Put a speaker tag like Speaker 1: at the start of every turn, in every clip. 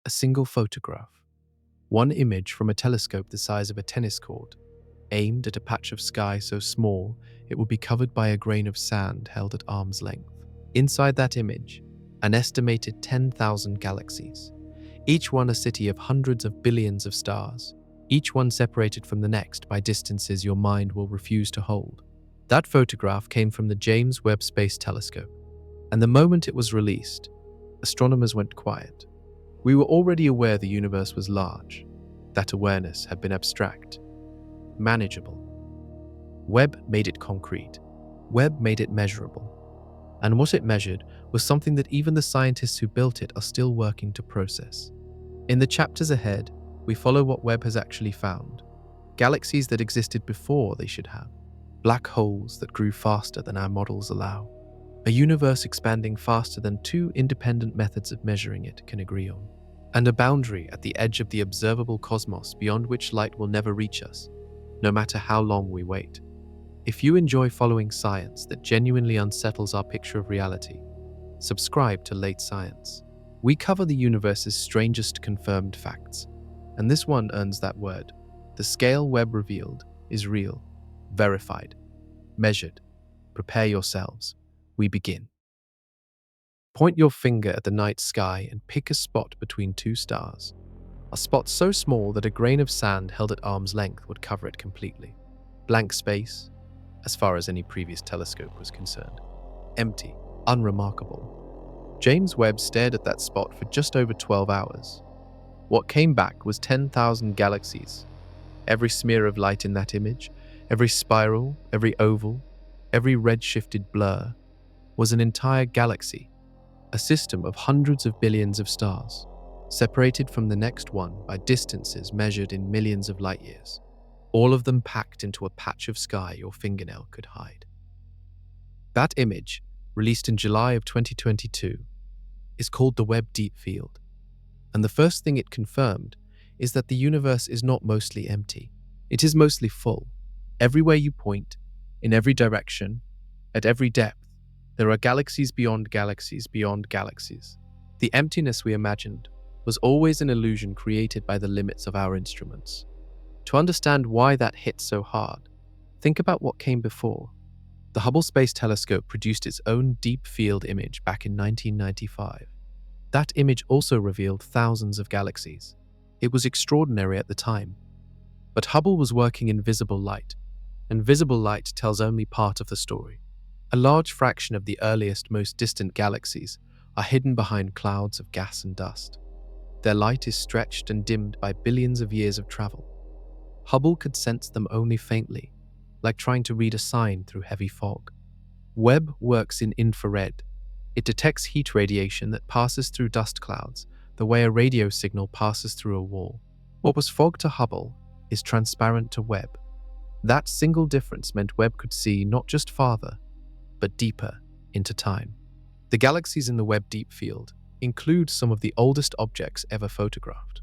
Speaker 1: A single photograph. One image from a telescope the size of a tennis court, aimed at a patch of sky so small it would be covered by a grain of sand held at arm's length. Inside that image, an estimated 10,000 galaxies, each one a city of hundreds of billions of stars, each one separated from the next by distances your mind will refuse to hold. That photograph came from the James Webb Space Telescope, and the moment it was released, astronomers went quiet. We were already aware the universe was large. That awareness had been abstract, manageable. Webb made it concrete. Webb made it measurable. And what it measured was something that even the scientists who built it are still working to process. In the chapters ahead, we follow what Webb has actually found. Galaxies that existed before they should have. Black holes that grew faster than our models allow. A universe expanding faster than two independent methods of measuring it can agree on. And a boundary at the edge of the observable cosmos beyond which light will never reach us, no matter how long we wait. If you enjoy following science that genuinely unsettles our picture of reality, subscribe to Late Science. We cover the universe's strangest confirmed facts, and this one earns that word. The scale Webb revealed is real, verified, measured. Prepare yourselves. We begin. Point your finger at the night sky and pick a spot between two stars. A spot so small that a grain of sand held at arm's length would cover it completely. Blank space, as far as any previous telescope was concerned. Empty, unremarkable. James Webb stared at that spot for just over 12 hours. What came back was 10,000 galaxies. Every smear of light in that image, every spiral, every oval, every red-shifted blur, was an entire galaxy, a system of hundreds of billions of stars, separated from the next one by distances measured in millions of light years, all of them packed into a patch of sky your fingernail could hide. That image, released in July of 2022, is called the Webb Deep Field, and the first thing it confirmed is that the universe is not mostly empty. It is mostly full. Everywhere you point, in every direction, at every depth, there are galaxies beyond galaxies beyond galaxies. The emptiness we imagined was always an illusion created by the limits of our instruments. To understand why that hit so hard, think about what came before. The Hubble Space Telescope produced its own deep field image back in 1995. That image also revealed thousands of galaxies. It was extraordinary at the time. But Hubble was working in visible light, and visible light tells only part of the story. A large fraction of the earliest, most distant galaxies are hidden behind clouds of gas and dust. Their light is stretched and dimmed by billions of years of travel. Hubble could sense them only faintly, like trying to read a sign through heavy fog. Webb works in infrared. It detects heat radiation that passes through dust clouds, the way a radio signal passes through a wall. What was fog to Hubble is transparent to Webb. That single difference meant Webb could see not just farther, but deeper into time. The galaxies in the Webb Deep Field include some of the oldest objects ever photographed.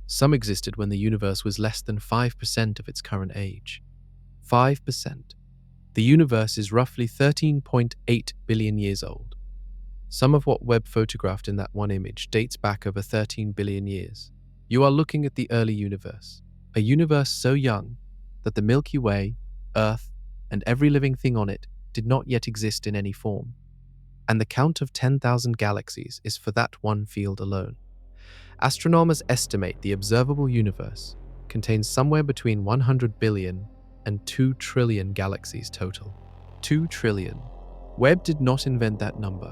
Speaker 1: Some existed when the universe was less than 5% of its current age. 5%. The universe is roughly 13.8 billion years old. Some of what Webb photographed in that one image dates back over 13 billion years. You are looking at the early universe, a universe so young that the Milky Way, Earth, and every living thing on it did not yet exist in any form. And the count of 10,000 galaxies is for that one field alone. Astronomers estimate the observable universe contains somewhere between 100 billion and 2 trillion galaxies total. 2 trillion. Webb did not invent that number,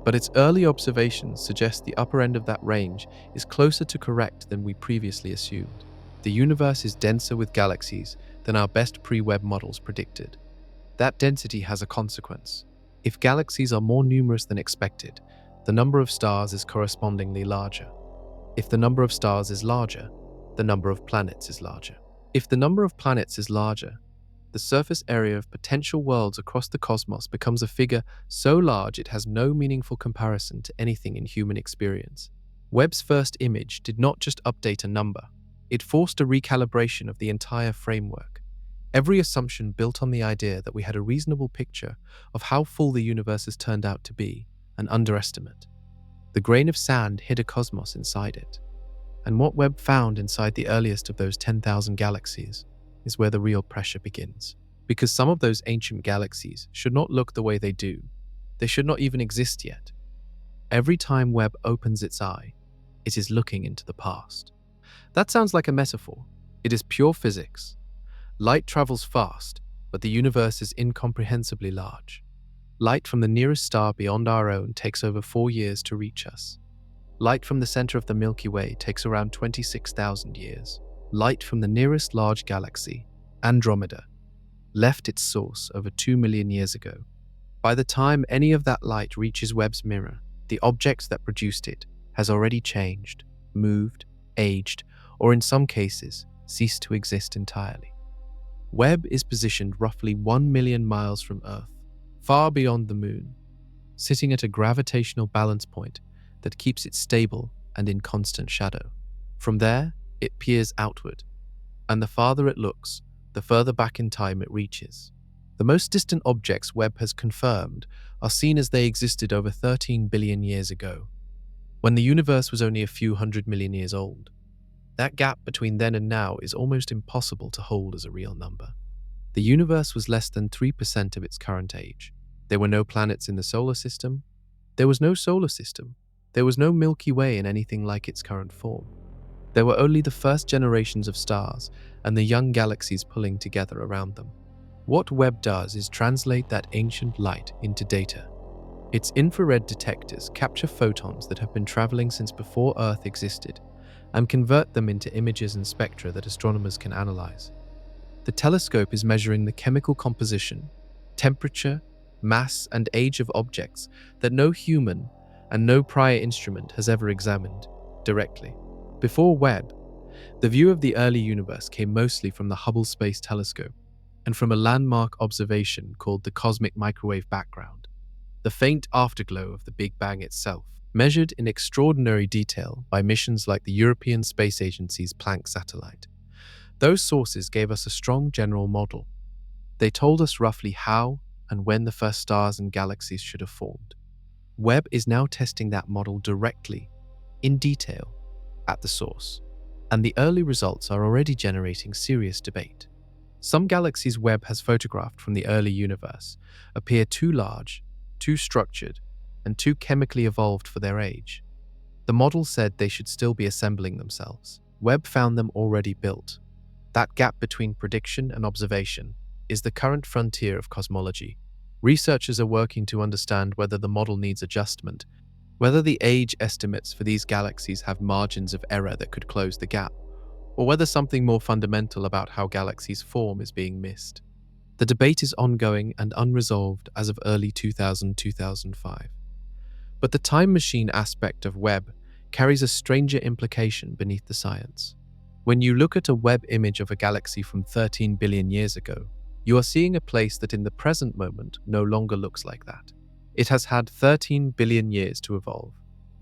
Speaker 1: but its early observations suggest the upper end of that range is closer to correct than we previously assumed. The universe is denser with galaxies than our best pre-Webb models predicted. That density has a consequence. If galaxies are more numerous than expected, the number of stars is correspondingly larger. If the number of stars is larger, the number of planets is larger. If the number of planets is larger, the surface area of potential worlds across the cosmos becomes a figure so large it has no meaningful comparison to anything in human experience. Webb's first image did not just update a number, it forced a recalibration of the entire framework. Every assumption built on the idea that we had a reasonable picture of how full the universe has turned out to be an underestimate. The grain of sand hid a cosmos inside it. And what Webb found inside the earliest of those 10,000 galaxies is where the real pressure begins. Because some of those ancient galaxies should not look the way they do. They should not even exist yet. Every time Webb opens its eye, it is looking into the past. That sounds like a metaphor. It is pure physics. Light travels fast, but the universe is incomprehensibly large. Light from the nearest star beyond our own takes over 4 years to reach us. Light from the center of the Milky Way takes around 26,000 years. Light from the nearest large galaxy, Andromeda, left its source over 2 million years ago. By the time any of that light reaches Webb's mirror, the object that produced it has already changed, moved, aged, or in some cases, ceased to exist entirely. Webb is positioned roughly 1 million miles from Earth, far beyond the Moon, sitting at a gravitational balance point that keeps it stable and in constant shadow. From there, it peers outward, and the farther it looks, the further back in time it reaches. The most distant objects Webb has confirmed are seen as they existed over 13 billion years ago, when the universe was only a few 100 million years old. That gap between then and now is almost impossible to hold as a real number. The universe was less than 3% of its current age. There were no planets in the solar system. There was no solar system. There was no Milky Way in anything like its current form. There were only the first generations of stars and the young galaxies pulling together around them. What Webb does is translate that ancient light into data. Its infrared detectors capture photons that have been traveling since before Earth existed and convert them into images and spectra that astronomers can analyze. The telescope is measuring the chemical composition, temperature, mass, and age of objects that no human and no prior instrument has ever examined directly. Before Webb, the view of the early universe came mostly from the Hubble Space Telescope and from a landmark observation called the cosmic microwave background, the faint afterglow of the Big Bang itself, measured in extraordinary detail by missions like the European Space Agency's Planck satellite. Those sources gave us a strong general model. They told us roughly how and when the first stars and galaxies should have formed. Webb is now testing that model directly, in detail, at the source, and the early results are already generating serious debate. Some galaxies Webb has photographed from the early universe appear too large, too structured, and too chemically evolved for their age. The model said they should still be assembling themselves. Webb found them already built. That gap between prediction and observation is the current frontier of cosmology. Researchers are working to understand whether the model needs adjustment, whether the age estimates for these galaxies have margins of error that could close the gap, or whether something more fundamental about how galaxies form is being missed. The debate is ongoing and unresolved as of early 2000-2005. But the time machine aspect of Webb carries a stranger implication beneath the science. When you look at a Webb image of a galaxy from 13 billion years ago, you are seeing a place that in the present moment no longer looks like that. It has had 13 billion years to evolve.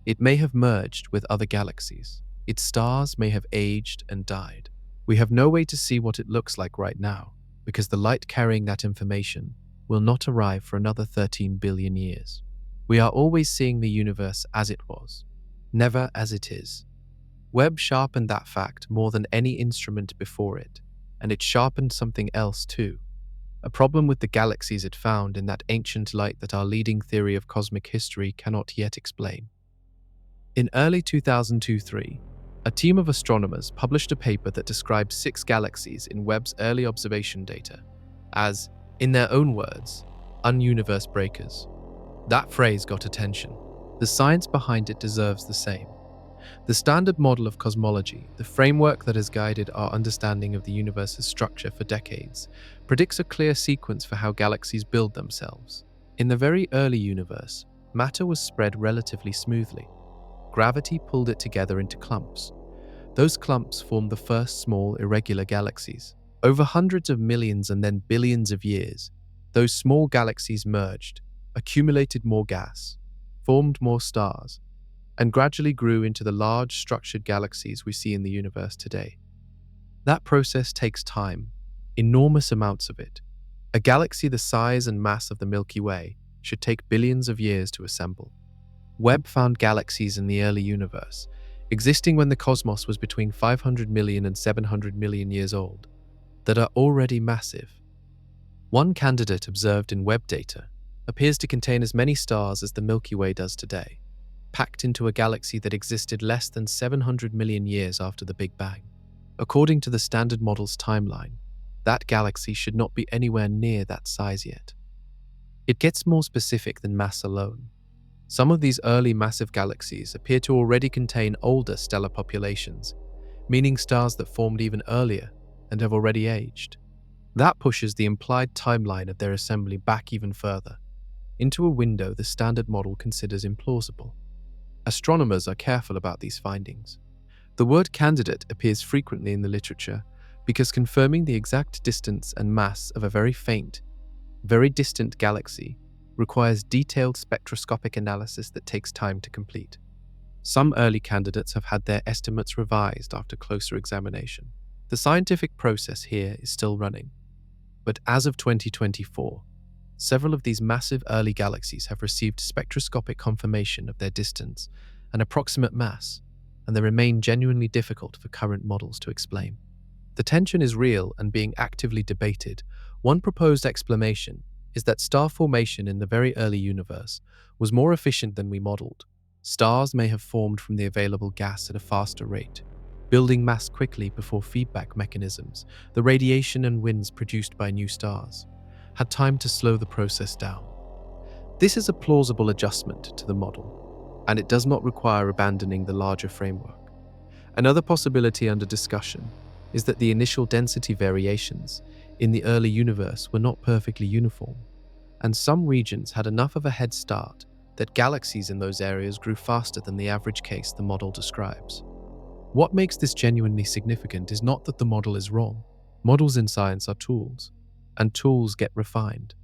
Speaker 1: It may have merged with other galaxies. Its stars may have aged and died. We have no way to see what it looks like right now, because the light carrying that information will not arrive for another 13 billion years. We are always seeing the universe as it was, never as it is. Webb sharpened that fact more than any instrument before it, and it sharpened something else too. A problem with the galaxies it found in that ancient light that our leading theory of cosmic history cannot yet explain. In early 2003, a team of astronomers published a paper that described 6 galaxies in Webb's early observation data as, in their own words, un-universe breakers. That phrase got attention. The science behind it deserves the same. The standard model of cosmology, the framework that has guided our understanding of the universe's structure for decades, predicts a clear sequence for how galaxies build themselves. In the very early universe, matter was spread relatively smoothly. Gravity pulled it together into clumps. Those clumps formed the first small, irregular galaxies. Over hundreds of millions and then billions of years, those small galaxies merged, accumulated more gas, formed more stars, and gradually grew into the large, structured galaxies we see in the universe today. That process takes time, enormous amounts of it. A galaxy the size and mass of the Milky Way should take billions of years to assemble. Webb found galaxies in the early universe existing when the cosmos was between 500 million and 700 million years old, that are already massive. One candidate observed in Webb data appears to contain as many stars as the Milky Way does today, packed into a galaxy that existed less than 700 million years after the Big Bang. According to the Standard Model's timeline, that galaxy should not be anywhere near that size yet. It gets more specific than mass alone. Some of these early massive galaxies appear to already contain older stellar populations, meaning stars that formed even earlier and have already aged. That pushes the implied timeline of their assembly back even further, into a window the Standard Model considers implausible. Astronomers are careful about these findings. The word candidate appears frequently in the literature because confirming the exact distance and mass of a very faint, very distant galaxy requires detailed spectroscopic analysis that takes time to complete. Some early candidates have had their estimates revised after closer examination. The scientific process here is still running, but as of 2024, several of these massive early galaxies have received spectroscopic confirmation of their distance and approximate mass, and they remain genuinely difficult for current models to explain. The tension is real and being actively debated. One proposed explanation is that star formation in the very early universe was more efficient than we modeled. Stars may have formed from the available gas at a faster rate, building mass quickly before feedback mechanisms, the radiation and winds produced by new stars, had time to slow the process down. This is a plausible adjustment to the model, and it does not require abandoning the larger framework. Another possibility under discussion is that the initial density variations in the early universe were not perfectly uniform, and some regions had enough of a head start that galaxies in those areas grew faster than the average case the model describes. What makes this genuinely significant is not that the model is wrong. Models in science are tools, and tools get refined.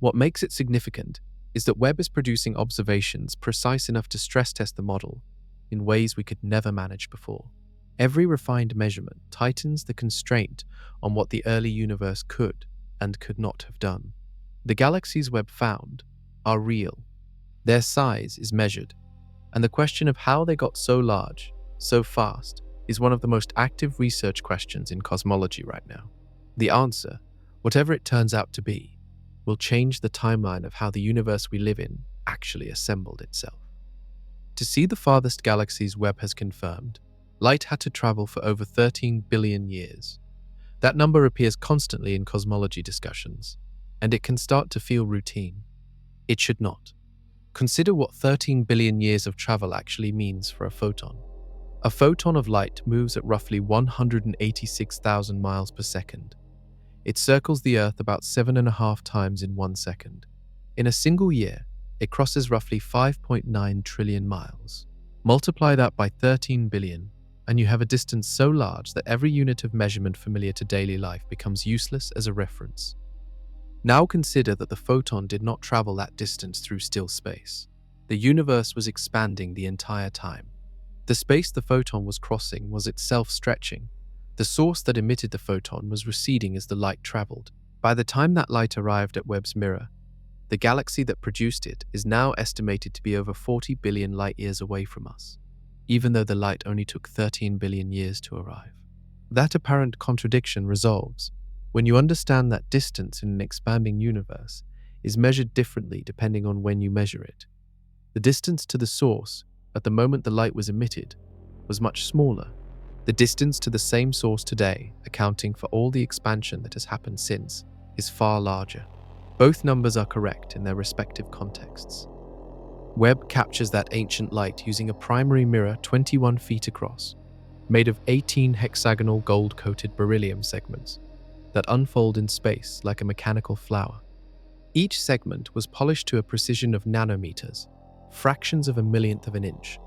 Speaker 1: What makes it significant is that Webb is producing observations precise enough to stress test the model in ways we could never manage before. Every refined measurement tightens the constraint on what the early universe could and could not have done. The galaxies Webb found are real. Their size is measured, and the question of how they got so large, so fast, is one of the most active research questions in cosmology right now. The answer, whatever it turns out to be, will change the timeline of how the universe we live in actually assembled itself. To see the farthest galaxies Webb has confirmed, light had to travel for over 13 billion years. That number appears constantly in cosmology discussions, and it can start to feel routine. It should not. Consider what 13 billion years of travel actually means for a photon. A photon of light moves at roughly 186,000 miles per second. It circles the Earth about 7.5 times in 1 second. In a single year, it crosses roughly 5.9 trillion miles. Multiply that by 13 billion, and you have a distance so large that every unit of measurement familiar to daily life becomes useless as a reference. Now consider that the photon did not travel that distance through still space. The universe was expanding the entire time. The space the photon was crossing was itself stretching. The source that emitted the photon was receding as the light traveled. By the time that light arrived at Webb's mirror, the galaxy that produced it is now estimated to be over 40 billion light-years away from us, even though the light only took 13 billion years to arrive. That apparent contradiction resolves when you understand that distance in an expanding universe is measured differently depending on when you measure it. The distance to the source at the moment the light was emitted was much smaller. The distance to the same source today, accounting for all the expansion that has happened since, is far larger. Both numbers are correct in their respective contexts. Webb captures that ancient light using a primary mirror 21 feet across, made of 18 hexagonal gold-coated beryllium segments that unfold in space like a mechanical flower. Each segment was polished to a precision of nanometers, fractions of a millionth of an inch,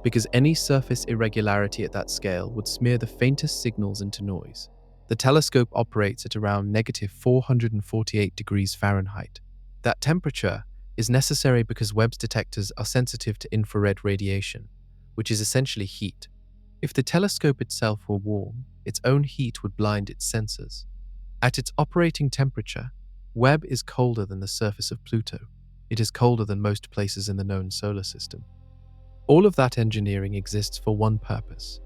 Speaker 1: because any surface irregularity at that scale would smear the faintest signals into noise. The telescope operates at around -448 degrees Fahrenheit. That temperature is necessary because Webb's detectors are sensitive to infrared radiation, which is essentially heat. If the telescope itself were warm, its own heat would blind its sensors. At its operating temperature, Webb is colder than the surface of Pluto. It is colder than most places in the known solar system. All of that engineering exists for one purpose: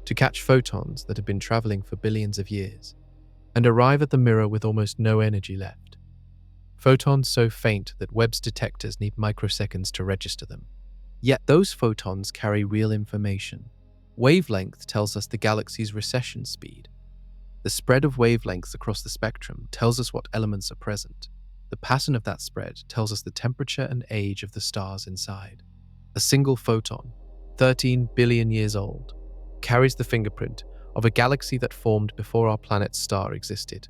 Speaker 1: to catch photons that have been traveling for billions of years and arrive at the mirror with almost no energy left. Photons so faint that Webb's detectors need microseconds to register them. Yet those photons carry real information. Wavelength tells us the galaxy's recession speed. The spread of wavelengths across the spectrum tells us what elements are present. The pattern of that spread tells us the temperature and age of the stars inside. A single photon, 13 billion years old, carries the fingerprint of a galaxy that formed before our planet's star existed.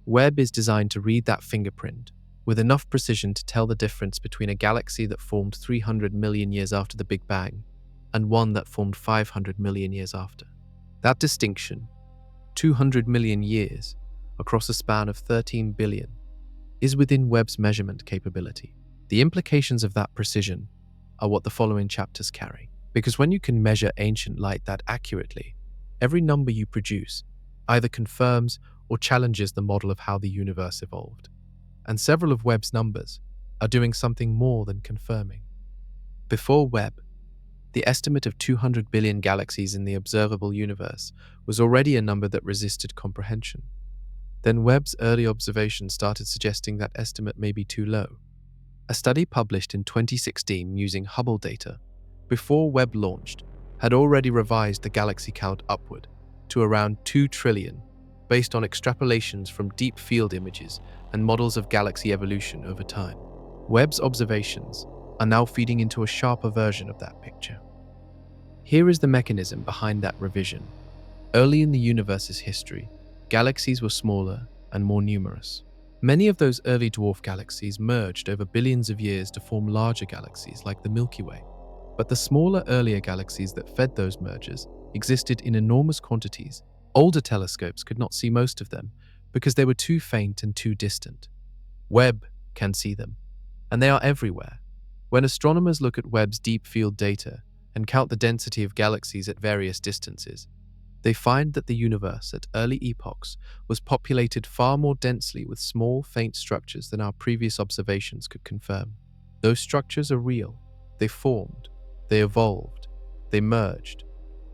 Speaker 1: Webb is designed to read that fingerprint with enough precision to tell the difference between a galaxy that formed 300 million years after the Big Bang and one that formed 500 million years after. That distinction, 200 million years across a span of 13 billion, is within Webb's measurement capability. The implications of that precision are what the following chapters carry. Because when you can measure ancient light that accurately, every number you produce either confirms or challenges the model of how the universe evolved. And several of Webb's numbers are doing something more than confirming. Before Webb, the estimate of 200 billion galaxies in the observable universe was already a number that resisted comprehension. Then Webb's early observations started suggesting that estimate may be too low. A study published in 2016 using Hubble data, before Webb launched, had already revised the galaxy count upward to around 2 trillion, based on extrapolations from deep field images and models of galaxy evolution over time. Webb's observations are now feeding into a sharper version of that picture. Here is the mechanism behind that revision. Early in the universe's history, galaxies were smaller and more numerous. Many of those early dwarf galaxies merged over billions of years to form larger galaxies like the Milky Way. But the smaller, earlier galaxies that fed those mergers existed in enormous quantities. Older telescopes could not see most of them because they were too faint and too distant. Webb can see them, and they are everywhere. When astronomers look at Webb's deep field data and count the density of galaxies at various distances, they find that the universe at early epochs was populated far more densely with small, faint structures than our previous observations could confirm. Those structures are real. They formed. They evolved. They merged.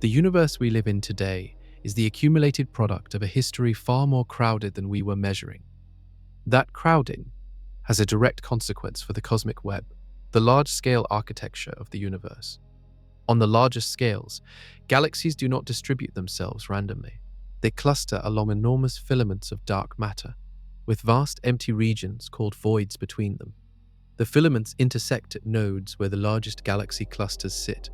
Speaker 1: The universe we live in today is the accumulated product of a history far more crowded than we were measuring. That crowding has a direct consequence for the cosmic web, the large-scale architecture of the universe. On the largest scales, galaxies do not distribute themselves randomly. They cluster along enormous filaments of dark matter, with vast empty regions called voids between them. The filaments intersect at nodes where the largest galaxy clusters sit,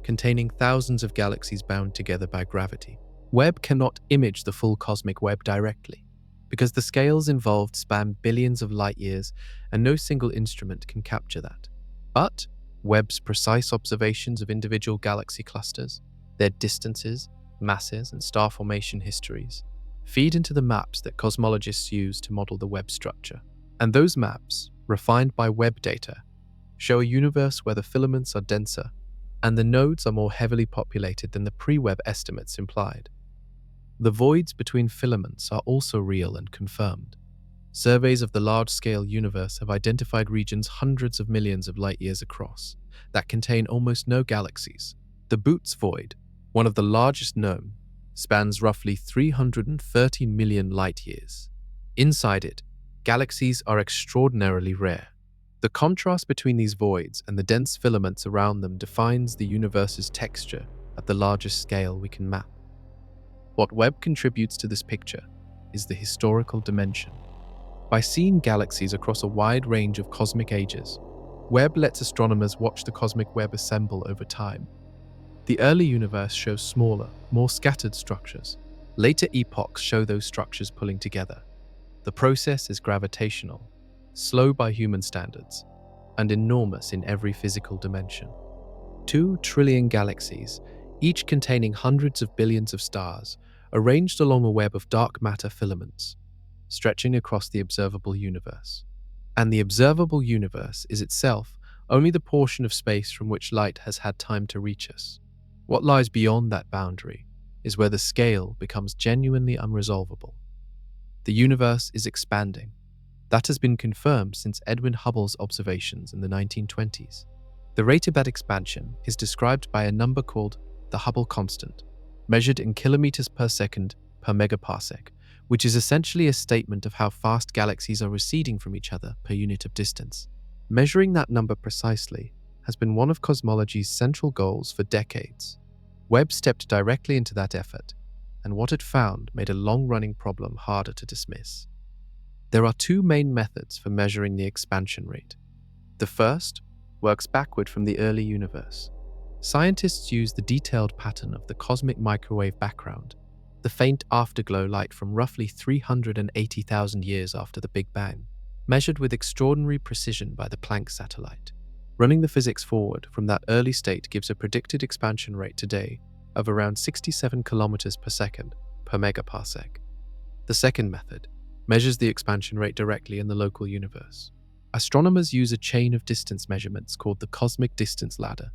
Speaker 1: containing thousands of galaxies bound together by gravity. Webb cannot image the full cosmic web directly, because the scales involved span billions of light years and no single instrument can capture that. But Webb's precise observations of individual galaxy clusters, their distances, masses, and star formation histories, feed into the maps that cosmologists use to model the Webb structure. And those maps, refined by Webb data, show a universe where the filaments are denser and the nodes are more heavily populated than the pre-Webb estimates implied. The voids between filaments are also real and confirmed. Surveys of the large-scale universe have identified regions hundreds of millions of light-years across that contain almost no galaxies. The Boots void, one of the largest known, spans roughly 330 million light-years. Inside it, galaxies are extraordinarily rare. The contrast between these voids and the dense filaments around them defines the universe's texture at the largest scale we can map. What Webb contributes to this picture is the historical dimension. By seeing galaxies across a wide range of cosmic ages, Webb lets astronomers watch the cosmic web assemble over time. The early universe shows smaller, more scattered structures. Later epochs show those structures pulling together. The process is gravitational, slow by human standards, and enormous in every physical dimension. 2 trillion galaxies, each containing hundreds of billions of stars, arranged along a web of dark matter filaments, stretching across the observable universe. And the observable universe is itself only the portion of space from which light has had time to reach us. What lies beyond that boundary is where the scale becomes genuinely unresolvable. The universe is expanding. That has been confirmed since Edwin Hubble's observations in the 1920s. The rate of that expansion is described by a number called the Hubble constant, measured in kilometers per second per megaparsec, which is essentially a statement of how fast galaxies are receding from each other per unit of distance. Measuring that number precisely has been one of cosmology's central goals for decades. Webb stepped directly into that effort, and what it found made a long-running problem harder to dismiss. There are two main methods for measuring the expansion rate. The first works backward from the early universe. Scientists use the detailed pattern of the cosmic microwave background, the faint afterglow light from roughly 380,000 years after the Big Bang, measured with extraordinary precision by the Planck satellite. Running the physics forward from that early state gives a predicted expansion rate today of around 67 kilometers per second per megaparsec. The second method measures the expansion rate directly in the local universe. Astronomers use a chain of distance measurements called the cosmic distance ladder.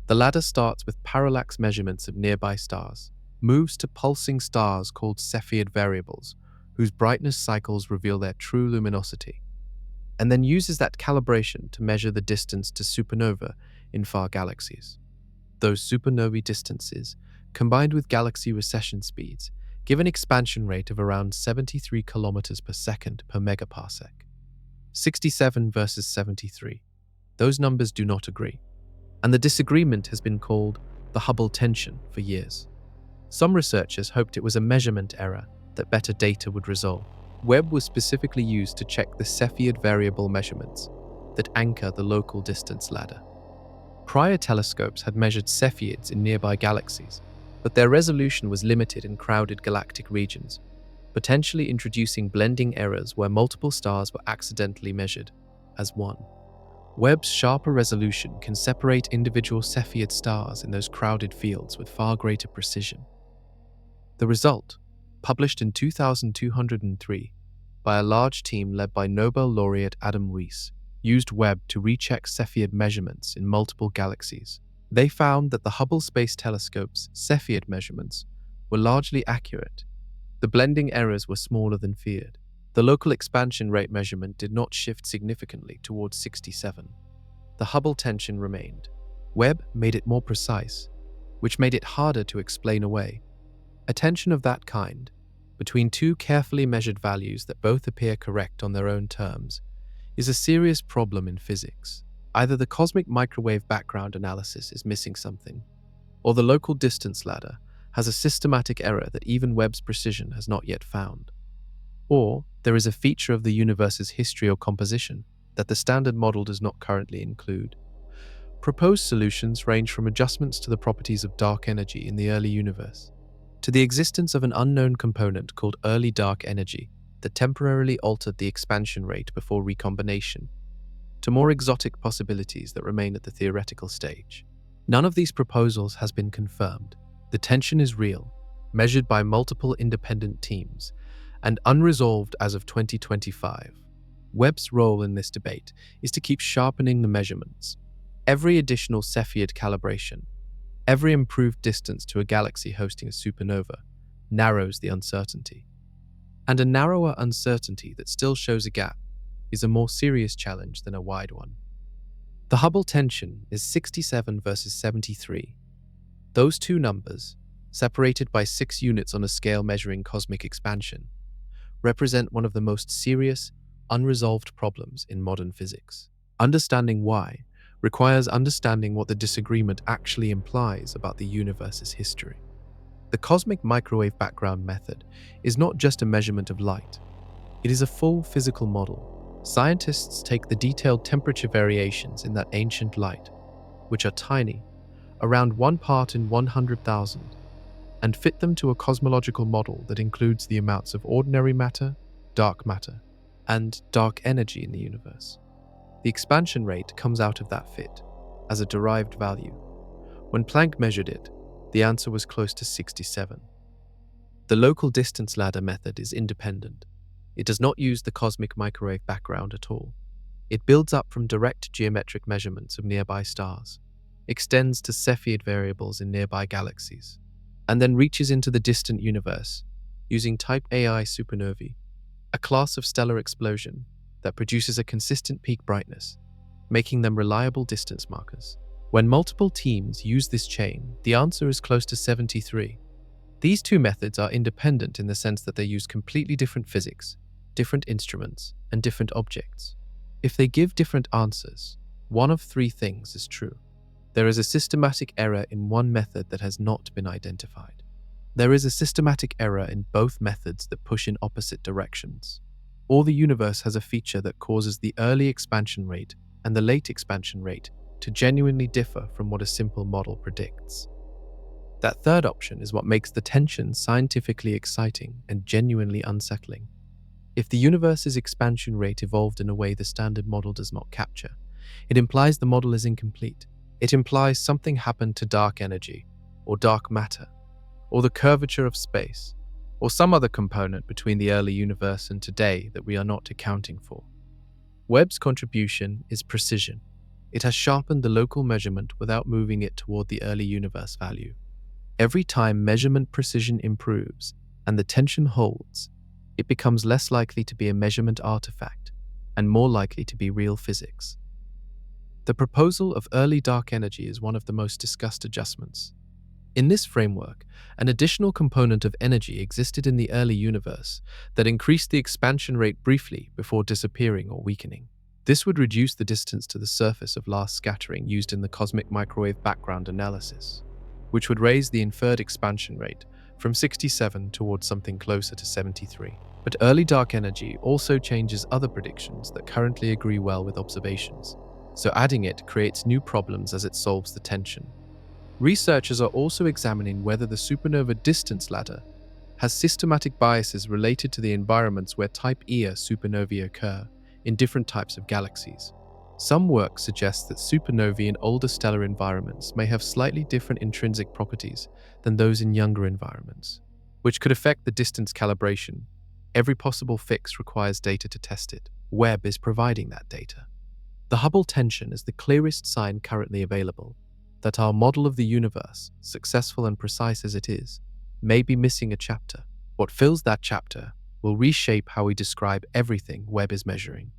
Speaker 1: The ladder starts with parallax measurements of nearby stars, moves to pulsing stars called Cepheid variables, whose brightness cycles reveal their true luminosity, and then uses that calibration to measure the distance to supernova in far galaxies. Those supernovae distances, combined with galaxy recession speeds, give an expansion rate of around 73 kilometers per second per megaparsec. 67 versus 73. Those numbers do not agree, and the disagreement has been called the Hubble tension for years. Some researchers hoped it was a measurement error that better data would resolve. Webb was specifically used to check the Cepheid variable measurements that anchor the local distance ladder. Prior telescopes had measured Cepheids in nearby galaxies, but their resolution was limited in crowded galactic regions, potentially introducing blending errors where multiple stars were accidentally measured as one. Webb's sharper resolution can separate individual Cepheid stars in those crowded fields with far greater precision. The result, published in 2203 by a large team led by Nobel laureate Adam Riess, used Webb to recheck Cepheid measurements in multiple galaxies. They found that the Hubble Space Telescope's Cepheid measurements were largely accurate. The blending errors were smaller than feared. The local expansion rate measurement did not shift significantly towards 67. The Hubble tension remained. Webb made it more precise, which made it harder to explain away. A tension of that kind, between two carefully measured values that both appear correct on their own terms, is a serious problem in physics. Either the cosmic microwave background analysis is missing something, or the local distance ladder has a systematic error that even Webb's precision has not yet found. Or there is a feature of the universe's history or composition that the standard model does not currently include. Proposed solutions range from adjustments to the properties of dark energy in the early universe, to the existence of an unknown component called early dark energy that temporarily altered the expansion rate before recombination, to more exotic possibilities that remain at the theoretical stage. None of these proposals has been confirmed. The tension is real, measured by multiple independent teams, and unresolved as of 2025. Webb's role in this debate is to keep sharpening the measurements. Every additional Cepheid calibration, every improved distance to a galaxy hosting a supernova, narrows the uncertainty. And a narrower uncertainty that still shows a gap is a more serious challenge than a wide one. The Hubble tension is 67 versus 73. Those two numbers, separated by 6 units on a scale measuring cosmic expansion, represent one of the most serious, unresolved problems in modern physics. Understanding why requires understanding what the disagreement actually implies about the universe's history. The cosmic microwave background method is not just a measurement of light. It is a full physical model. Scientists take the detailed temperature variations in that ancient light, which are tiny, around 1 part in 100,000, and fit them to a cosmological model that includes the amounts of ordinary matter, dark matter, and dark energy in the universe. The expansion rate comes out of that fit as a derived value. When Planck measured it, the answer was close to 67. The local distance ladder method is independent. It does not use the cosmic microwave background at all. It builds up from direct geometric measurements of nearby stars, extends to Cepheid variables in nearby galaxies, and then reaches into the distant universe using type AI supernovae, a class of stellar explosion that produces a consistent peak brightness making them reliable distance markers. When multiple teams use this chain, the answer is close to 73. These two methods are independent in the sense that they use completely different physics, different instruments, and different objects. If they give different answers, one of three things is true. There is a systematic error in one method that has not been identified. There is a systematic error in both methods that push in opposite directions. Or the universe has a feature that causes the early expansion rate and the late expansion rate to genuinely differ from what a simple model predicts. That third option is what makes the tension scientifically exciting and genuinely unsettling. If the universe's expansion rate evolved in a way the standard model does not capture, it implies the model is incomplete. It implies something happened to dark energy, or dark matter, or the curvature of space, or some other component between the early universe and today that we are not accounting for. Webb's contribution is precision. It has sharpened the local measurement without moving it toward the early universe value. Every time measurement precision improves and the tension holds, it becomes less likely to be a measurement artifact and more likely to be real physics. The proposal of early dark energy is one of the most discussed adjustments. In this framework, an additional component of energy existed in the early universe that increased the expansion rate briefly before disappearing or weakening. This would reduce the distance to the surface of last scattering used in the cosmic microwave background analysis, which would raise the inferred expansion rate from 67 towards something closer to 73. But early dark energy also changes other predictions that currently agree well with observations, so adding it creates new problems as it solves the tension. Researchers are also examining whether the supernova distance ladder has systematic biases related to the environments where type Ia supernovae occur in different types of galaxies. Some work suggests that supernovae in older stellar environments may have slightly different intrinsic properties than those in younger environments, which could affect the distance calibration. Every possible fix requires data to test it. Webb is providing that data. The Hubble tension is the clearest sign currently available that our model of the universe, successful and precise as it is, may be missing a chapter. What fills that chapter will reshape how we describe everything Webb is measuring.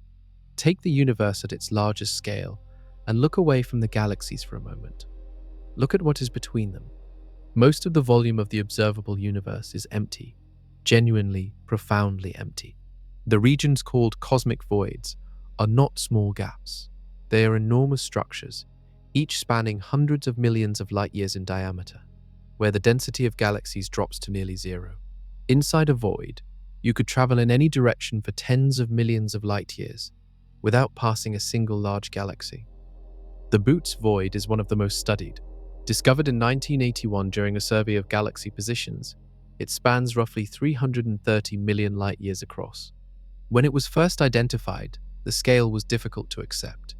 Speaker 1: Take the universe at its largest scale and look away from the galaxies for a moment. Look at what is between them. Most of the volume of the observable universe is empty, genuinely, profoundly empty. The regions called cosmic voids are not small gaps. They are enormous structures, each spanning hundreds of millions of light years in diameter, where the density of galaxies drops to nearly zero. Inside a void, you could travel in any direction for tens of millions of light years without passing a single large galaxy. The Boots void is one of the most studied. Discovered in 1981 during a survey of galaxy positions, it spans roughly 330 million light years across. When it was first identified, the scale was difficult to accept.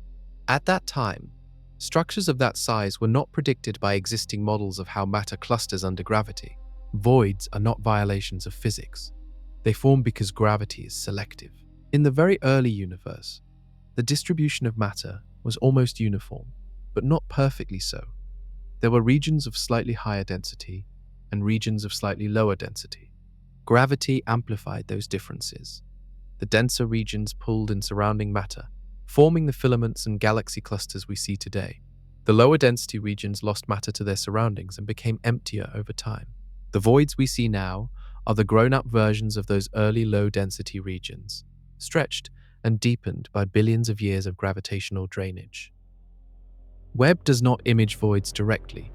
Speaker 1: At that time, structures of that size were not predicted by existing models of how matter clusters under gravity. Voids are not violations of physics. They form because gravity is selective. In the very early universe, the distribution of matter was almost uniform, but not perfectly so. There were regions of slightly higher density and regions of slightly lower density. Gravity amplified those differences. The denser regions pulled in surrounding matter, forming the filaments and galaxy clusters we see today. The lower density regions lost matter to their surroundings and became emptier over time. The voids we see now are the grown-up versions of those early low-density regions, stretched and deepened by billions of years of gravitational drainage. Webb does not image voids directly,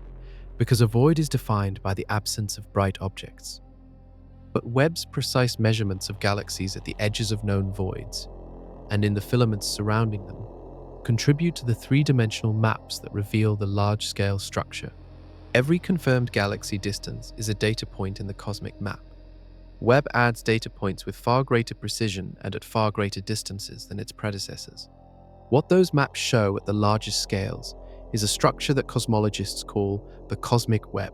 Speaker 1: because a void is defined by the absence of bright objects. But Webb's precise measurements of galaxies at the edges of known voids, and in the filaments surrounding them, contribute to the three-dimensional maps that reveal the large-scale structure. Every confirmed galaxy distance is a data point in the cosmic map. Webb adds data points with far greater precision and at far greater distances than its predecessors. What those maps show at the largest scales is a structure that cosmologists call the cosmic web.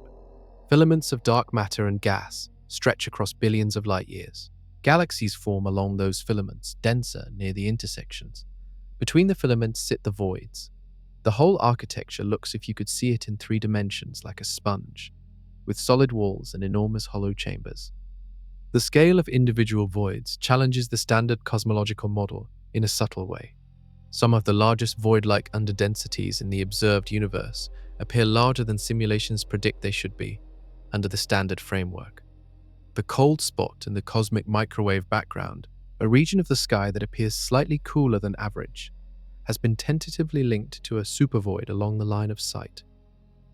Speaker 1: Filaments of dark matter and gas stretch across billions of light years. Galaxies form along those filaments, denser near the intersections. Between the filaments sit the voids. The whole architecture looks, if you could see it in 3 dimensions, like a sponge, with solid walls and enormous hollow chambers. The scale of individual voids challenges the standard cosmological model in a subtle way. Some of the largest void-like underdensities in the observed universe appear larger than simulations predict they should be under the standard framework. The cold spot in the cosmic microwave background, a region of the sky that appears slightly cooler than average, has been tentatively linked to a supervoid along the line of sight.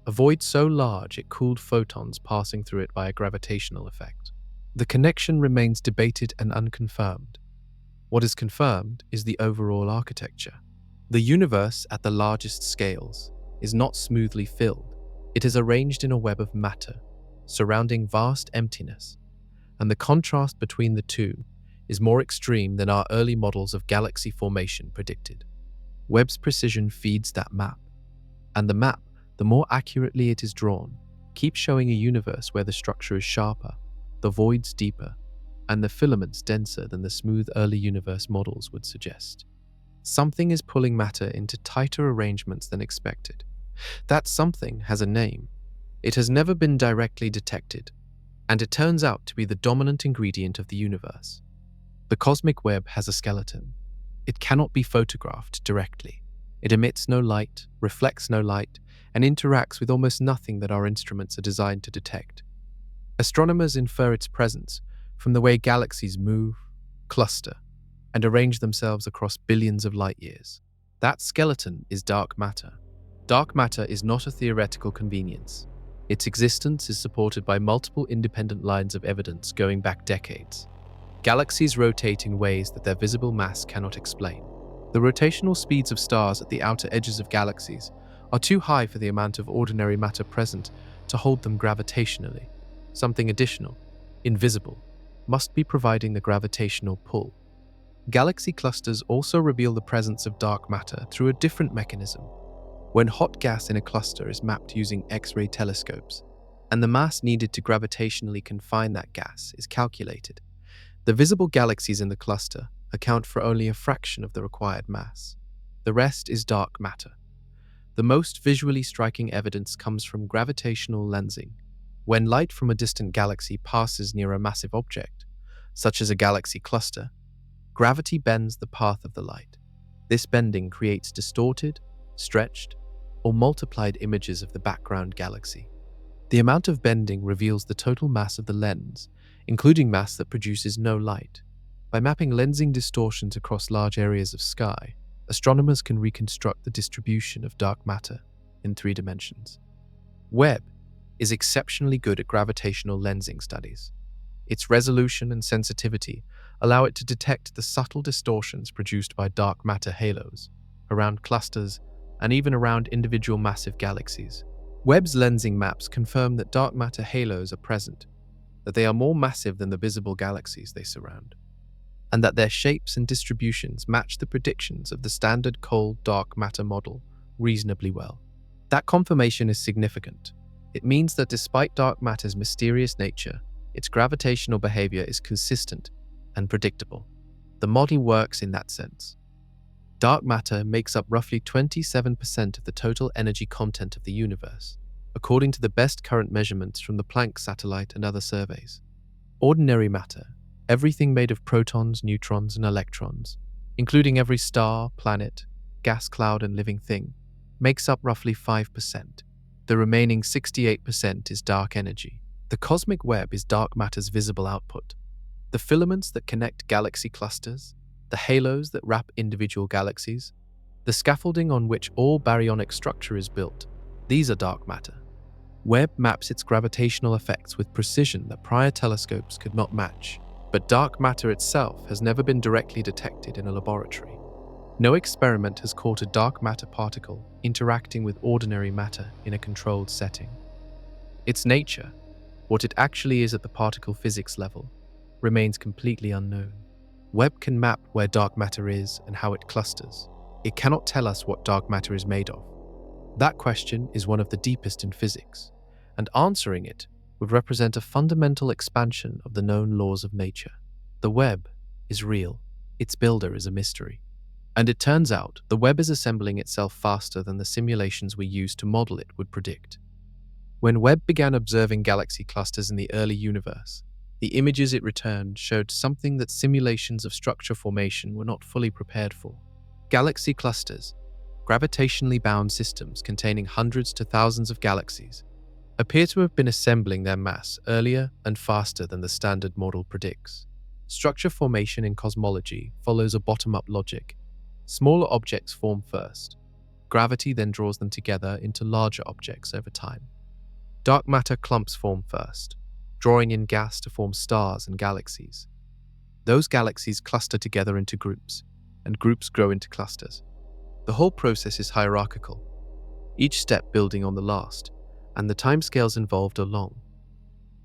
Speaker 1: A void so large it cooled photons passing through it by a gravitational effect. The connection remains debated and unconfirmed. What is confirmed is the overall architecture. The universe at the largest scales is not smoothly filled. It is arranged in a web of matter, surrounding vast emptiness, and the contrast between the two is more extreme than our early models of galaxy formation predicted. Webb's precision feeds that map, and the map, the more accurately it is drawn, keeps showing a universe where the structure is sharper, the voids deeper, and the filaments denser than the smooth early universe models would suggest. Something is pulling matter into tighter arrangements than expected. That something has a name. It has never been directly detected, and it turns out to be the dominant ingredient of the universe. The cosmic web has a skeleton. It cannot be photographed directly. It emits no light, reflects no light, and interacts with almost nothing that our instruments are designed to detect. Astronomers infer its presence from the way galaxies move, cluster, and arrange themselves across billions of light years. That skeleton is dark matter. Dark matter is not a theoretical convenience. Its existence is supported by multiple independent lines of evidence going back decades. Galaxies rotate in ways that their visible mass cannot explain. The rotational speeds of stars at the outer edges of galaxies are too high for the amount of ordinary matter present to hold them gravitationally. Something additional, invisible, must be providing the gravitational pull. Galaxy clusters also reveal the presence of dark matter through a different mechanism. When hot gas in a cluster is mapped using X-ray telescopes, and the mass needed to gravitationally confine that gas is calculated, the visible galaxies in the cluster account for only a fraction of the required mass. The rest is dark matter. The most visually striking evidence comes from gravitational lensing. When light from a distant galaxy passes near a massive object, such as a galaxy cluster, gravity bends the path of the light. This bending creates distorted, stretched, or multiplied images of the background galaxy. The amount of bending reveals the total mass of the lens, including mass that produces no light. By mapping lensing distortions across large areas of sky, astronomers can reconstruct the distribution of dark matter in 3 dimensions. Webb is exceptionally good at gravitational lensing studies. Its resolution and sensitivity allow it to detect the subtle distortions produced by dark matter halos around clusters and even around individual massive galaxies. Webb's lensing maps confirm that dark matter halos are present, that they are more massive than the visible galaxies they surround, and that their shapes and distributions match the predictions of the standard cold dark matter model reasonably well. That confirmation is significant. It means that despite dark matter's mysterious nature, its gravitational behavior is consistent and predictable. The model works in that sense. Dark matter makes up roughly 27% of the total energy content of the universe, according to the best current measurements from the Planck satellite and other surveys. Ordinary matter, everything made of protons, neutrons, and electrons, including every star, planet, gas cloud, and living thing, makes up roughly 5%. The remaining 68% is dark energy. The cosmic web is dark matter's visible output. The filaments that connect galaxy clusters, the halos that wrap individual galaxies, the scaffolding on which all baryonic structure is built, these are dark matter. Webb maps its gravitational effects with precision that prior telescopes could not match, but dark matter itself has never been directly detected in a laboratory. No experiment has caught a dark matter particle interacting with ordinary matter in a controlled setting. Its nature, what it actually is at the particle physics level, remains completely unknown. Webb can map where dark matter is and how it clusters. It cannot tell us what dark matter is made of. That question is one of the deepest in physics, and answering it would represent a fundamental expansion of the known laws of nature. The web is real. Its builder is a mystery. And it turns out the web is assembling itself faster than the simulations we use to model it would predict. When Webb began observing galaxy clusters in the early universe, the images it returned showed something that simulations of structure formation were not fully prepared for. Galaxy clusters, gravitationally bound systems containing hundreds to thousands of galaxies, appear to have been assembling their mass earlier and faster than the standard model predicts. Structure formation in cosmology follows a bottom-up logic. Smaller objects form first. Gravity then draws them together into larger objects over time. Dark matter clumps form first, drawing in gas to form stars and galaxies. Those galaxies cluster together into groups, and groups grow into clusters. The whole process is hierarchical, each step building on the last, and the timescales involved are long.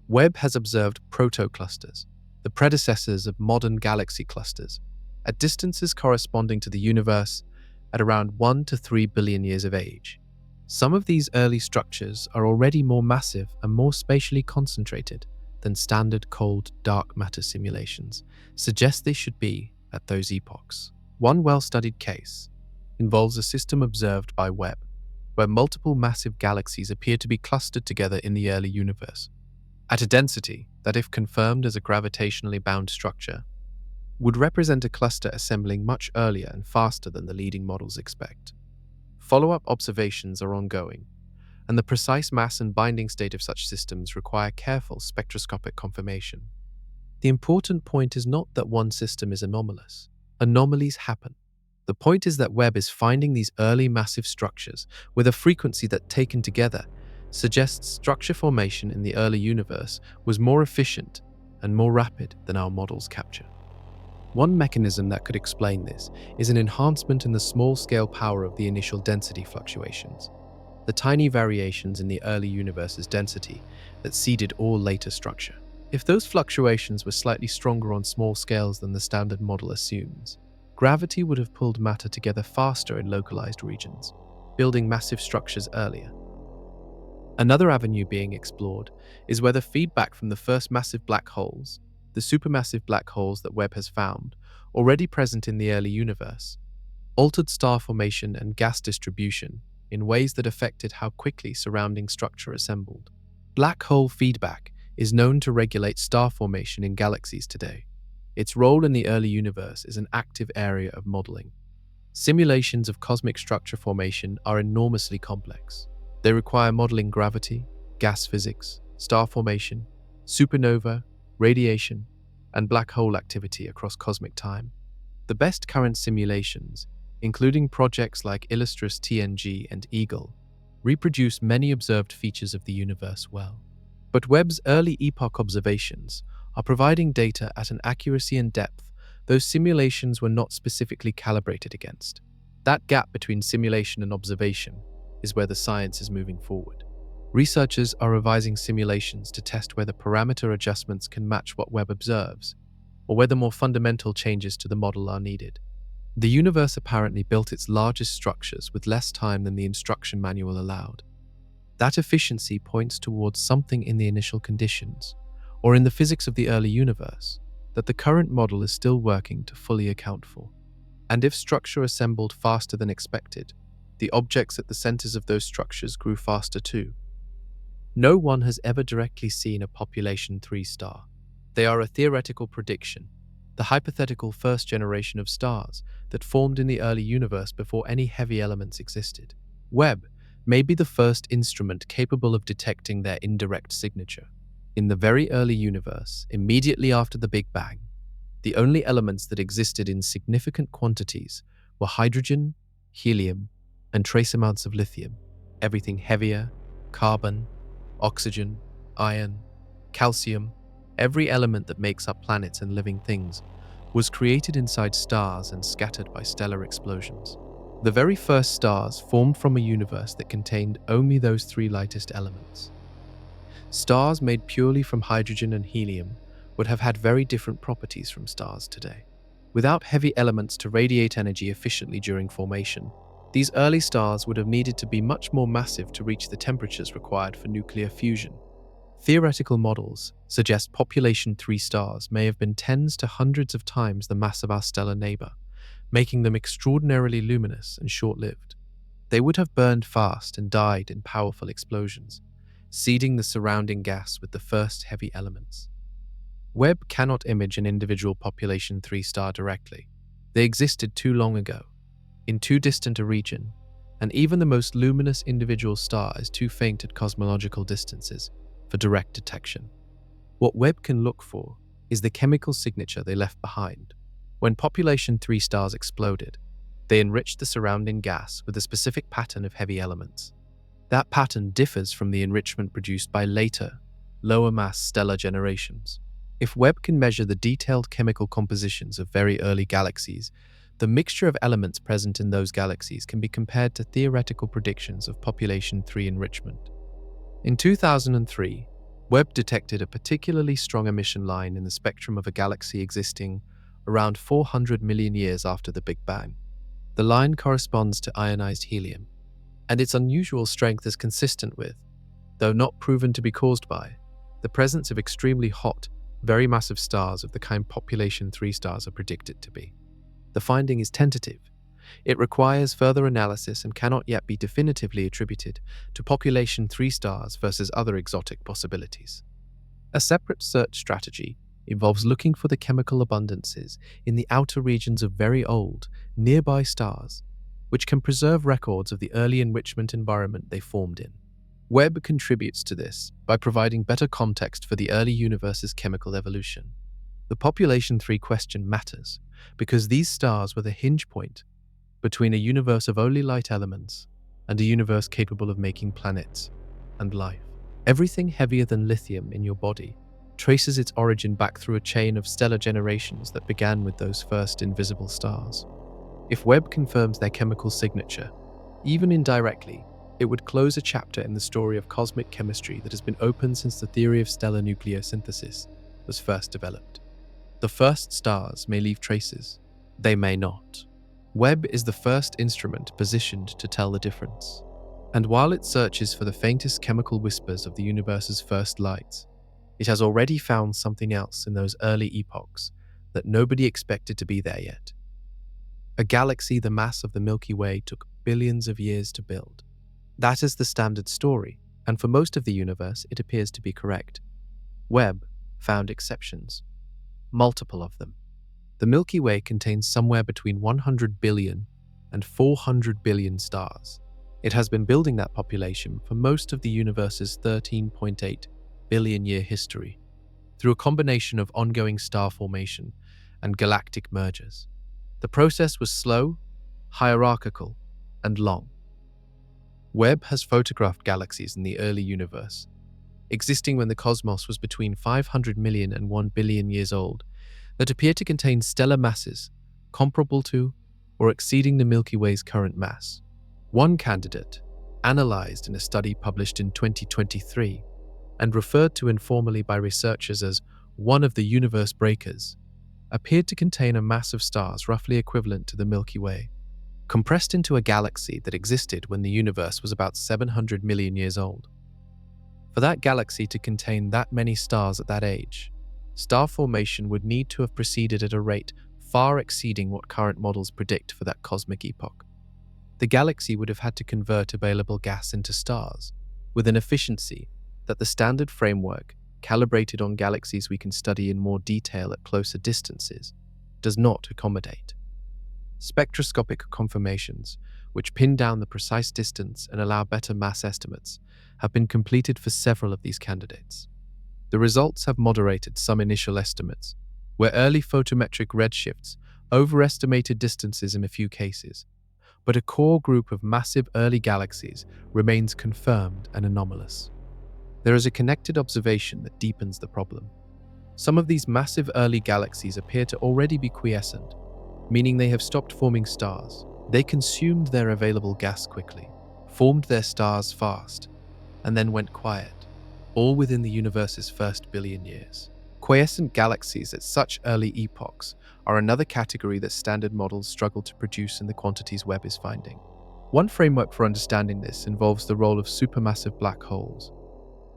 Speaker 1: Webb has observed protoclusters, the predecessors of modern galaxy clusters, at distances corresponding to the universe at around 1 to 3 billion years of age. Some of these early structures are already more massive and more spatially concentrated than standard cold dark matter simulations suggest they should be at those epochs. One well-studied case involves a system observed by Webb, where multiple massive galaxies appear to be clustered together in the early universe, at a density that, if confirmed as a gravitationally bound structure, would represent a cluster assembling much earlier and faster than the leading models expect. Follow-up observations are ongoing, and the precise mass and binding state of such systems require careful spectroscopic confirmation. The important point is not that one system is anomalous. Anomalies happen. The point is that Webb is finding these early massive structures with a frequency that, taken together, suggests structure formation in the early universe was more efficient and more rapid than our models capture. One mechanism that could explain this is an enhancement in the small-scale power of the initial density fluctuations, the tiny variations in the early universe's density that seeded all later structure. If those fluctuations were slightly stronger on small scales than the standard model assumes, gravity would have pulled matter together faster in localized regions, building massive structures earlier. Another avenue being explored is whether feedback from the first massive black holes, the supermassive black holes that Webb has found, already present in the early universe, altered star formation and gas distribution in ways that affected how quickly surrounding structure assembled. Black hole feedback is known to regulate star formation in galaxies today. Its role in the early universe is an active area of modeling. Simulations of cosmic structure formation are enormously complex. They require modeling gravity, gas physics, star formation, supernova, radiation, and black hole activity across cosmic time. The best current simulations, including projects like Illustris TNG and Eagle, reproduce many observed features of the universe well. But Webb's early epoch observations are providing data at an accuracy and depth those simulations were not specifically calibrated against. That gap between simulation and observation is where the science is moving forward. Researchers are revising simulations to test whether parameter adjustments can match what Webb observes, or whether more fundamental changes to the model are needed. The universe apparently built its largest structures with less time than the instruction manual allowed. That efficiency points towards something in the initial conditions, or in the physics of the early universe, that the current model is still working to fully account for. And if structure assembled faster than expected, the objects at the centers of those structures grew faster too. No one has ever directly seen a population 3 star. They are a theoretical prediction, the hypothetical first generation of stars that formed in the early universe before any heavy elements existed. Webb may be the first instrument capable of detecting their indirect signature. In the very early universe, immediately after the Big Bang, the only elements that existed in significant quantities were hydrogen, helium, and trace amounts of lithium. Everything heavier, carbon, oxygen, iron, calcium, every element that makes up planets and living things, was created inside stars and scattered by stellar explosions. The very first stars formed from a universe that contained only those 3 lightest elements. Stars made purely from hydrogen and helium would have had very different properties from stars today. Without heavy elements to radiate energy efficiently during formation, these early stars would have needed to be much more massive to reach the temperatures required for nuclear fusion. Theoretical models suggest population 3 stars may have been tens to hundreds of times the mass of our stellar neighbor, making them extraordinarily luminous and short-lived. They would have burned fast and died in powerful explosions, seeding the surrounding gas with the first heavy elements. Webb cannot image an individual population 3 star directly. They existed too long ago. in too distant a region, and even the most luminous individual star is too faint at cosmological distances for direct detection. What Webb can look for is the chemical signature they left behind. When population 3 stars exploded, they enriched the surrounding gas with a specific pattern of heavy elements. That pattern differs from the enrichment produced by later, lower-mass stellar generations. If Webb can measure the detailed chemical compositions of very early galaxies, the mixture of elements present in those galaxies can be compared to theoretical predictions of population 3 enrichment. In 2003, Webb detected a particularly strong emission line in the spectrum of a galaxy existing around 400 million years after the Big Bang. The line corresponds to ionized helium, and its unusual strength is consistent with, though not proven to be caused by, the presence of extremely hot, very massive stars of the kind population 3 stars are predicted to be. The finding is tentative. It requires further analysis and cannot yet be definitively attributed to population 3 stars versus other exotic possibilities. A separate search strategy involves looking for the chemical abundances in the outer regions of very old, nearby stars, which can preserve records of the early enrichment environment they formed in. Webb contributes to this by providing better context for the early universe's chemical evolution. The population 3 question matters because these stars were the hinge point between a universe of only light elements and a universe capable of making planets and life. Everything heavier than lithium in your body traces its origin back through a chain of stellar generations that began with those first invisible stars. If Webb confirms their chemical signature, even indirectly, it would close a chapter in the story of cosmic chemistry that has been open since the theory of stellar nucleosynthesis was first developed. The first stars may leave traces, they may not. Webb is the first instrument positioned to tell the difference. And while it searches for the faintest chemical whispers of the universe's first lights, it has already found something else in those early epochs that nobody expected to be there yet. A galaxy the mass of the Milky Way took billions of years to build. That is the standard story, and for most of the universe it appears to be correct. Webb found exceptions, multiple of them. The Milky Way contains somewhere between 100 billion and 400 billion stars. It has been building that population for most of the universe's 13.8 billion year history, through a combination of ongoing star formation and galactic mergers. The process was slow, hierarchical, and long. Webb has photographed galaxies in the early universe, existing when the cosmos was between 500 million and 1 billion years old, that appear to contain stellar masses comparable to or exceeding the Milky Way's current mass. One candidate, analyzed in a study published in 2023 and referred to informally by researchers as one of the universe breakers, appeared to contain a mass of stars roughly equivalent to the Milky Way, compressed into a galaxy that existed when the universe was about 700 million years old. For that galaxy to contain that many stars at that age, star formation would need to have proceeded at a rate far exceeding what current models predict for that cosmic epoch. The galaxy would have had to convert available gas into stars with an efficiency that the standard framework, calibrated on galaxies we can study in more detail at closer distances, does not accommodate. Spectroscopic confirmations, which pin down the precise distance and allow better mass estimates, have been completed for several of these candidates. The results have moderated some initial estimates, where early photometric redshifts overestimated distances in a few cases, but a core group of massive early galaxies remains confirmed and anomalous. There is a connected observation that deepens the problem. Some of these massive early galaxies appear to already be quiescent, meaning they have stopped forming stars. They consumed their available gas quickly, formed their stars fast, and then went quiet, all within the universe's first billion years. Quiescent galaxies at such early epochs are another category that standard models struggle to produce in the quantities Webb is finding. One framework for understanding this involves the role of supermassive black holes.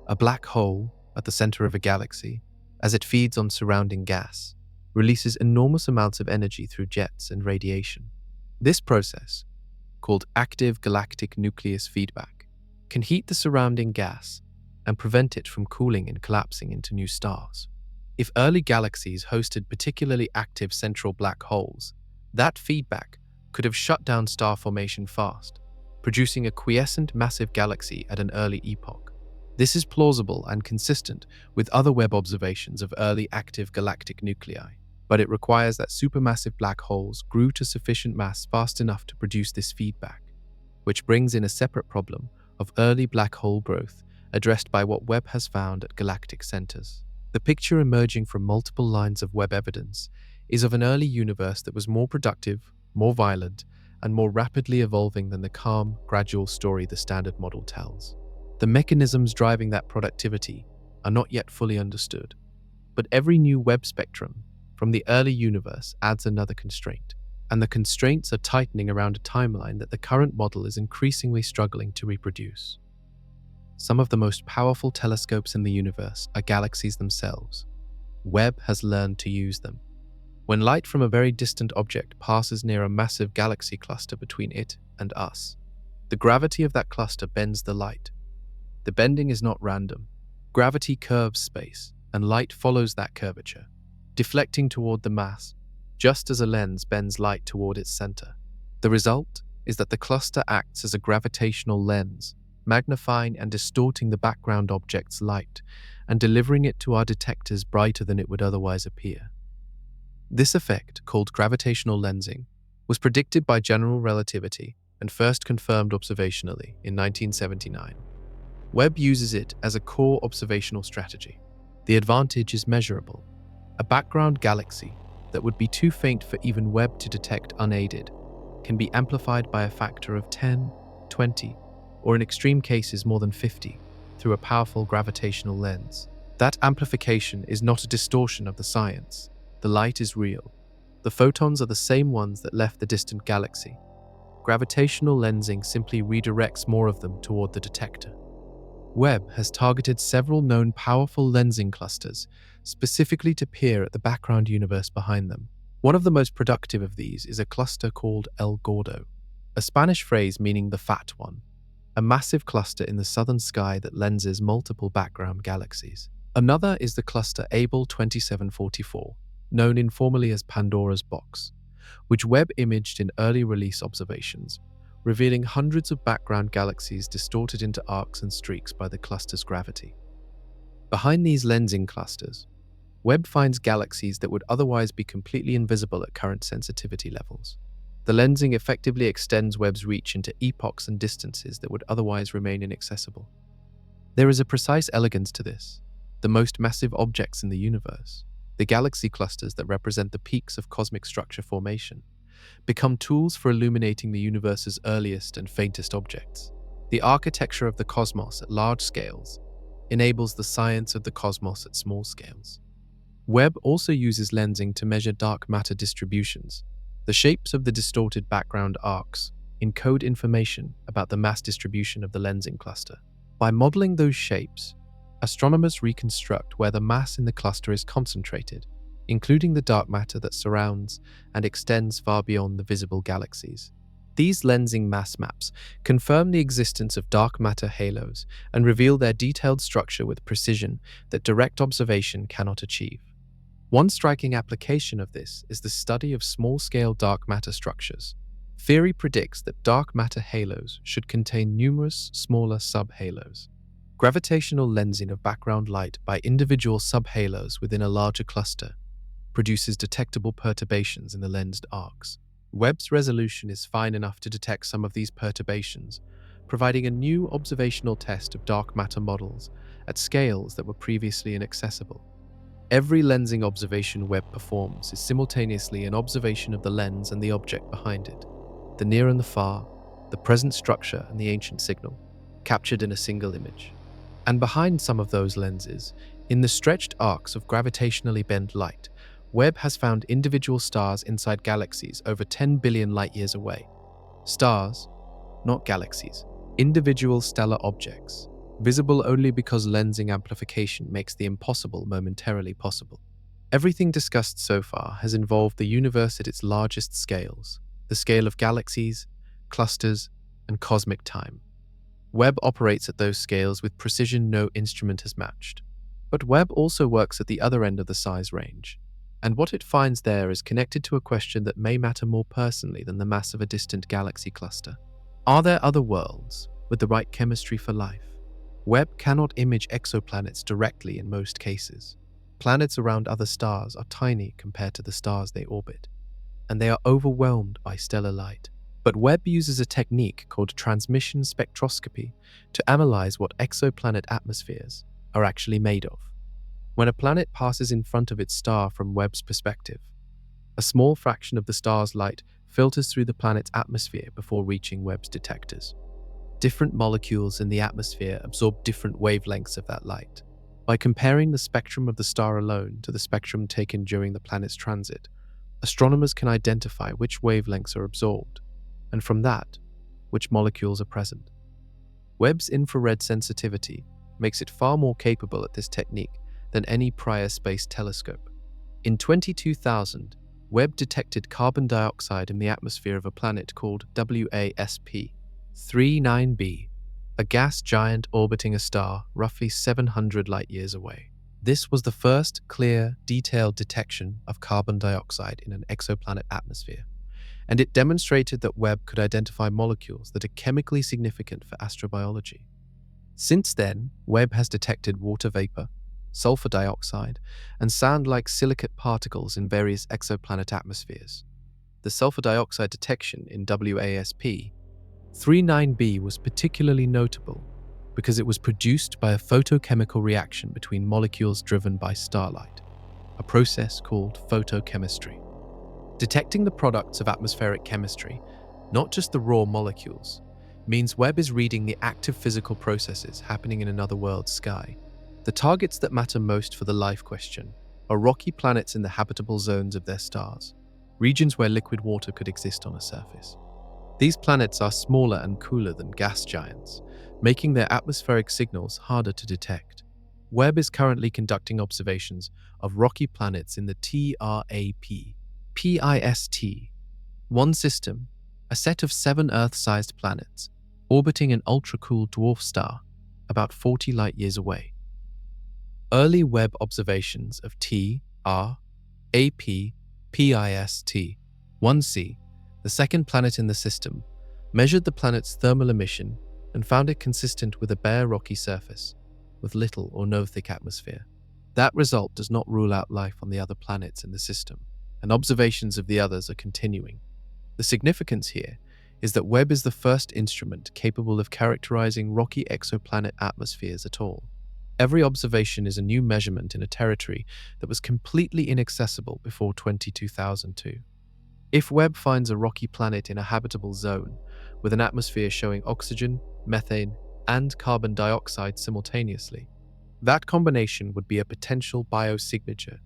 Speaker 1: A black hole, at the center of a galaxy, as it feeds on surrounding gas, releases enormous amounts of energy through jets and radiation. This process, called active galactic nucleus feedback, can heat the surrounding gas and prevent it from cooling and collapsing into new stars. If early galaxies hosted particularly active central black holes, that feedback could have shut down star formation fast, producing a quiescent massive galaxy at an early epoch. This is plausible and consistent with other Webb observations of early active galactic nuclei, but it requires that supermassive black holes grew to sufficient mass fast enough to produce this feedback, which brings in a separate problem of early black hole growth addressed by what Webb has found at galactic centers. The picture emerging from multiple lines of Webb evidence is of an early universe that was more productive, more violent, and more rapidly evolving than the calm, gradual story the Standard Model tells. The mechanisms driving that productivity are not yet fully understood, but every new Webb spectrum from the early universe adds another constraint, and the constraints are tightening around a timeline that the current model is increasingly struggling to reproduce. Some of the most powerful telescopes in the universe are galaxies themselves. Webb has learned to use them. When light from a very distant object passes near a massive galaxy cluster between it and us, the gravity of that cluster bends the light. The bending is not random. Gravity curves space, and light follows that curvature, deflecting toward the mass, just as a lens bends light toward its center. The result is that the cluster acts as a gravitational lens, magnifying and distorting the background object's light and delivering it to our detectors brighter than it would otherwise appear. This effect, called gravitational lensing, was predicted by general relativity and first confirmed observationally in 1979. Webb uses it as a core observational strategy. The advantage is measurable. A background galaxy that would be too faint for even Webb to detect unaided can be amplified by a factor of 10, 20, or in extreme cases more than 50, through a powerful gravitational lens. That amplification is not a distortion of the science. The light is real. The photons are the same ones that left the distant galaxy. Gravitational lensing simply redirects more of them toward the detector. Webb has targeted several known powerful lensing clusters, specifically to peer at the background universe behind them. One of the most productive of these is a cluster called El Gordo, a Spanish phrase meaning the fat one, a massive cluster in the southern sky that lenses multiple background galaxies. Another is the cluster Abell 2744, known informally as Pandora's Box, which Webb imaged in early release observations, revealing hundreds of background galaxies distorted into arcs and streaks by the cluster's gravity. Behind these lensing clusters, Webb finds galaxies that would otherwise be completely invisible at current sensitivity levels. The lensing effectively extends Webb's reach into epochs and distances that would otherwise remain inaccessible. There is a precise elegance to this. The most massive objects in the universe, the galaxy clusters that represent the peaks of cosmic structure formation, become tools for illuminating the universe's earliest and faintest objects. The architecture of the cosmos at large scales enables the science of the cosmos at small scales. Webb also uses lensing to measure dark matter distributions. The shapes of the distorted background arcs encode information about the mass distribution of the lensing cluster. By modeling those shapes, astronomers reconstruct where the mass in the cluster is concentrated, including the dark matter that surrounds and extends far beyond the visible galaxies. These lensing mass maps confirm the existence of dark matter halos and reveal their detailed structure with precision that direct observation cannot achieve. One striking application of this is the study of small-scale dark matter structures. Theory predicts that dark matter halos should contain numerous smaller subhalos. Gravitational lensing of background light by individual subhalos within a larger cluster produces detectable perturbations in the lensed arcs. Webb's resolution is fine enough to detect some of these perturbations, providing a new observational test of dark matter models at scales that were previously inaccessible. Every lensing observation Webb performs is simultaneously an observation of the lens and the object behind it, the near and the far, the present structure and the ancient signal, captured in a single image. And behind some of those lenses, in the stretched arcs of gravitationally bent light, Webb has found individual stars inside galaxies over 10 billion light-years away. Stars, not galaxies, individual stellar objects, visible only because lensing amplification makes the impossible momentarily possible. Everything discussed so far has involved the universe at its largest scales, the scale of galaxies, clusters, and cosmic time. Webb operates at those scales with precision no instrument has matched. But Webb also works at the other end of the size range, And what it finds there is connected to a question that may matter more personally than the mass of a distant galaxy cluster. Are there other worlds with the right chemistry for life? Webb cannot image exoplanets directly in most cases. Planets around other stars are tiny compared to the stars they orbit, and they are overwhelmed by stellar light. But Webb uses a technique called transmission spectroscopy to analyze what exoplanet atmospheres are actually made of. When a planet passes in front of its star from Webb's perspective, a small fraction of the star's light filters through the planet's atmosphere before reaching Webb's detectors. Different molecules in the atmosphere absorb different wavelengths of that light. By comparing the spectrum of the star alone to the spectrum taken during the planet's transit, astronomers can identify which wavelengths are absorbed, and from that, which molecules are present. Webb's infrared sensitivity makes it far more capable at this technique than any prior space telescope. In 2000, Webb detected carbon dioxide in the atmosphere of a planet called WASP-39b, a gas giant orbiting a star roughly 700 light-years away. This was the first clear, detailed detection of carbon dioxide in an exoplanet atmosphere, and it demonstrated that Webb could identify molecules that are chemically significant for astrobiology. Since then, Webb has detected water vapor, sulfur dioxide, and sand-like silicate particles in various exoplanet atmospheres. The sulfur dioxide detection in WASP-39b was particularly notable because it was produced by a photochemical reaction between molecules driven by starlight, a process called photochemistry. Detecting the products of atmospheric chemistry, not just the raw molecules, means Webb is reading the active physical processes happening in another world's sky. The targets that matter most for the life question are rocky planets in the habitable zones of their stars, regions where liquid water could exist on a surface. These planets are smaller and cooler than gas giants, making their atmospheric signals harder to detect. Webb is currently conducting observations of rocky planets in the TRAP-PIST-1 system, a set of 7 Earth-sized planets, orbiting an ultra-cool dwarf star about 40 light-years away. Early Webb observations of TRAP-PIST-1c, the second planet in the system, measured the planet's thermal emission and found it consistent with a bare rocky surface, with little or no thick atmosphere. That result does not rule out life on the other planets in the system, and observations of the others are continuing. The significance here is that Webb is the first instrument capable of characterizing rocky exoplanet atmospheres at all. Every observation is a new measurement in a territory that was completely inaccessible before 2002. If Webb finds a rocky planet in a habitable zone, with an atmosphere showing oxygen, methane, and carbon dioxide simultaneously, that combination would be a potential biosignature,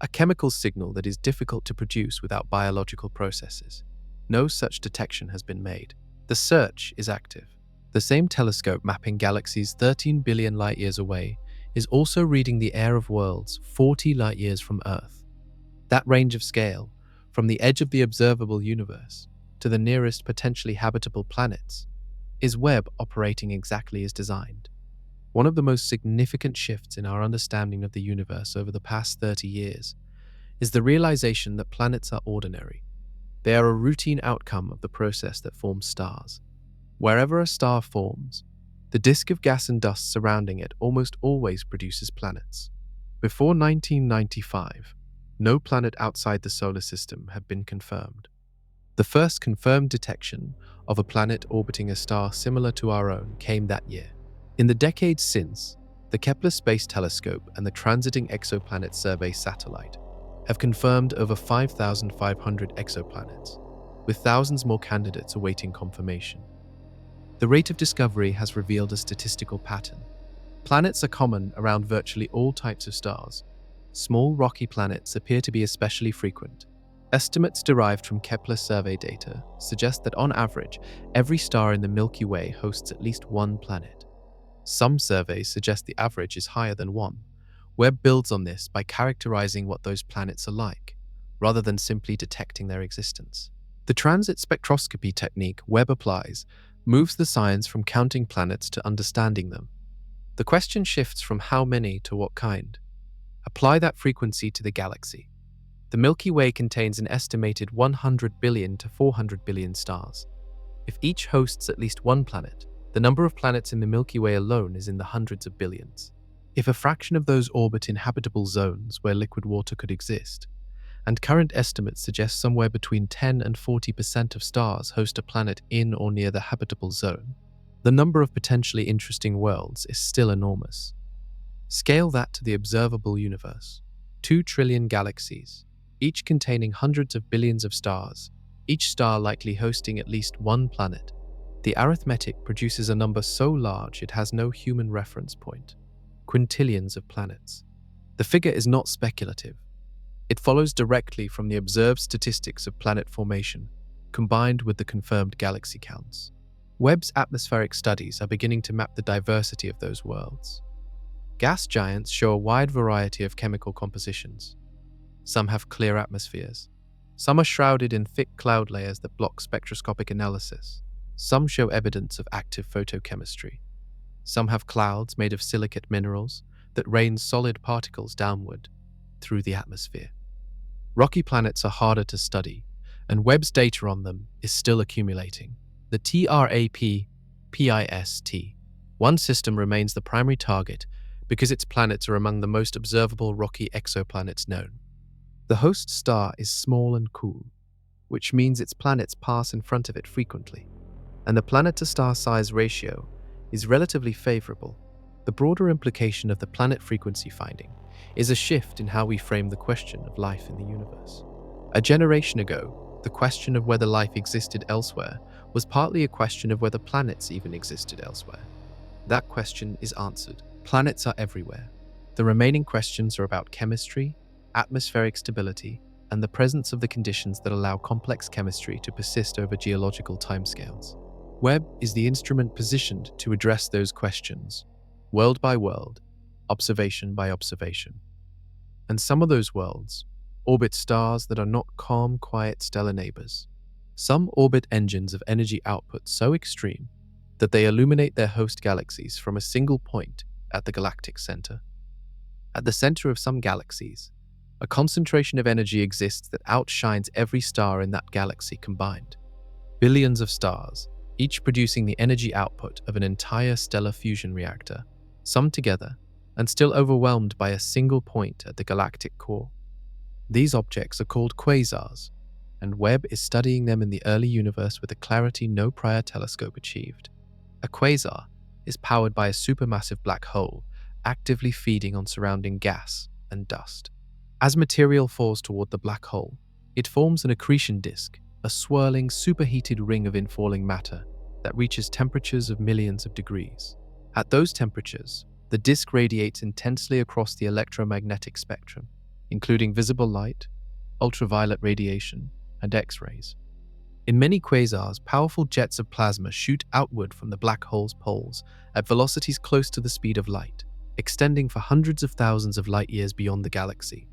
Speaker 1: a chemical signal that is difficult to produce without biological processes. No such detection has been made. The search is active. The same telescope mapping galaxies 13 billion light-years away is also reading the air of worlds 40 light-years from Earth. That range of scale, from the edge of the observable universe to the nearest potentially habitable planets, is Webb operating exactly as designed. One of the most significant shifts in our understanding of the universe over the past 30 years is the realization that planets are ordinary. They are a routine outcome of the process that forms stars. Wherever a star forms, the disk of gas and dust surrounding it almost always produces planets. Before 1995, no planet outside the solar system had been confirmed. The first confirmed detection of a planet orbiting a star similar to our own came that year. In the decades since, the Kepler Space Telescope and the Transiting Exoplanet Survey satellite have confirmed over 5,500 exoplanets, with thousands more candidates awaiting confirmation. The rate of discovery has revealed a statistical pattern. Planets are common around virtually all types of stars. Small rocky planets appear to be especially frequent. Estimates derived from Kepler survey data suggest that on average, every star in the Milky Way hosts at least one planet. Some surveys suggest the average is higher than one. Webb builds on this by characterizing what those planets are like, rather than simply detecting their existence. The transit spectroscopy technique Webb applies moves the science from counting planets to understanding them. The question shifts from how many to what kind. Apply that frequency to the galaxy. The Milky Way contains an estimated 100 billion to 400 billion stars. If each hosts at least one planet, the number of planets in the Milky Way alone is in the hundreds of billions. If a fraction of those orbit in habitable zones where liquid water could exist, and current estimates suggest somewhere between 10 and 40% of stars host a planet in or near the habitable zone, the number of potentially interesting worlds is still enormous. Scale that to the observable universe. 2 trillion galaxies, each containing hundreds of billions of stars, each star likely hosting at least one planet. The arithmetic produces a number so large it has no human reference point. Quintillions of planets. The figure is not speculative. It follows directly from the observed statistics of planet formation, combined with the confirmed galaxy counts. Webb's atmospheric studies are beginning to map the diversity of those worlds. Gas giants show a wide variety of chemical compositions. Some have clear atmospheres. Some are shrouded in thick cloud layers that block spectroscopic analysis. Some show evidence of active photochemistry. Some have clouds made of silicate minerals that rain solid particles downward through the atmosphere. Rocky planets are harder to study, and Webb's data on them is still accumulating. The TRAPPIST-1 system remains the primary target because its planets are among the most observable rocky exoplanets known. The host star is small and cool, which means its planets pass in front of it frequently, and the planet-to-star size ratio is relatively favorable. The broader implication of the planet frequency finding is a shift in how we frame the question of life in the universe. A generation ago, the question of whether life existed elsewhere was partly a question of whether planets even existed elsewhere. That question is answered. Planets are everywhere. The remaining questions are about chemistry, atmospheric stability, and the presence of the conditions that allow complex chemistry to persist over geological timescales. Webb is the instrument positioned to address those questions, world by world, observation by observation. And some of those worlds orbit stars that are not calm, quiet stellar neighbors. Some orbit engines of energy output so extreme that they illuminate their host galaxies from a single point at the galactic center. At the center of some galaxies, a concentration of energy exists that outshines every star in that galaxy combined. Billions of stars, each producing the energy output of an entire stellar fusion reactor, summed together and still overwhelmed by a single point at the galactic core. These objects are called quasars, and Webb is studying them in the early universe with a clarity no prior telescope achieved. A quasar is powered by a supermassive black hole actively feeding on surrounding gas and dust. As material falls toward the black hole, it forms an accretion disk, a swirling, superheated ring of infalling matter that reaches temperatures of millions of degrees. At those temperatures, the disk radiates intensely across the electromagnetic spectrum, including visible light, ultraviolet radiation, and X-rays. In many quasars, powerful jets of plasma shoot outward from the black hole's poles at velocities close to the speed of light, extending for hundreds of thousands of light-years beyond the galaxy.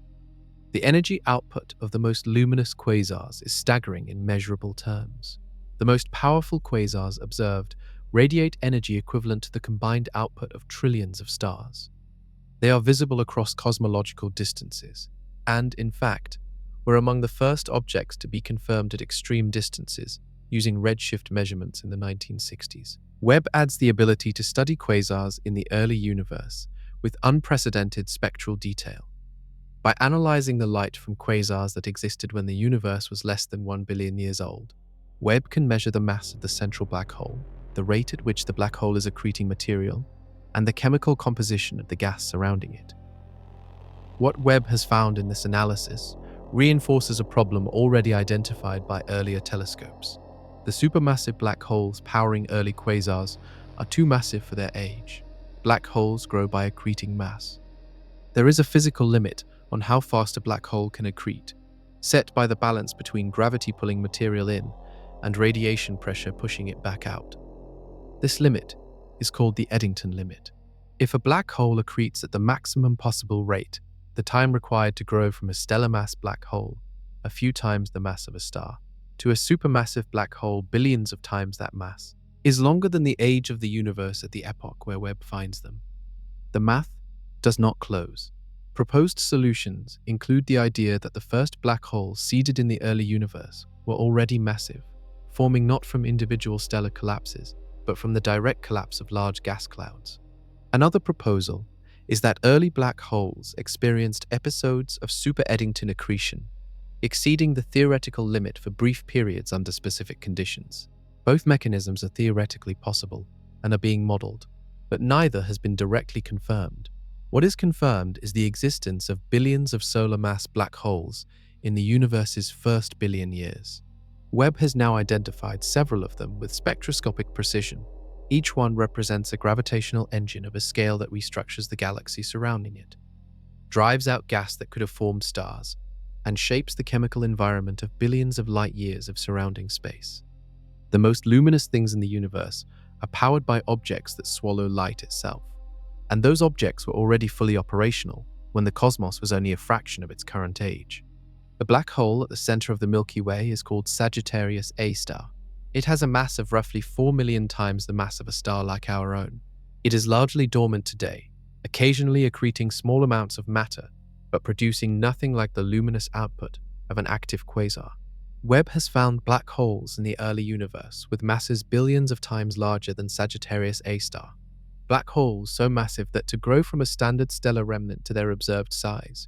Speaker 1: The energy output of the most luminous quasars is staggering in measurable terms. The most powerful quasars observed radiate energy equivalent to the combined output of trillions of stars. They are visible across cosmological distances, and, in fact, were among the first objects to be confirmed at extreme distances using redshift measurements in the 1960s. Webb adds the ability to study quasars in the early universe with unprecedented spectral detail. By analyzing the light from quasars that existed when the universe was less than 1 billion years old, Webb can measure the mass of the central black hole, the rate at which the black hole is accreting material, and the chemical composition of the gas surrounding it. What Webb has found in this analysis reinforces a problem already identified by earlier telescopes. The supermassive black holes powering early quasars are too massive for their age. Black holes grow by accreting mass. There is a physical limit on how fast a black hole can accrete, set by the balance between gravity pulling material in and radiation pressure pushing it back out. This limit is called the Eddington limit. If a black hole accretes at the maximum possible rate, the time required to grow from a stellar mass black hole, a few times the mass of a star, to a supermassive black hole billions of times that mass, is longer than the age of the universe at the epoch where Webb finds them. The math does not close. Proposed solutions include the idea that the first black holes seeded in the early universe were already massive, forming not from individual stellar collapses, but from the direct collapse of large gas clouds. Another proposal is that early black holes experienced episodes of super Eddington accretion, exceeding the theoretical limit for brief periods under specific conditions. Both mechanisms are theoretically possible and are being modeled, but neither has been directly confirmed. What is confirmed is the existence of billions of solar mass black holes in the universe's first billion years. Webb has now identified several of them with spectroscopic precision. Each one represents a gravitational engine of a scale that restructures the galaxy surrounding it, drives out gas that could have formed stars, and shapes the chemical environment of billions of light years of surrounding space. The most luminous things in the universe are powered by objects that swallow light itself, and those objects were already fully operational when the cosmos was only a fraction of its current age. The black hole at the center of the Milky Way is called Sagittarius A star. It has a mass of roughly 4 million times the mass of a star like our own. It is largely dormant today, occasionally accreting small amounts of matter, but producing nothing like the luminous output of an active quasar. Webb has found black holes in the early universe with masses billions of times larger than Sagittarius A star. Black holes so massive that to grow from a standard stellar remnant to their observed size,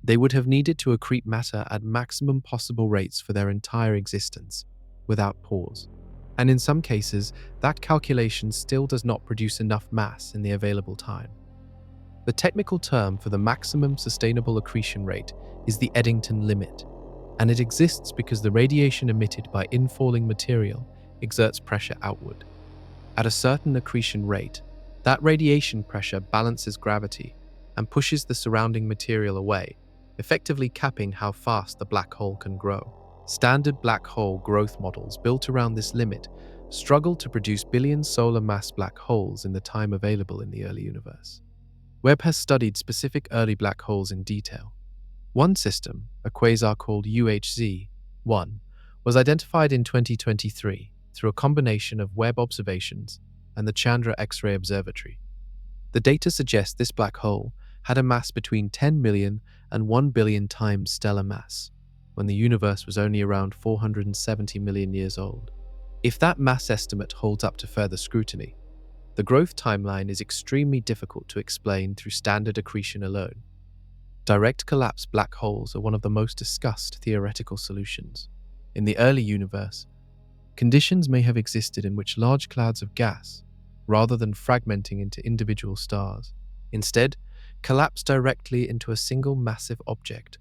Speaker 1: they would have needed to accrete matter at maximum possible rates for their entire existence, without pause. And in some cases, that calculation still does not produce enough mass in the available time. The technical term for the maximum sustainable accretion rate is the Eddington limit, and it exists because the radiation emitted by infalling material exerts pressure outward. At a certain accretion rate, that radiation pressure balances gravity and pushes the surrounding material away, effectively capping how fast the black hole can grow. Standard black hole growth models built around this limit struggle to produce billion solar mass black holes in the time available in the early universe. Webb has studied specific early black holes in detail. One system, a quasar called UHZ-1, was identified in 2023 through a combination of Webb observations and the Chandra X-ray Observatory. The data suggests this black hole had a mass between 10 million and 1 billion times stellar mass, when the universe was only around 470 million years old. If that mass estimate holds up to further scrutiny, the growth timeline is extremely difficult to explain through standard accretion alone. Direct collapse black holes are one of the most discussed theoretical solutions. In the early universe, conditions may have existed in which large clouds of gas, rather than fragmenting into individual stars, instead collapsed directly into a single massive object,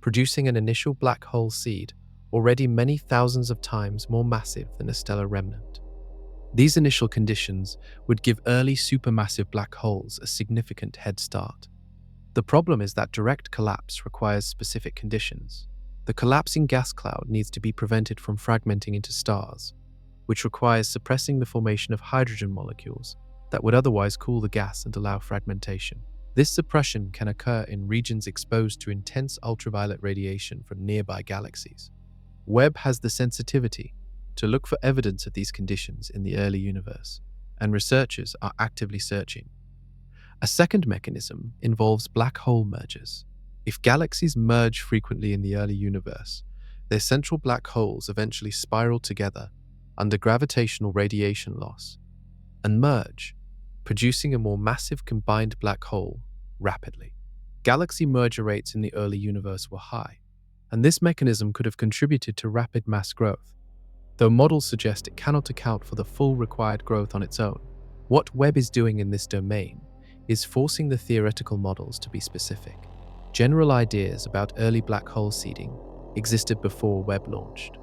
Speaker 1: producing an initial black hole seed already many thousands of times more massive than a stellar remnant. These initial conditions would give early supermassive black holes a significant head start. The problem is that direct collapse requires specific conditions. The collapsing gas cloud needs to be prevented from fragmenting into stars, which requires suppressing the formation of hydrogen molecules that would otherwise cool the gas and allow fragmentation. This suppression can occur in regions exposed to intense ultraviolet radiation from nearby galaxies. Webb has the sensitivity to look for evidence of these conditions in the early universe, and researchers are actively searching. A second mechanism involves black hole mergers. If galaxies merge frequently in the early universe, their central black holes eventually spiral together under gravitational radiation loss and merge, producing a more massive combined black hole rapidly. Galaxy merger rates in the early universe were high, and this mechanism could have contributed to rapid mass growth, though models suggest it cannot account for the full required growth on its own. What Webb is doing in this domain is forcing the theoretical models to be specific. General ideas about early black hole seeding existed before Webb launched.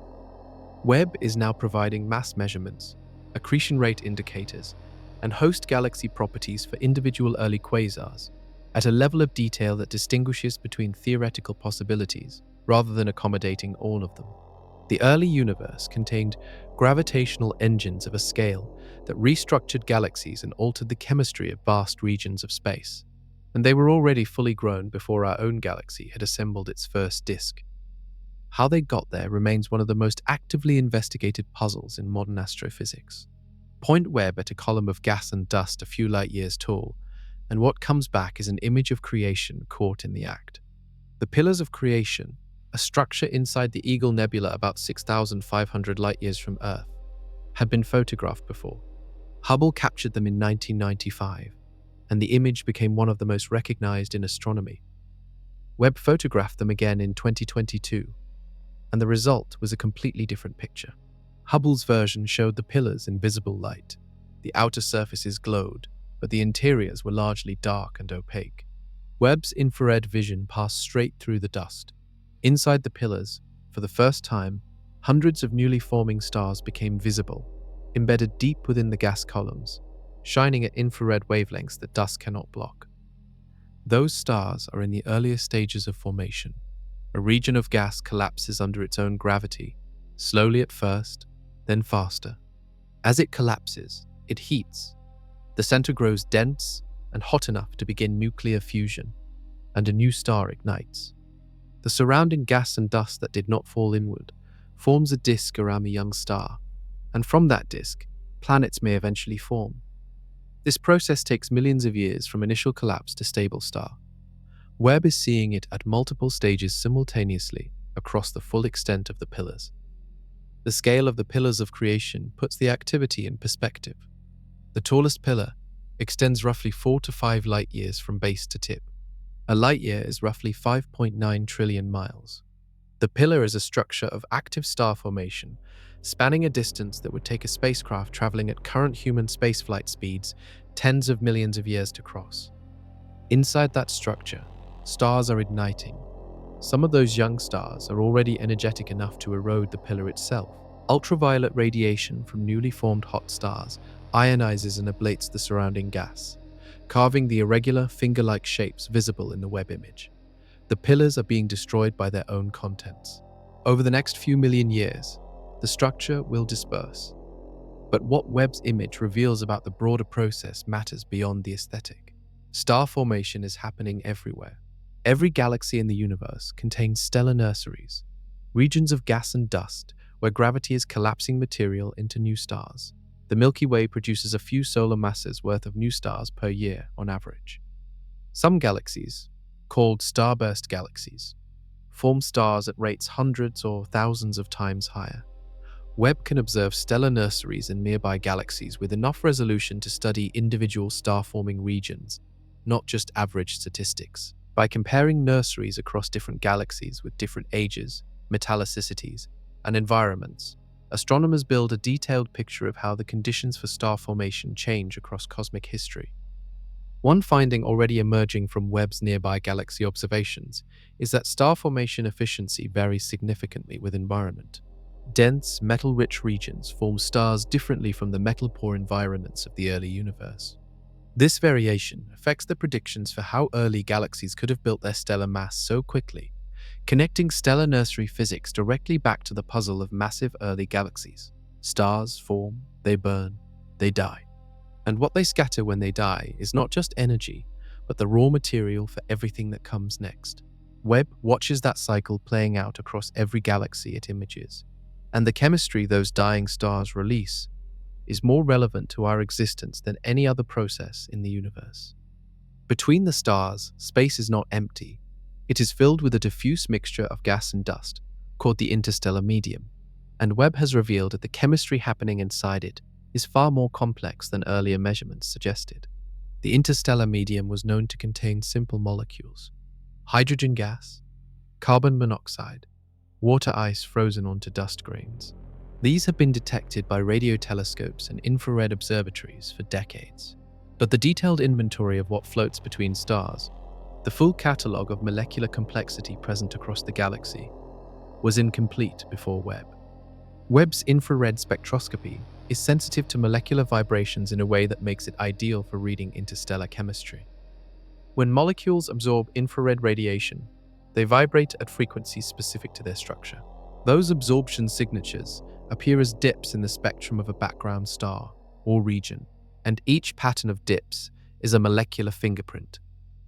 Speaker 1: Webb is now providing mass measurements, accretion rate indicators, and host galaxy properties for individual early quasars at a level of detail that distinguishes between theoretical possibilities rather than accommodating all of them. The early universe contained gravitational engines of a scale that restructured galaxies and altered the chemistry of vast regions of space, and they were already fully grown before our own galaxy had assembled its first disk. How they got there remains one of the most actively investigated puzzles in modern astrophysics. Point Webb at a column of gas and dust a few light years tall, and what comes back is an image of creation caught in the act. The Pillars of Creation, a structure inside the Eagle Nebula about 6,500 light-years from Earth, had been photographed before. Hubble captured them in 1995, and the image became one of the most recognized in astronomy. Webb photographed them again in 2022, and the result was a completely different picture. Hubble's version showed the pillars in visible light. The outer surfaces glowed, but the interiors were largely dark and opaque. Webb's infrared vision passed straight through the dust. Inside the pillars, for the first time, hundreds of newly forming stars became visible, embedded deep within the gas columns, shining at infrared wavelengths that dust cannot block. Those stars are in the earliest stages of formation. A region of gas collapses under its own gravity, slowly at first, then faster. As it collapses, it heats. The center grows dense and hot enough to begin nuclear fusion, and a new star ignites. The surrounding gas and dust that did not fall inward forms a disk around the young star, and from that disk, planets may eventually form. This process takes millions of years from initial collapse to stable star. Webb is seeing it at multiple stages simultaneously across the full extent of the pillars. The scale of the Pillars of Creation puts the activity in perspective. The tallest pillar extends roughly 4 to 5 light-years from base to tip. A light-year is roughly 5.9 trillion miles. The pillar is a structure of active star formation, spanning a distance that would take a spacecraft traveling at current human spaceflight speeds tens of millions of years to cross. Inside that structure, stars are igniting. Some of those young stars are already energetic enough to erode the pillar itself. Ultraviolet radiation from newly formed hot stars ionizes and ablates the surrounding gas, carving the irregular, finger-like shapes visible in the Webb image. The pillars are being destroyed by their own contents. Over the next few million years, the structure will disperse. But what Webb's image reveals about the broader process matters beyond the aesthetic. Star formation is happening everywhere. Every galaxy in the universe contains stellar nurseries, regions of gas and dust where gravity is collapsing material into new stars. The Milky Way produces a few solar masses worth of new stars per year on average. Some galaxies, called starburst galaxies, form stars at rates hundreds or thousands of times higher. Webb can observe stellar nurseries in nearby galaxies with enough resolution to study individual star-forming regions, not just average statistics. By comparing nurseries across different galaxies with different ages, metallicities, and environments, astronomers build a detailed picture of how the conditions for star formation change across cosmic history. One finding already emerging from Webb's nearby galaxy observations is that star formation efficiency varies significantly with environment. Dense, metal-rich regions form stars differently from the metal-poor environments of the early universe. This variation affects the predictions for how early galaxies could have built their stellar mass so quickly, connecting stellar nursery physics directly back to the puzzle of massive early galaxies. Stars form, they burn, they die. And what they scatter when they die is not just energy, but the raw material for everything that comes next. Webb watches that cycle playing out across every galaxy it images, and the chemistry those dying stars release is more relevant to our existence than any other process in the universe. Between the stars, space is not empty. It is filled with a diffuse mixture of gas and dust, called the interstellar medium, and Webb has revealed that the chemistry happening inside it is far more complex than earlier measurements suggested. The interstellar medium was known to contain simple molecules: hydrogen gas, carbon monoxide, water ice frozen onto dust grains. These have been detected by radio telescopes and infrared observatories for decades. But the detailed inventory of what floats between stars, the full catalogue of molecular complexity present across the galaxy, was incomplete before Webb. Webb's infrared spectroscopy is sensitive to molecular vibrations in a way that makes it ideal for reading interstellar chemistry. When molecules absorb infrared radiation, they vibrate at frequencies specific to their structure. Those absorption signatures appear as dips in the spectrum of a background star or region, and each pattern of dips is a molecular fingerprint.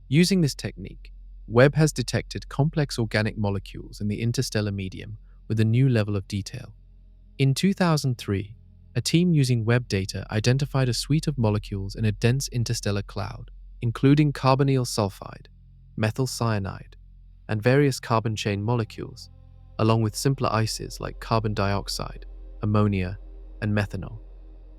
Speaker 1: Using this technique, Webb has detected complex organic molecules in the interstellar medium with a new level of detail. In 2003, a team using Webb data identified a suite of molecules in a dense interstellar cloud, including carbonyl sulfide, methyl cyanide, and various carbon chain molecules, along with simpler ices like carbon dioxide, ammonia, and methanol.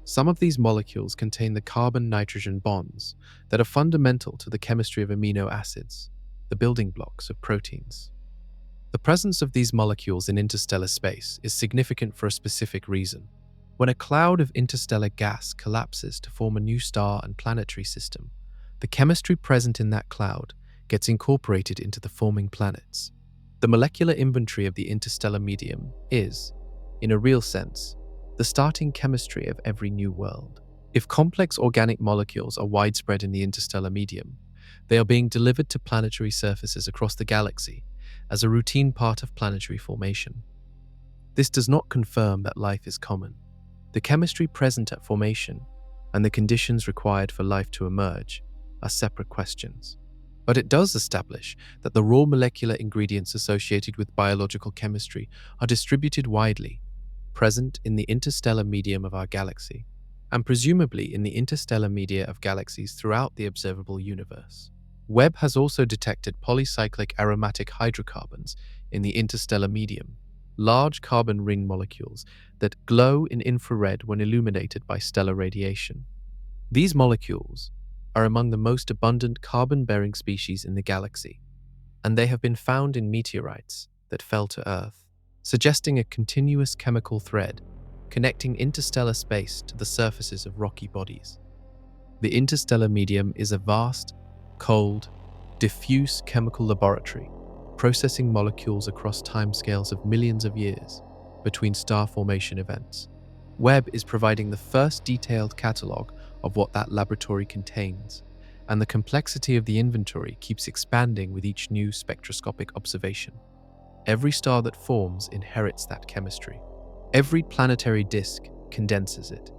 Speaker 1: Some of these molecules contain the carbon-nitrogen bonds that are fundamental to the chemistry of amino acids, the building blocks of proteins. The presence of these molecules in interstellar space is significant for a specific reason. When a cloud of interstellar gas collapses to form a new star and planetary system, the chemistry present in that cloud gets incorporated into the forming planets. The molecular inventory of the interstellar medium is, in a real sense, the starting chemistry of every new world. If complex organic molecules are widespread in the interstellar medium, they are being delivered to planetary surfaces across the galaxy as a routine part of planetary formation. This does not confirm that life is common. The chemistry present at formation and the conditions required for life to emerge are separate questions. But it does establish that the raw molecular ingredients associated with biological chemistry are distributed widely, present in the interstellar medium of our galaxy, and presumably in the interstellar media of galaxies throughout the observable universe. Webb has also detected polycyclic aromatic hydrocarbons in the interstellar medium, large carbon ring molecules that glow in infrared when illuminated by stellar radiation. These molecules are among the most abundant carbon-bearing species in the galaxy, and they have been found in meteorites that fell to Earth, suggesting a continuous chemical thread connecting interstellar space to the surfaces of rocky bodies. The interstellar medium is a vast, cold, diffuse chemical laboratory, processing molecules across timescales of millions of years between star formation events. Webb is providing the first detailed catalogue of what that laboratory contains, and the complexity of the inventory keeps expanding with each new spectroscopic observation. Every star that forms inherits that chemistry. Every planetary disk condenses it.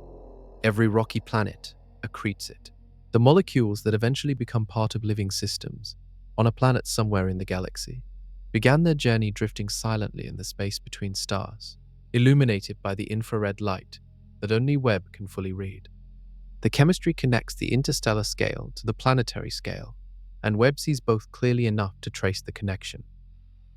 Speaker 1: Every rocky planet accretes it. The molecules that eventually become part of living systems, on a planet somewhere in the galaxy, began their journey drifting silently in the space between stars, illuminated by the infrared light that only Webb can fully read. The chemistry connects the interstellar scale to the planetary scale, and Webb sees both clearly enough to trace the connection.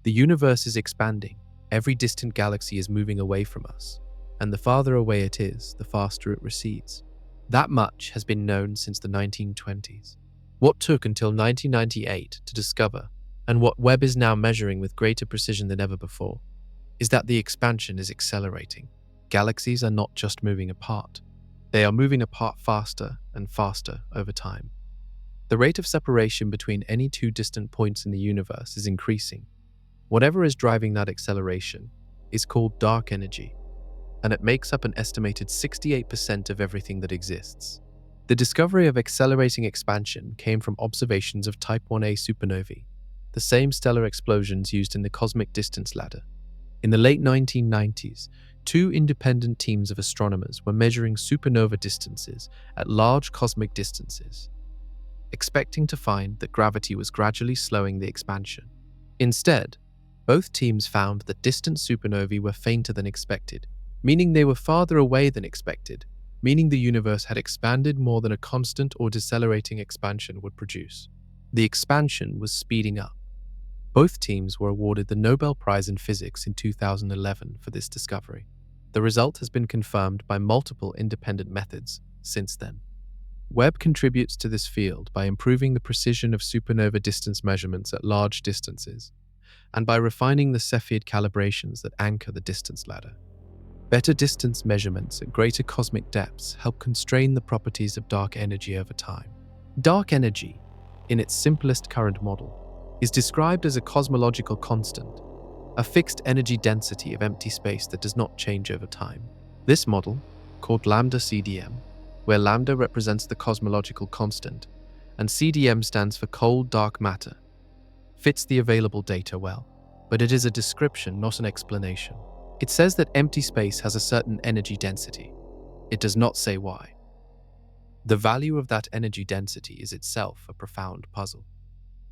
Speaker 1: The universe is expanding, every distant galaxy is moving away from us, and the farther away it is, the faster it recedes. That much has been known since the 1920s. What took until 1998 to discover, and what Webb is now measuring with greater precision than ever before, is that the expansion is accelerating. Galaxies are not just moving apart. They are moving apart faster and faster over time. The rate of separation between any two distant points in the universe is increasing. Whatever is driving that acceleration is called dark energy, and it makes up an estimated 68% of everything that exists. The discovery of accelerating expansion came from observations of Type 1a supernovae, the same stellar explosions used in the cosmic distance ladder. In the late 1990s, two independent teams of astronomers were measuring supernova distances at large cosmic distances, expecting to find that gravity was gradually slowing the expansion. Instead, both teams found that distant supernovae were fainter than expected, meaning they were farther away than expected, meaning the universe had expanded more than a constant or decelerating expansion would produce. The expansion was speeding up. Both teams were awarded the Nobel Prize in Physics in 2011 for this discovery. The result has been confirmed by multiple independent methods since then. Webb contributes to this field by improving the precision of supernova distance measurements at large distances, and by refining the Cepheid calibrations that anchor the distance ladder. Better distance measurements at greater cosmic depths help constrain the properties of dark energy over time. Dark energy, in its simplest current model, is described as a cosmological constant, a fixed energy density of empty space that does not change over time. This model, called lambda CDM, where lambda represents the cosmological constant and CDM stands for cold dark matter, fits the available data well, but it is a description, not an explanation. It says that empty space has a certain energy density. It does not say why. The value of that energy density is itself a profound puzzle.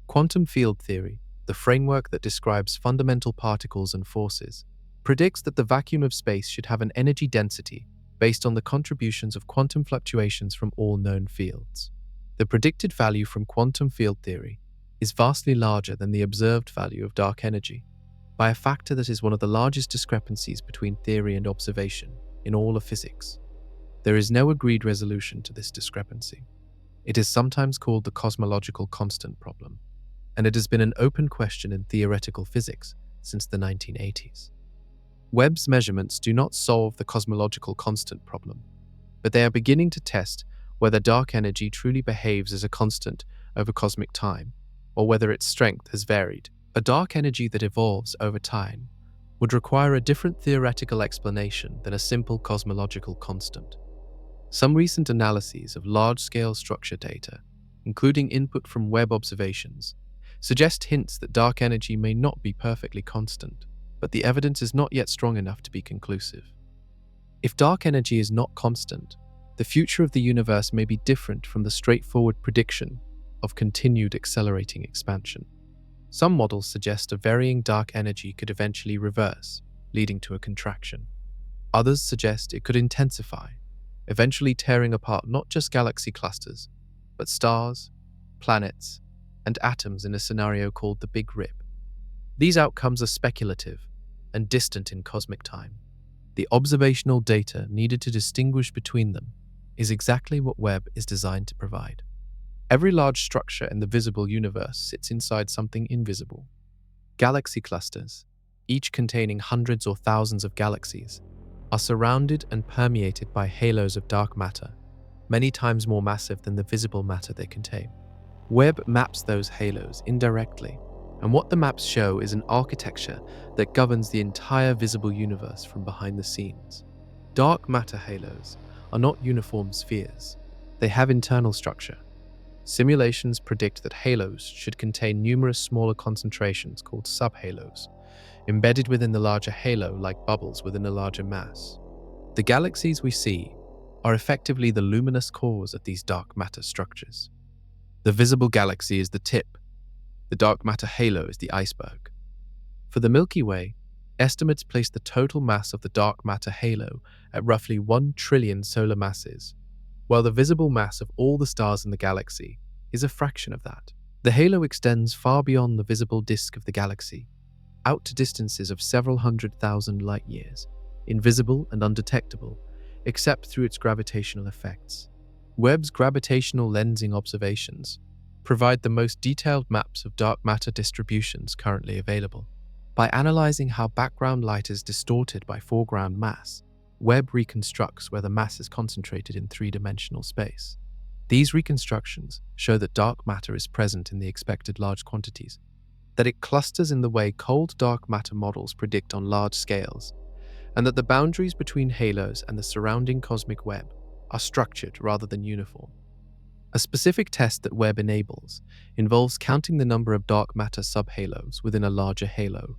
Speaker 1: Quantum field theory, the framework that describes fundamental particles and forces, predicts that the vacuum of space should have an energy density based on the contributions of quantum fluctuations from all known fields. The predicted value from quantum field theory is vastly larger than the observed value of dark energy, by a factor that is one of the largest discrepancies between theory and observation in all of physics. There is no agreed resolution to this discrepancy. It is sometimes called the cosmological constant problem, and it has been an open question in theoretical physics since the 1980s. Webb's measurements do not solve the cosmological constant problem, but they are beginning to test whether dark energy truly behaves as a constant over cosmic time, or whether its strength has varied. A dark energy that evolves over time would require a different theoretical explanation than a simple cosmological constant. Some recent analyses of large-scale structure data, including input from Webb observations, suggest hints that dark energy may not be perfectly constant, but the evidence is not yet strong enough to be conclusive. If dark energy is not constant, the future of the universe may be different from the straightforward prediction of continued accelerating expansion. Some models suggest a varying dark energy could eventually reverse, leading to a contraction. Others suggest it could intensify, eventually tearing apart not just galaxy clusters, but stars, planets, and atoms in a scenario called the Big Rip. These outcomes are speculative and distant in cosmic time. The observational data needed to distinguish between them is exactly what Webb is designed to provide. Every large structure in the visible universe sits inside something invisible. Galaxy clusters, each containing hundreds or thousands of galaxies, are surrounded and permeated by halos of dark matter, many times more massive than the visible matter they contain. Webb maps those halos indirectly, and what the maps show is an architecture that governs the entire visible universe from behind the scenes. Dark matter halos are not uniform spheres. They have internal structure. Simulations predict that halos should contain numerous smaller concentrations called subhalos, embedded within the larger halo like bubbles within a larger mass. The galaxies we see are effectively the luminous cores of these dark matter structures. The visible galaxy is the tip. The dark matter halo is the iceberg. For the Milky Way, estimates place the total mass of the dark matter halo at roughly 1 trillion solar masses, while the visible mass of all the stars in the galaxy is a fraction of that. The halo extends far beyond the visible disk of the galaxy, out to distances of several 100,000 light-years, invisible and undetectable, except through its gravitational effects. Webb's gravitational lensing observations provide the most detailed maps of dark matter distributions currently available. By analyzing how background light is distorted by foreground mass, Webb reconstructs where the mass is concentrated in three-dimensional space. These reconstructions show that dark matter is present in the expected large quantities, that it clusters in the way cold dark matter models predict on large scales, and that the boundaries between halos and the surrounding cosmic web are structured rather than uniform. A specific test that Webb enables involves counting the number of dark matter subhalos within a larger halo.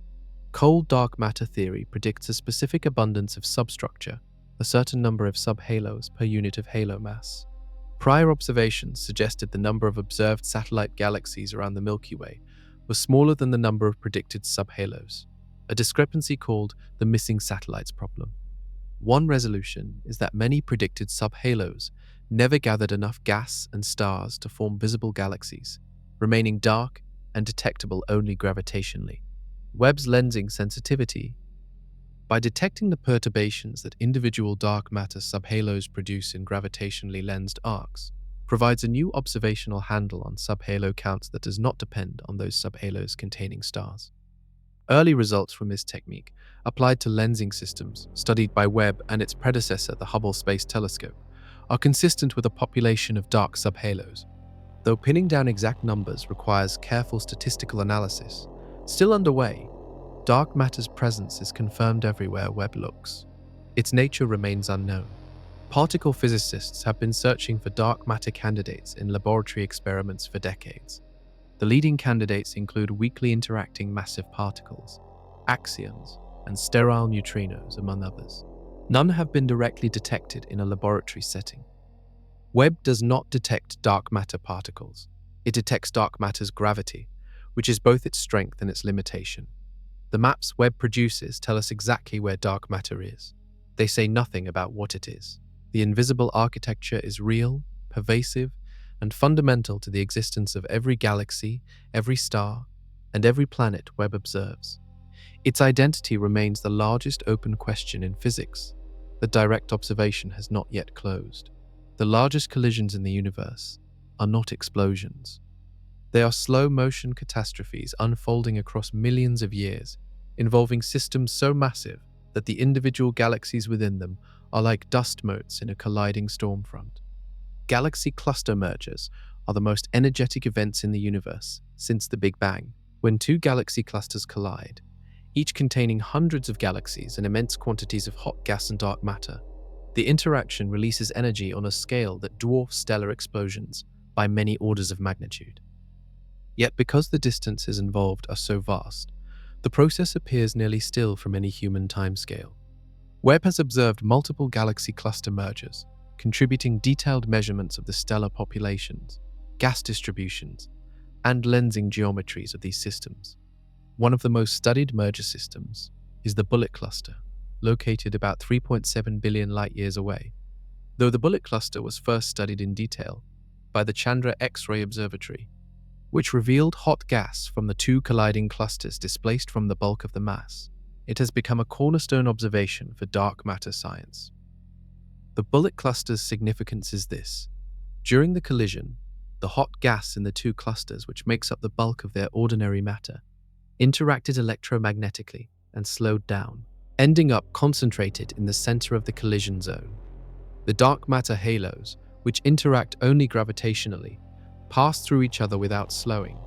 Speaker 1: Cold dark matter theory predicts a specific abundance of substructure, a certain number of subhalos per unit of halo mass. Prior observations suggested the number of observed satellite galaxies around the Milky Way was smaller than the number of predicted subhalos, a discrepancy called the missing satellites problem. One resolution is that many predicted subhalos never gathered enough gas and stars to form visible galaxies, remaining dark and detectable only gravitationally. Webb's lensing sensitivity, by detecting the perturbations that individual dark matter subhalos produce in gravitationally lensed arcs, provides a new observational handle on subhalo counts that does not depend on those subhalos containing stars. Early results from this technique, applied to lensing systems studied by Webb and its predecessor, the Hubble Space Telescope, are consistent with a population of dark subhalos. Though pinning down exact numbers requires careful statistical analysis, still underway, dark matter's presence is confirmed everywhere Webb looks. Its nature remains unknown. Particle physicists have been searching for dark matter candidates in laboratory experiments for decades. The leading candidates include weakly interacting massive particles, axions, and sterile neutrinos, among others. None have been directly detected in a laboratory setting. Webb does not detect dark matter particles. It detects dark matter's gravity, which is both its strength and its limitation. The maps Webb produces tell us exactly where dark matter is. They say nothing about what it is. The invisible architecture is real, pervasive, and fundamental to the existence of every galaxy, every star, and every planet Webb observes. Its identity remains the largest open question in physics that direct observation has not yet closed. The largest collisions in the universe are not explosions. They are slow-motion catastrophes unfolding across millions of years, involving systems so massive that the individual galaxies within them are like dust motes in a colliding stormfront. Galaxy cluster mergers are the most energetic events in the universe since the Big Bang. When two galaxy clusters collide, each containing hundreds of galaxies and immense quantities of hot gas and dark matter, the interaction releases energy on a scale that dwarfs stellar explosions by many orders of magnitude. Yet because the distances involved are so vast, the process appears nearly still from any human timescale. Webb has observed multiple galaxy cluster mergers, contributing detailed measurements of the stellar populations, gas distributions, and lensing geometries of these systems. One of the most studied merger systems is the Bullet Cluster, located about 3.7 billion light-years away. Though the Bullet Cluster was first studied in detail by the Chandra X-ray Observatory, which revealed hot gas from the two colliding clusters displaced from the bulk of the mass, it has become a cornerstone observation for dark matter science. The Bullet Cluster's significance is this. During the collision, the hot gas in the two clusters, which makes up the bulk of their ordinary matter, interacted electromagnetically and slowed down, ending up concentrated in the center of the collision zone. The dark matter halos, which interact only gravitationally, passed through each other without slowing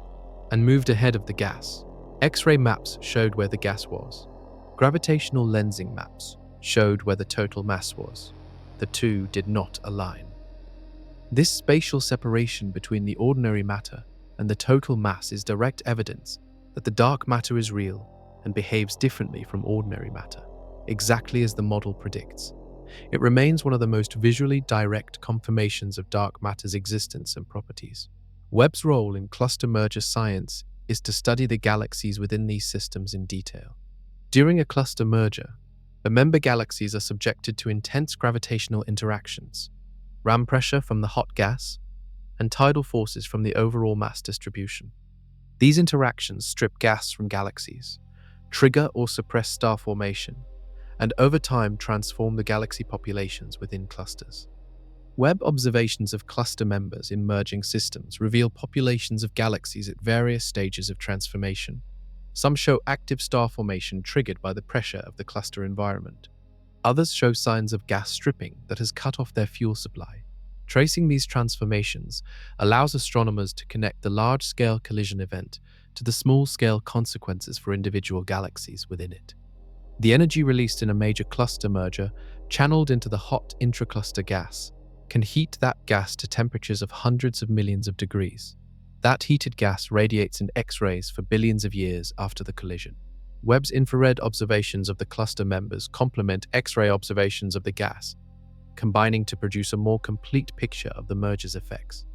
Speaker 1: and moved ahead of the gas. X-ray maps showed where the gas was. Gravitational lensing maps showed where the total mass was. The two did not align. This spatial separation between the ordinary matter and the total mass is direct evidence that the dark matter is real and behaves differently from ordinary matter, exactly as the model predicts. It remains one of the most visually direct confirmations of dark matter's existence and properties. Webb's role in cluster merger science is to study the galaxies within these systems in detail. During a cluster merger, the member galaxies are subjected to intense gravitational interactions, ram pressure from the hot gas, and tidal forces from the overall mass distribution. These interactions strip gas from galaxies, trigger or suppress star formation, and over time transform the galaxy populations within clusters. Webb observations of cluster members in merging systems reveal populations of galaxies at various stages of transformation. Some show active star formation triggered by the pressure of the cluster environment. Others show signs of gas stripping that has cut off their fuel supply. Tracing these transformations allows astronomers to connect the large-scale collision event to the small-scale consequences for individual galaxies within it. The energy released in a major cluster merger, channeled into the hot intracluster gas, can heat that gas to temperatures of hundreds of millions of degrees. That heated gas radiates in X-rays for billions of years after the collision. Webb's infrared observations of the cluster members complement X-ray observations of the gas, combining to produce a more complete picture of the merger's effects.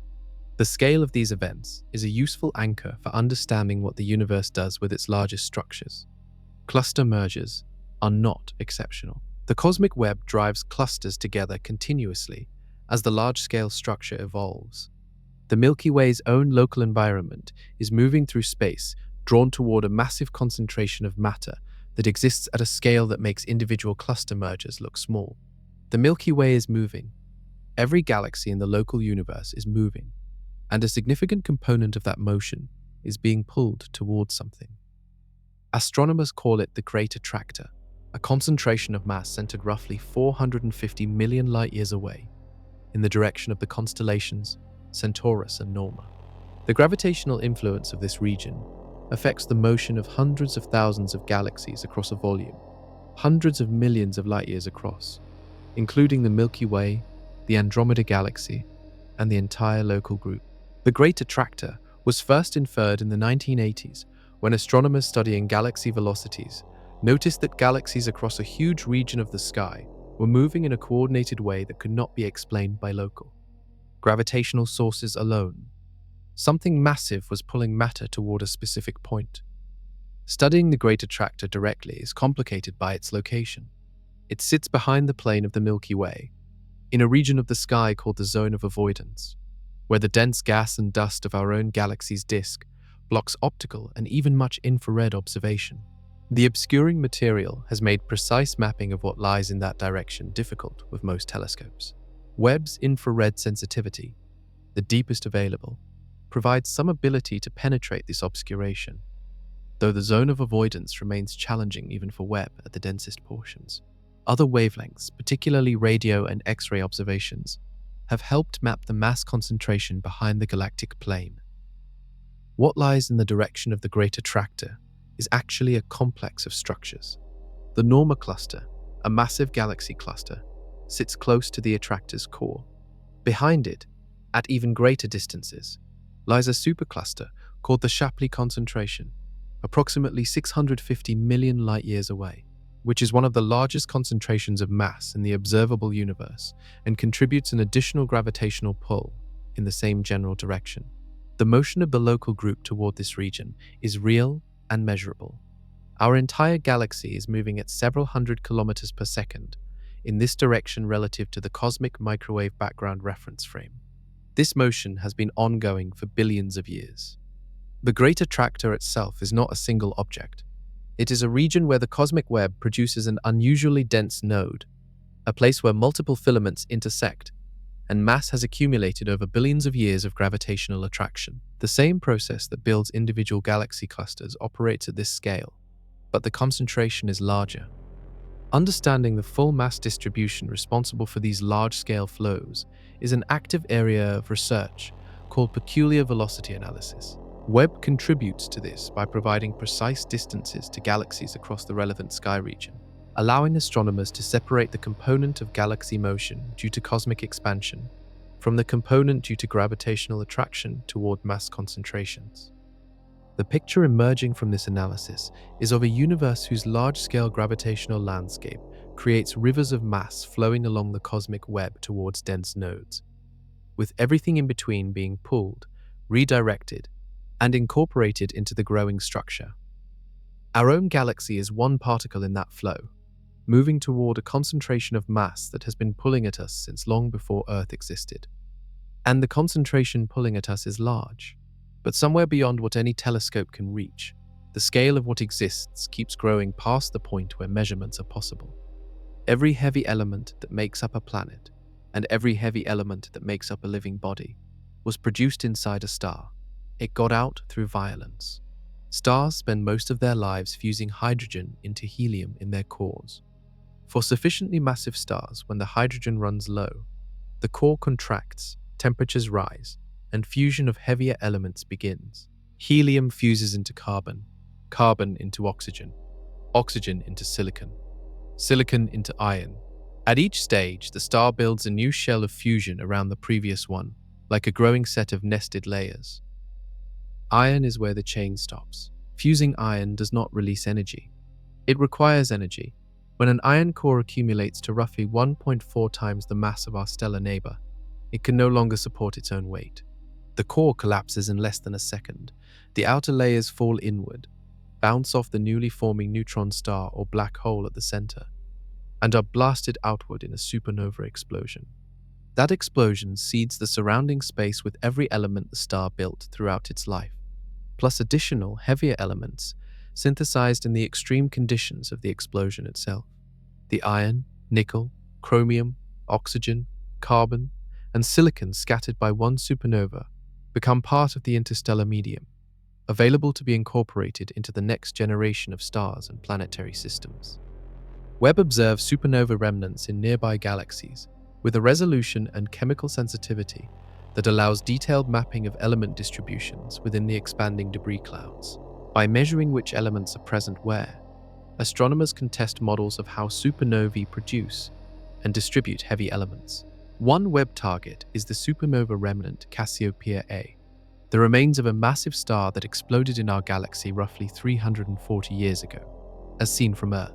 Speaker 1: The scale of these events is a useful anchor for understanding what the universe does with its largest structures. Cluster mergers are not exceptional. The cosmic web drives clusters together continuously as the large-scale structure evolves. The Milky Way's own local environment is moving through space, drawn toward a massive concentration of matter that exists at a scale that makes individual cluster mergers look small. The Milky Way is moving. Every galaxy in the local universe is moving, and a significant component of that motion is being pulled towards something. Astronomers call it the Great Attractor, a concentration of mass centered roughly 450 million light-years away, in the direction of the constellations Centaurus and Norma. The gravitational influence of this region affects the motion of hundreds of thousands of galaxies across a volume, hundreds of millions of light-years across, including the Milky Way, the Andromeda Galaxy, and the entire local group. The Great Attractor was first inferred in the 1980s when astronomers studying galaxy velocities noticed that galaxies across a huge region of the sky were moving in a coordinated way that could not be explained by local gravitational sources alone. Something massive was pulling matter toward a specific point. Studying the Great Attractor directly is complicated by its location. It sits behind the plane of the Milky Way, in a region of the sky called the Zone of Avoidance. where the dense gas and dust of our own galaxy's disk blocks optical and even much infrared observation. The obscuring material has made precise mapping of what lies in that direction difficult with most telescopes. Webb's infrared sensitivity, the deepest available, provides some ability to penetrate this obscuration, though the zone of avoidance remains challenging even for Webb at the densest portions. Other wavelengths, particularly radio and X-ray observations, have helped map the mass concentration behind the galactic plane. What lies in the direction of the Great Attractor is actually a complex of structures. The Norma cluster, a massive galaxy cluster, sits close to the attractor's core. Behind it, at even greater distances, lies a supercluster called the Shapley concentration, approximately 650 million light-years away, which is one of the largest concentrations of mass in the observable universe and contributes an additional gravitational pull in the same general direction. The motion of the local group toward this region is real and measurable. Our entire galaxy is moving at several hundred kilometers per second in this direction relative to the cosmic microwave background reference frame. This motion has been ongoing for billions of years. The Great Attractor itself is not a single object. It is a region where the cosmic web produces an unusually dense node, a place where multiple filaments intersect, and mass has accumulated over billions of years of gravitational attraction. The same process that builds individual galaxy clusters operates at this scale, but the concentration is larger. Understanding the full mass distribution responsible for these large-scale flows is an active area of research called peculiar velocity analysis. Webb contributes to this by providing precise distances to galaxies across the relevant sky region, allowing astronomers to separate the component of galaxy motion due to cosmic expansion from the component due to gravitational attraction toward mass concentrations. The picture emerging from this analysis is of a universe whose large-scale gravitational landscape creates rivers of mass flowing along the cosmic web towards dense nodes, with everything in between being pulled, redirected, and incorporated into the growing structure. Our own galaxy is one particle in that flow, moving toward a concentration of mass that has been pulling at us since long before Earth existed. And the concentration pulling at us is large, but somewhere beyond what any telescope can reach. The scale of what exists keeps growing past the point where measurements are possible. Every heavy element that makes up a planet, and every heavy element that makes up a living body, was produced inside a star. It got out through violence. Stars spend most of their lives fusing hydrogen into helium in their cores. For sufficiently massive stars, when the hydrogen runs low, the core contracts, temperatures rise, and fusion of heavier elements begins. Helium fuses into carbon, carbon into oxygen, oxygen into silicon, silicon into iron. At each stage, the star builds a new shell of fusion around the previous one, like a growing set of nested layers. Iron is where the chain stops. Fusing iron does not release energy. It requires energy. When an iron core accumulates to roughly 1.4 times the mass of our stellar neighbor, it can no longer support its own weight. The core collapses in less than a second. The outer layers fall inward, bounce off the newly forming neutron star or black hole at the center, and are blasted outward in a supernova explosion. That explosion seeds the surrounding space with every element the star built throughout its life, plus additional, heavier elements synthesized in the extreme conditions of the explosion itself. The iron, nickel, chromium, oxygen, carbon, and silicon scattered by one supernova become part of the interstellar medium, available to be incorporated into the next generation of stars and planetary systems. Webb observes supernova remnants in nearby galaxies with a resolution and chemical sensitivity that allows detailed mapping of element distributions within the expanding debris clouds. By measuring which elements are present where, astronomers can test models of how supernovae produce and distribute heavy elements. One Webb target is the supernova remnant Cassiopeia A, the remains of a massive star that exploded in our galaxy roughly 340 years ago, as seen from Earth.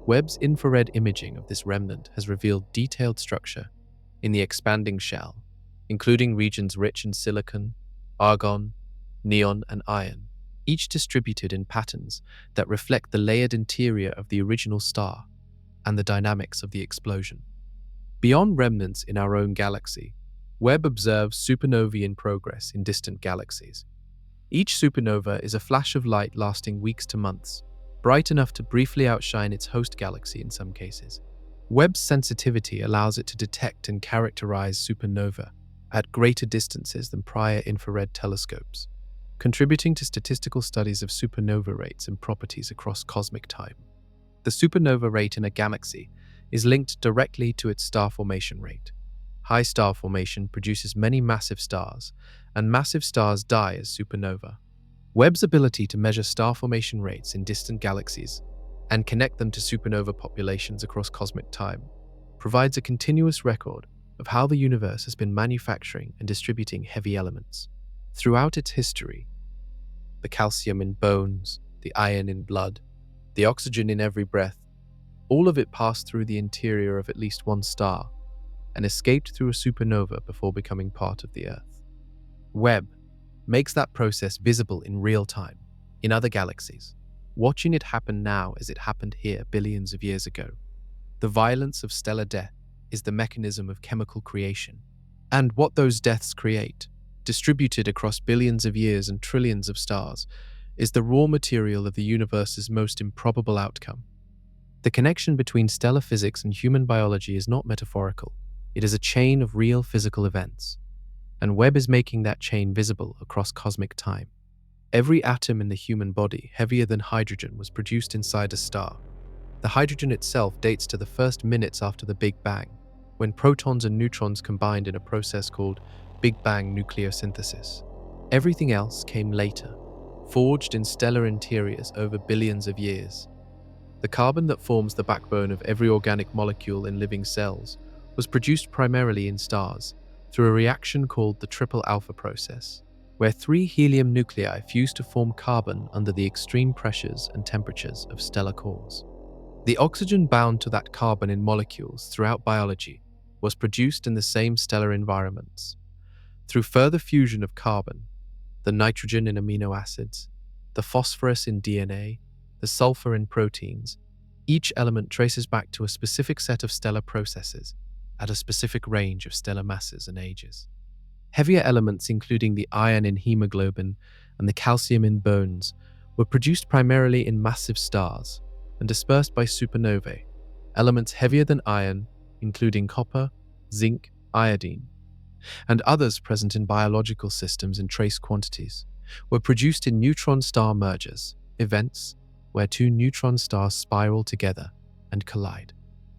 Speaker 1: Webb's infrared imaging of this remnant has revealed detailed structure in the expanding shell, including regions rich in silicon, argon, neon, and iron, each distributed in patterns that reflect the layered interior of the original star and the dynamics of the explosion. Beyond remnants in our own galaxy, Webb observes supernovae in progress in distant galaxies. Each supernova is a flash of light lasting weeks to months, bright enough to briefly outshine its host galaxy in some cases. Webb's sensitivity allows it to detect and characterize supernova at greater distances than prior infrared telescopes, contributing to statistical studies of supernova rates and properties across cosmic time. The supernova rate in a galaxy is linked directly to its star formation rate. High star formation produces many massive stars, and massive stars die as supernova. Webb's ability to measure star formation rates in distant galaxies and connect them to supernova populations across cosmic time provides a continuous record of how the universe has been manufacturing and distributing heavy elements. Throughout its history, the calcium in bones, the iron in blood, the oxygen in every breath, all of it passed through the interior of at least one star and escaped through a supernova before becoming part of the Earth. Webb makes that process visible in real time in other galaxies, watching it happen now as it happened here billions of years ago. The violence of stellar death is the mechanism of chemical creation, and what those deaths create, distributed across billions of years and trillions of stars, is the raw material of the universe's most improbable outcome. The connection between stellar physics and human biology is not metaphorical. It is a chain of real physical events, and Webb is making that chain visible across cosmic time. Every atom in the human body, heavier than hydrogen, was produced inside a star. The hydrogen itself dates to the first minutes after the Big Bang, when protons and neutrons combined in a process called Big Bang nucleosynthesis. Everything else came later, forged in stellar interiors over billions of years. The carbon that forms the backbone of every organic molecule in living cells was produced primarily in stars through a reaction called the triple alpha process, where three helium nuclei fuse to form carbon under the extreme pressures and temperatures of stellar cores. The oxygen bound to that carbon in molecules throughout biology was produced in the same stellar environments. Through further fusion of carbon, the nitrogen in amino acids, the phosphorus in DNA, the sulfur in proteins, each element traces back to a specific set of stellar processes at a specific range of stellar masses and ages. Heavier elements, including the iron in hemoglobin and the calcium in bones, were produced primarily in massive stars and dispersed by supernovae. Elements heavier than iron, including copper, zinc, iodine, and others present in biological systems in trace quantities, were produced in neutron star mergers, events where two neutron stars spiral together and collide,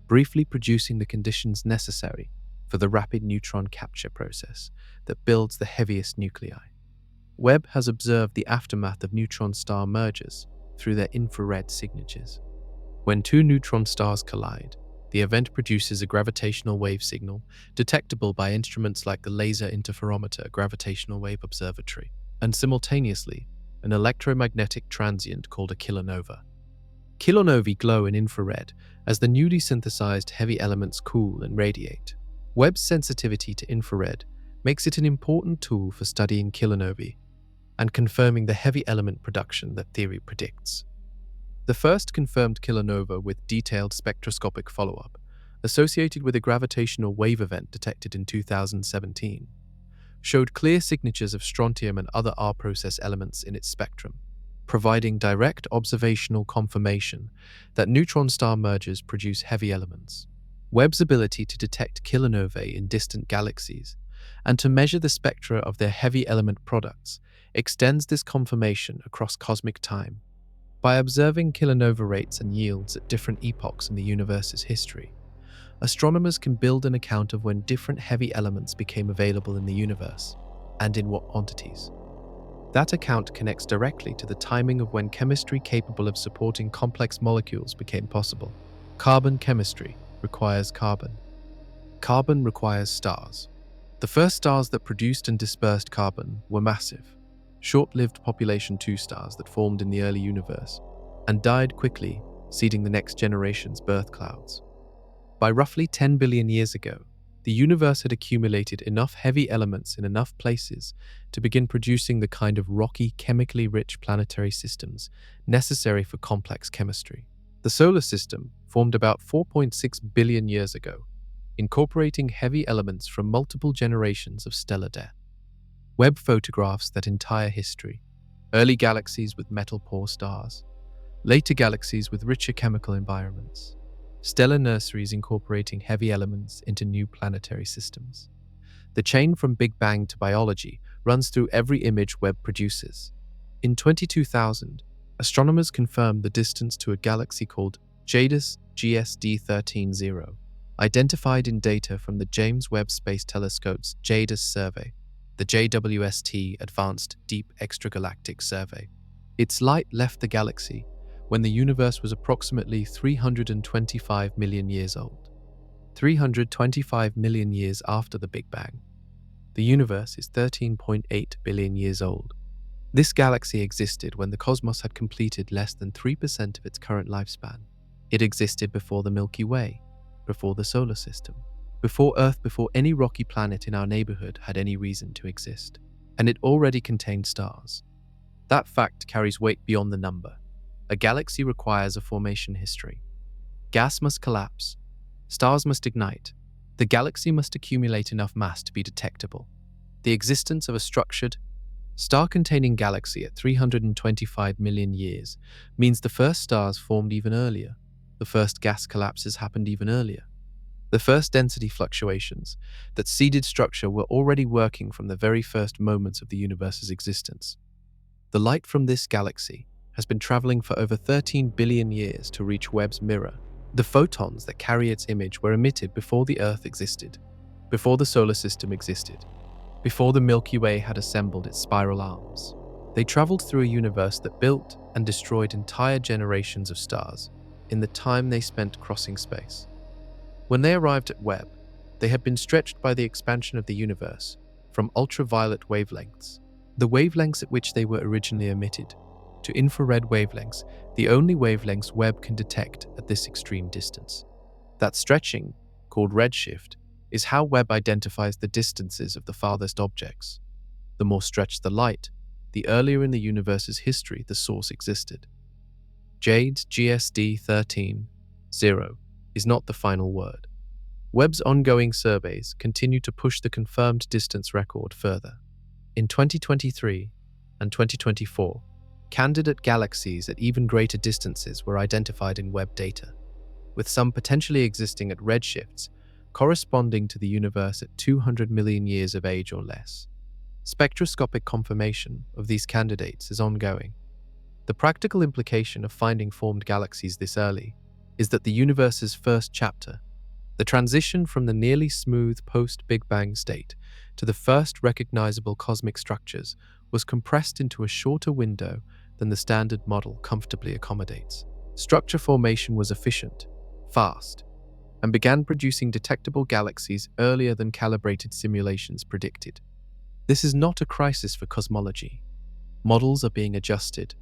Speaker 1: briefly producing the conditions necessary for the rapid neutron capture process that builds the heaviest nuclei. Webb has observed the aftermath of neutron star mergers through their infrared signatures. When two neutron stars collide, the event produces a gravitational wave signal detectable by instruments like the Laser Interferometer Gravitational Wave Observatory, and simultaneously an electromagnetic transient called a kilonova. Kilonovae glow in infrared as the newly synthesized heavy elements cool and radiate. Webb's sensitivity to infrared makes it an important tool for studying kilonovae and confirming the heavy element production that theory predicts. The first confirmed kilonova with detailed spectroscopic follow-up, associated with a gravitational wave event detected in 2017, showed clear signatures of strontium and other R-process elements in its spectrum, providing direct observational confirmation that neutron star mergers produce heavy elements. Webb's ability to detect kilonovae in distant galaxies and to measure the spectra of their heavy element products extends this confirmation across cosmic time. By observing kilonova rates and yields at different epochs in the universe's history, astronomers can build an account of when different heavy elements became available in the universe, and in what quantities. That account connects directly to the timing of when chemistry capable of supporting complex molecules became possible. Carbon chemistry requires carbon. Carbon requires stars. The first stars that produced and dispersed carbon were massive, short-lived population II stars that formed in the early universe and died quickly, seeding the next generation's birth clouds. By roughly 10 billion years ago, the universe had accumulated enough heavy elements in enough places to begin producing the kind of rocky, chemically rich planetary systems necessary for complex chemistry. The solar system formed about 4.6 billion years ago, incorporating heavy elements from multiple generations of stellar death. Webb photographs that entire history: early galaxies with metal-poor stars, later galaxies with richer chemical environments, stellar nurseries incorporating heavy elements into new planetary systems. The chain from Big Bang to biology runs through every image Webb produces. In 22,000, astronomers confirmed the distance to a galaxy called JADIS GSD 13-0, identified in data from the James Webb Space Telescope's JADIS survey, the JWST Advanced Deep Extragalactic Survey. Its light left the galaxy when the universe was approximately 325 million years old. 325 million years after the Big Bang. The universe is 13.8 billion years old. This galaxy existed when the cosmos had completed less than 3% of its current lifespan. It existed before the Milky Way, before the solar system, before Earth, before any rocky planet in our neighborhood had any reason to exist. And it already contained stars. That fact carries weight beyond the number. A galaxy requires a formation history. Gas must collapse. Stars must ignite. The galaxy must accumulate enough mass to be detectable. The existence of a structured, star-containing galaxy at 325 million years means the first stars formed even earlier. The first gas collapses happened even earlier. The first density fluctuations that seeded structure were already working from the very first moments of the universe's existence. The light from this galaxy has been traveling for over 13 billion years to reach Webb's mirror. The photons that carry its image were emitted before the Earth existed, before the solar system existed, before the Milky Way had assembled its spiral arms. They traveled through a universe that built and destroyed entire generations of stars in the time they spent crossing space. When they arrived at Webb, they had been stretched by the expansion of the universe from ultraviolet wavelengths, the wavelengths at which they were originally emitted, to infrared wavelengths, the only wavelengths Webb can detect at this extreme distance. That stretching, called redshift, is how Webb identifies the distances of the farthest objects. The more stretched the light, the earlier in the universe's history the source existed. JADE's GSD 13-0 is not the final word. Webb's ongoing surveys continue to push the confirmed distance record further. In 2023 and 2024, candidate galaxies at even greater distances were identified in Webb data, with some potentially existing at redshifts corresponding to the universe at 200 million years of age or less. Spectroscopic confirmation of these candidates is ongoing. The practical implication of finding formed galaxies this early is that the universe's first chapter, the transition from the nearly smooth post-Big Bang state to the first recognizable cosmic structures, was compressed into a shorter window than the standard model comfortably accommodates. Structure formation was efficient, fast, and began producing detectable galaxies earlier than calibrated simulations predicted. This is not a crisis for cosmology. Models are being adjusted,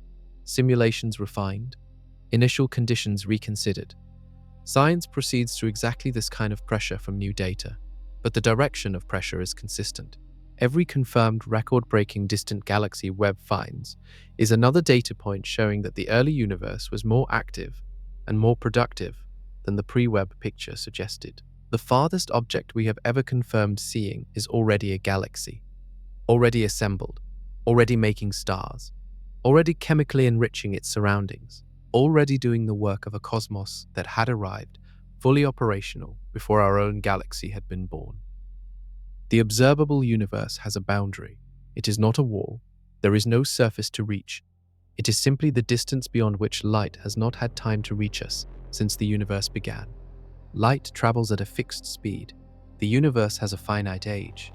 Speaker 1: simulations refined, initial conditions reconsidered. Science proceeds through exactly this kind of pressure from new data, but the direction of pressure is consistent. Every confirmed record-breaking distant galaxy Webb finds is another data point showing that the early universe was more active and more productive than the pre-Webb picture suggested. The farthest object we have ever confirmed seeing is already a galaxy, already assembled, already making stars, already chemically enriching its surroundings, already doing the work of a cosmos that had arrived, fully operational, before our own galaxy had been born. The observable universe has a boundary. It is not a wall. There is no surface to reach. It is simply the distance beyond which light has not had time to reach us since the universe began. Light travels at a fixed speed. The universe has a finite age.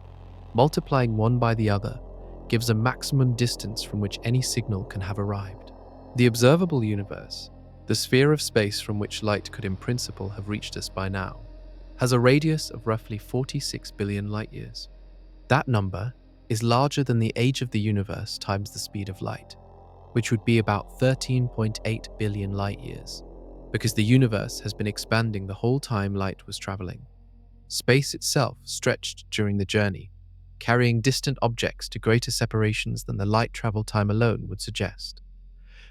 Speaker 1: Multiplying one by the other gives a maximum distance from which any signal can have arrived. The observable universe, the sphere of space from which light could in principle have reached us by now, has a radius of roughly 46 billion light-years. That number is larger than the age of the universe times the speed of light, which would be about 13.8 billion light-years, because the universe has been expanding the whole time light was traveling. Space itself stretched during the journey, carrying distant objects to greater separations than the light travel time alone would suggest.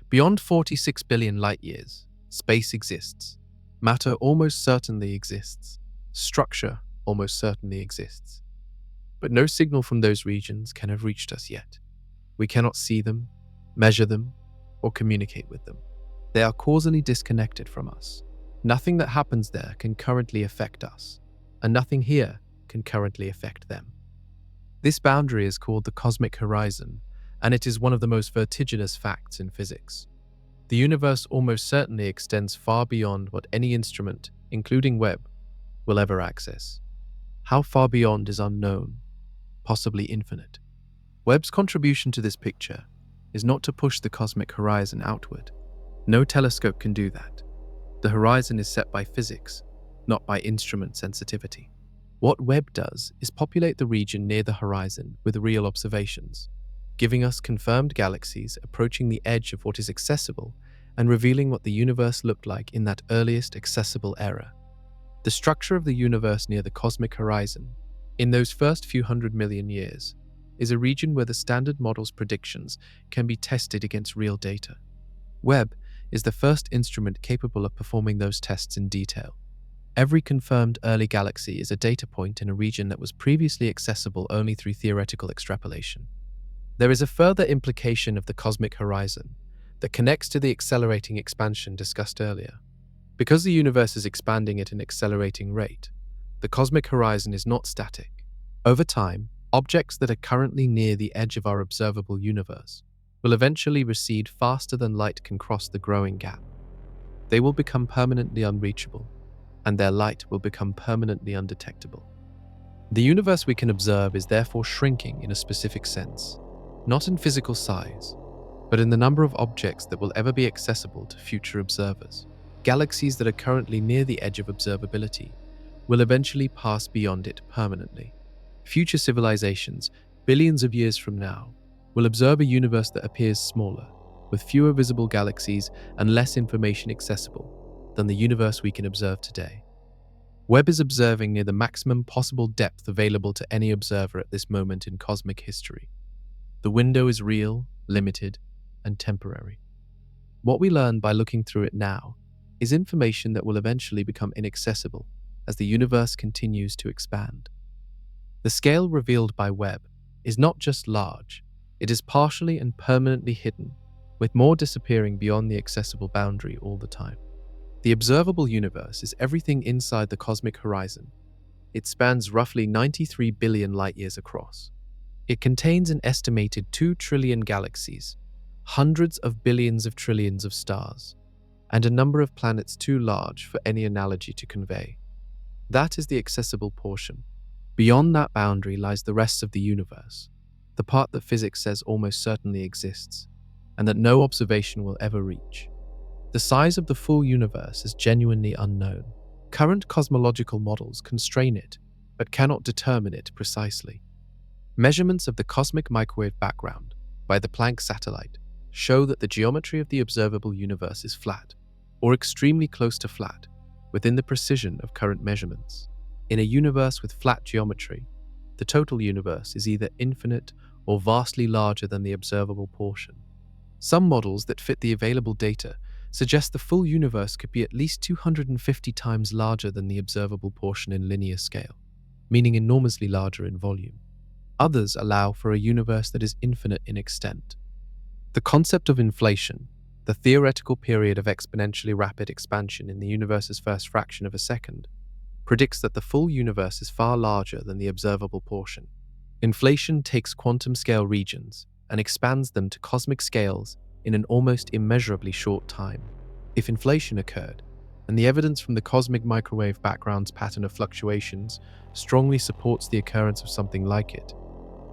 Speaker 1: Beyond 46 billion light-years, space exists. Matter almost certainly exists. Structure almost certainly exists, but no signal from those regions can have reached us yet. We cannot see them, measure them, or communicate with them. They are causally disconnected from us. Nothing that happens there can currently affect us, and nothing here can currently affect them. This boundary is called the cosmic horizon, and it is one of the most vertiginous facts in physics. The universe almost certainly extends far beyond what any instrument, including Webb, will ever access. How far beyond is unknown, possibly infinite. Webb's contribution to this picture is not to push the cosmic horizon outward. No telescope can do that. The horizon is set by physics, not by instrument sensitivity. What Webb does is populate the region near the horizon with real observations, giving us confirmed galaxies approaching the edge of what is accessible and revealing what the universe looked like in that earliest accessible era. The structure of the universe near the cosmic horizon, in those first few 100 million years, is a region where the standard model's predictions can be tested against real data. Webb is the first instrument capable of performing those tests in detail. Every confirmed early galaxy is a data point in a region that was previously accessible only through theoretical extrapolation. There is a further implication of the cosmic horizon that connects to the accelerating expansion discussed earlier. Because the universe is expanding at an accelerating rate, the cosmic horizon is not static. Over time, objects that are currently near the edge of our observable universe will eventually recede faster than light can cross the growing gap. They will become permanently unreachable, and their light will become permanently undetectable. The universe we can observe is therefore shrinking in a specific sense, not in physical size, but in the number of objects that will ever be accessible to future observers. Galaxies that are currently near the edge of observability will eventually pass beyond it permanently. Future civilizations, billions of years from now, will observe a universe that appears smaller, with fewer visible galaxies and less information accessible than the universe we can observe today. Webb is observing near the maximum possible depth available to any observer at this moment in cosmic history. The window is real, limited, and temporary. What we learn by looking through it now is information that will eventually become inaccessible as the universe continues to expand. The scale revealed by Webb is not just large, it is partially and permanently hidden, with more disappearing beyond the accessible boundary all the time. The observable universe is everything inside the cosmic horizon. It spans roughly 93 billion light-years across. It contains an estimated 2 trillion galaxies, hundreds of billions of trillions of stars, and a number of planets too large for any analogy to convey. That is the accessible portion. Beyond that boundary lies the rest of the universe, the part that physics says almost certainly exists, and that no observation will ever reach. The size of the full universe is genuinely unknown. Current cosmological models constrain it, but cannot determine it precisely. Measurements of the cosmic microwave background by the Planck satellite show that the geometry of the observable universe is flat, or extremely close to flat, within the precision of current measurements. In a universe with flat geometry, the total universe is either infinite or vastly larger than the observable portion. Some models that fit the available data suggest the full universe could be at least 250 times larger than the observable portion in linear scale, meaning enormously larger in volume. Others allow for a universe that is infinite in extent. The concept of inflation, the theoretical period of exponentially rapid expansion in the universe's first fraction of a second, predicts that the full universe is far larger than the observable portion. Inflation takes quantum-scale regions and expands them to cosmic scales in an almost immeasurably short time. If inflation occurred, and the evidence from the cosmic microwave background's pattern of fluctuations strongly supports the occurrence of something like it,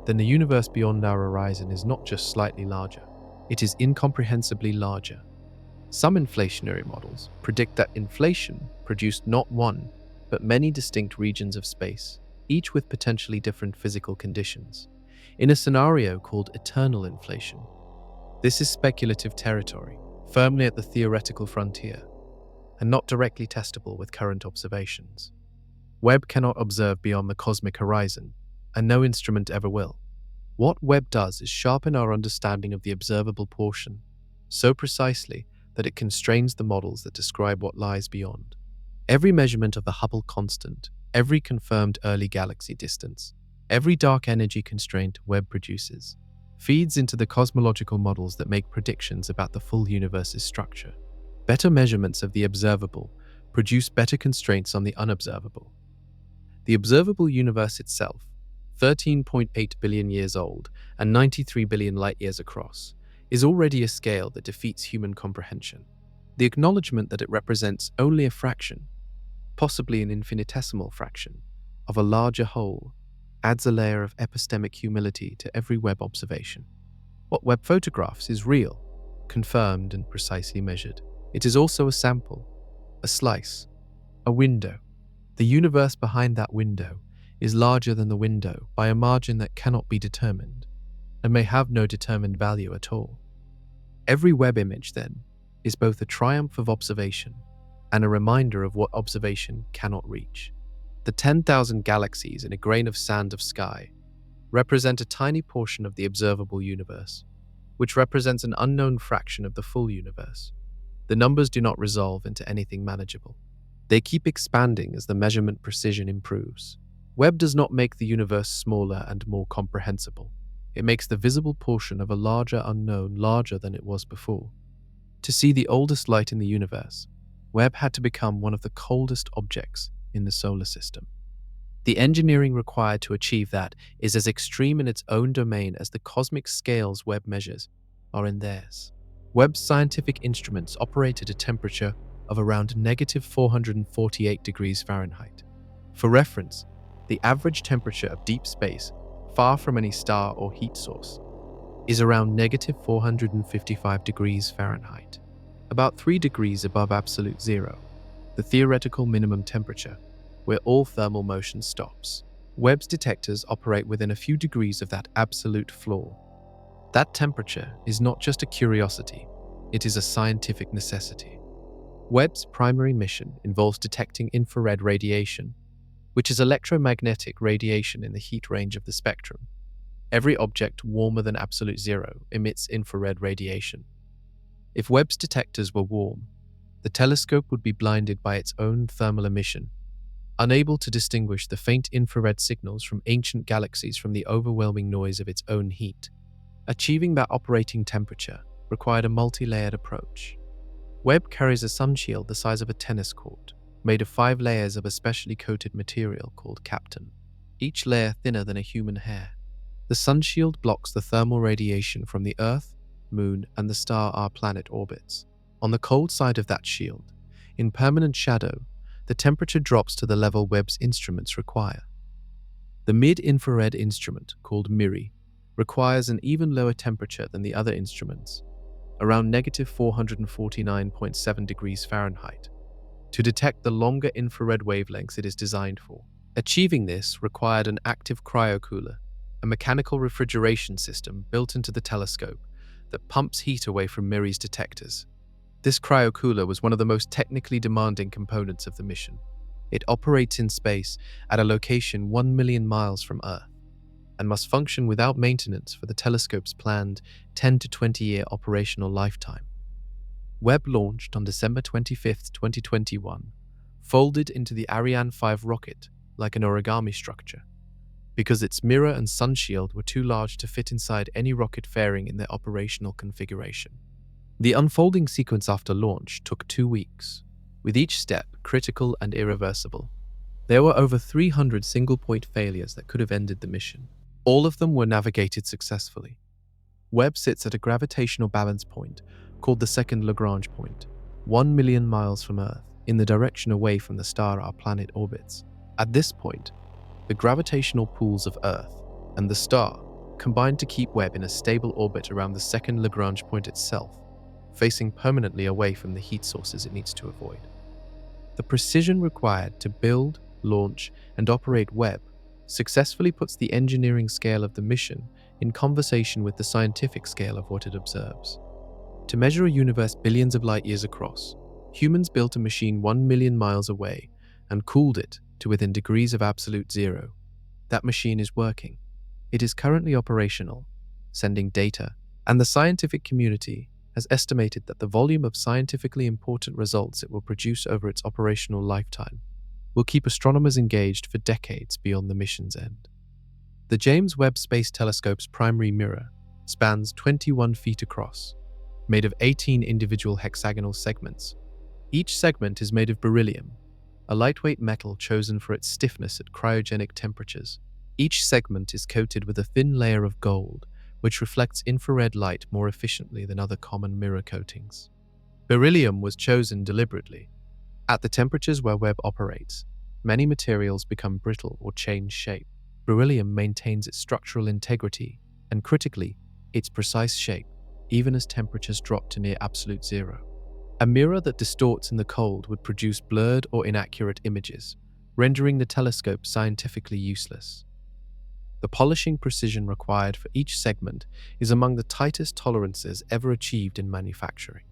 Speaker 1: then the universe beyond our horizon is not just slightly larger, it is incomprehensibly larger. Some inflationary models predict that inflation produced not one, but many distinct regions of space, each with potentially different physical conditions, in a scenario called eternal inflation. This is speculative territory, firmly at the theoretical frontier, and not directly testable with current observations. Webb cannot observe beyond the cosmic horizon, and no instrument ever will. What Webb does is sharpen our understanding of the observable portion, so precisely that it constrains the models that describe what lies beyond. Every measurement of the Hubble constant, every confirmed early galaxy distance, every dark energy constraint Webb produces, feeds into the cosmological models that make predictions about the full universe's structure. Better measurements of the observable produce better constraints on the unobservable. The observable universe itself, 13.8 billion years old and 93 billion light-years across, is already a scale that defeats human comprehension. The acknowledgement that it represents only a fraction, possibly an infinitesimal fraction, of a larger whole, adds a layer of epistemic humility to every Webb observation. What Webb photographs is real, confirmed and precisely measured. It is also a sample, a slice, a window. The universe behind that window is larger than the window by a margin that cannot be determined, and may have no determined value at all. Every Webb image, then, is both a triumph of observation and a reminder of what observation cannot reach. The 10,000 galaxies in a grain of sand of sky represent a tiny portion of the observable universe, which represents an unknown fraction of the full universe. The numbers do not resolve into anything manageable. They keep expanding as the measurement precision improves. Webb does not make the universe smaller and more comprehensible. It makes the visible portion of a larger unknown larger than it was before. To see the oldest light in the universe, Webb had to become one of the coldest objects in the solar system. The engineering required to achieve that is as extreme in its own domain as the cosmic scales Webb measures are in theirs. Webb's scientific instruments operate at a temperature of around -448 degrees Fahrenheit. For reference, the average temperature of deep space, far from any star or heat source, is around -455 degrees Fahrenheit, about 3 degrees above absolute zero, the theoretical minimum temperature, where all thermal motion stops. Webb's detectors operate within a few degrees of that absolute floor. That temperature is not just a curiosity, it is a scientific necessity. Webb's primary mission involves detecting infrared radiation, which is electromagnetic radiation in the heat range of the spectrum. Every object warmer than absolute zero emits infrared radiation. If Webb's detectors were warm, the telescope would be blinded by its own thermal emission, unable to distinguish the faint infrared signals from ancient galaxies from the overwhelming noise of its own heat. Achieving that operating temperature required a multi-layered approach. Webb carries a sunshield the size of a tennis court, made of 5 layers of a specially coated material called Kapton, each layer thinner than a human hair. The sunshield blocks the thermal radiation from the Earth, Moon, and the star our planet orbits. On the cold side of that shield, in permanent shadow, the temperature drops to the level Webb's instruments require. The mid-infrared instrument, called MIRI, requires an even lower temperature than the other instruments, around -449.7 degrees Fahrenheit, to detect the longer infrared wavelengths it is designed for. Achieving this required an active cryocooler, a mechanical refrigeration system built into the telescope that pumps heat away from MIRI's detectors. This cryocooler was one of the most technically demanding components of the mission. It operates in space at a location 1 million miles from Earth, and must function without maintenance for the telescope's planned 10 to 20-year operational lifetime. Webb launched on December 25, 2021, folded into the Ariane 5 rocket like an origami structure, because its mirror and sunshield were too large to fit inside any rocket fairing in their operational configuration. The unfolding sequence after launch took 2 weeks, with each step critical and irreversible. There were over 300 single-point failures that could have ended the mission. All of them were navigated successfully. Webb sits at a gravitational balance point called the second Lagrange point, 1 million miles from Earth, in the direction away from the star our planet orbits. At this point, the gravitational pulls of Earth and the star combine to keep Webb in a stable orbit around the second Lagrange point itself, facing permanently away from the heat sources it needs to avoid. The precision required to build, launch, and operate Webb successfully puts the engineering scale of the mission in conversation with the scientific scale of what it observes. To measure a universe billions of light years across, humans built a machine 1 million miles away and cooled it to within degrees of absolute zero. That machine is working. It is currently operational, sending data, and the scientific community has estimated that the volume of scientifically important results it will produce over its operational lifetime will keep astronomers engaged for decades beyond the mission's end. The James Webb Space Telescope's primary mirror spans 21 feet across, made of 18 individual hexagonal segments. Each segment is made of beryllium, a lightweight metal chosen for its stiffness at cryogenic temperatures. Each segment is coated with a thin layer of gold, which reflects infrared light more efficiently than other common mirror coatings. Beryllium was chosen deliberately. At the temperatures where Webb operates, many materials become brittle or change shape. Beryllium maintains its structural integrity and, critically, its precise shape, even as temperatures drop to near absolute zero. A mirror that distorts in the cold would produce blurred or inaccurate images, rendering the telescope scientifically useless. The polishing precision required for each segment is among the tightest tolerances ever achieved in manufacturing.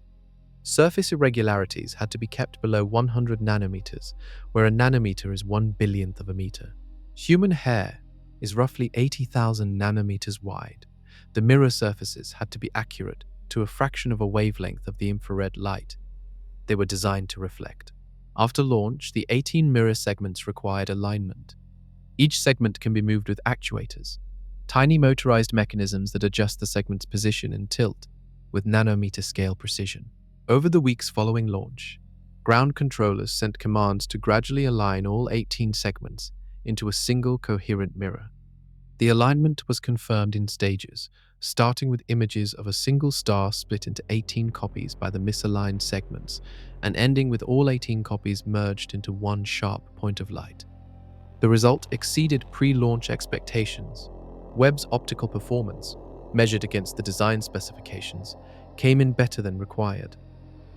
Speaker 1: Surface irregularities had to be kept below 100 nanometers, where a nanometer is 1/1000th of a meter. Human hair is roughly 80,000 nanometers wide. The mirror surfaces had to be accurate to a fraction of a wavelength of the infrared light they were designed to reflect. After launch, the 18 mirror segments required alignment. Each segment can be moved with actuators, tiny motorized mechanisms that adjust the segment's position and tilt with nanometer scale precision. Over the weeks following launch, ground controllers sent commands to gradually align all 18 segments into a single coherent mirror. The alignment was confirmed in stages, starting with images of a single star split into 18 copies by the misaligned segments, and ending with all 18 copies merged into one sharp point of light. The result exceeded pre-launch expectations. Webb's optical performance, measured against the design specifications, came in better than required.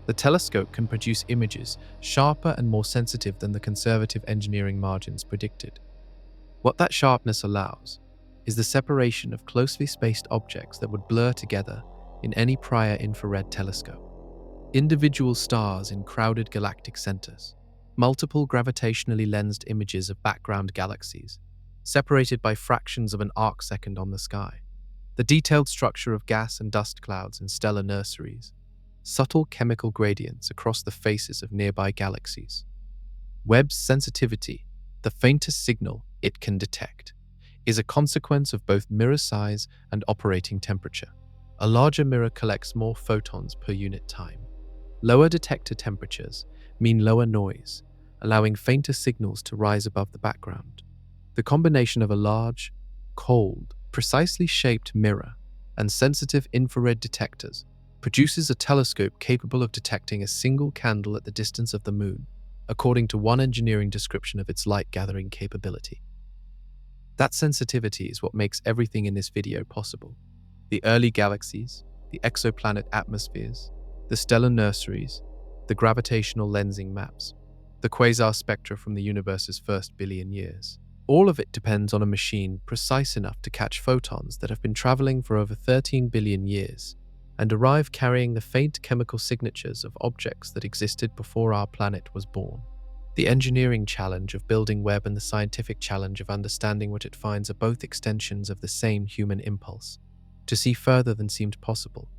Speaker 1: The telescope can produce images sharper and more sensitive than the conservative engineering margins predicted. What that sharpness allows is the separation of closely spaced objects that would blur together in any prior infrared telescope. Individual stars in crowded galactic centers, multiple gravitationally lensed images of background galaxies, separated by fractions of an arcsecond on the sky, the detailed structure of gas and dust clouds in stellar nurseries, subtle chemical gradients across the faces of nearby galaxies. Webb's sensitivity, the faintest signal it can detect, is a consequence of both mirror size and operating temperature. A larger mirror collects more photons per unit time. Lower detector temperatures mean lower noise, allowing fainter signals to rise above the background. The combination of a large, cold, precisely shaped mirror and sensitive infrared detectors produces a telescope capable of detecting a single candle at the distance of the Moon, according to one engineering description of its light-gathering capability. That sensitivity is what makes everything in this video possible. The early galaxies, the exoplanet atmospheres, the stellar nurseries, the gravitational lensing maps, the quasar spectra from the universe's first billion years. All of it depends on a machine precise enough to catch photons that have been traveling for over 13 billion years and arrive carrying the faint chemical signatures of objects that existed before our planet was born. The engineering challenge of building Webb and the scientific challenge of understanding what it finds are both extensions of the same human impulse, to see further than seemed possible,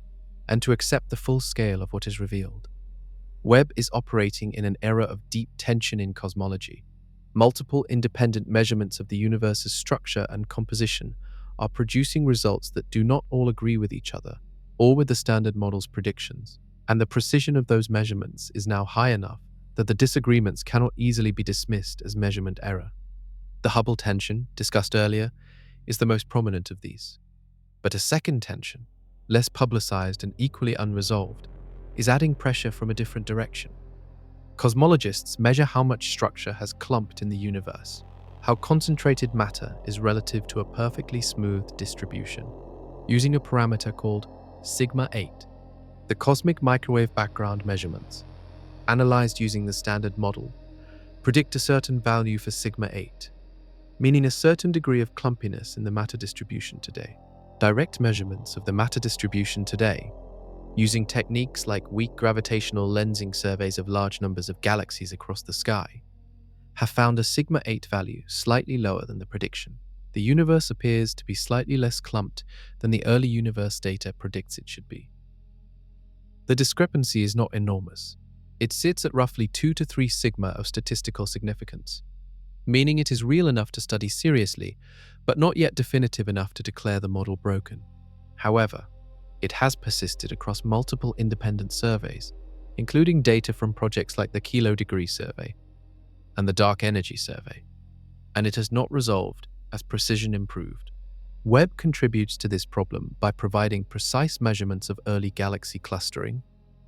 Speaker 1: and to accept the full scale of what is revealed. Webb is operating in an era of deep tension in cosmology. Multiple independent measurements of the universe's structure and composition are producing results that do not all agree with each other, or with the Standard Model's predictions, and the precision of those measurements is now high enough that the disagreements cannot easily be dismissed as measurement error. The Hubble tension, discussed earlier, is the most prominent of these. But a second tension, less publicized and equally unresolved, is adding pressure from a different direction. Cosmologists measure how much structure has clumped in the universe, how concentrated matter is relative to a perfectly smooth distribution, using a parameter called sigma 8. The cosmic microwave background measurements, analyzed using the Standard Model, predict a certain value for sigma 8, meaning a certain degree of clumpiness in the matter distribution today. Direct measurements of the matter distribution today, using techniques like weak gravitational lensing surveys of large numbers of galaxies across the sky, have found a sigma 8 value slightly lower than the prediction. The universe appears to be slightly less clumped than the early universe data predicts it should be. The discrepancy is not enormous. It sits at roughly 2 to 3 sigma of statistical significance, meaning it is real enough to study seriously, but not yet definitive enough to declare the model broken. However, it has persisted across multiple independent surveys, including data from projects like the Kilo Degree Survey and the Dark Energy Survey, and it has not resolved as precision improved. Webb contributes to this problem by providing precise measurements of early galaxy clustering,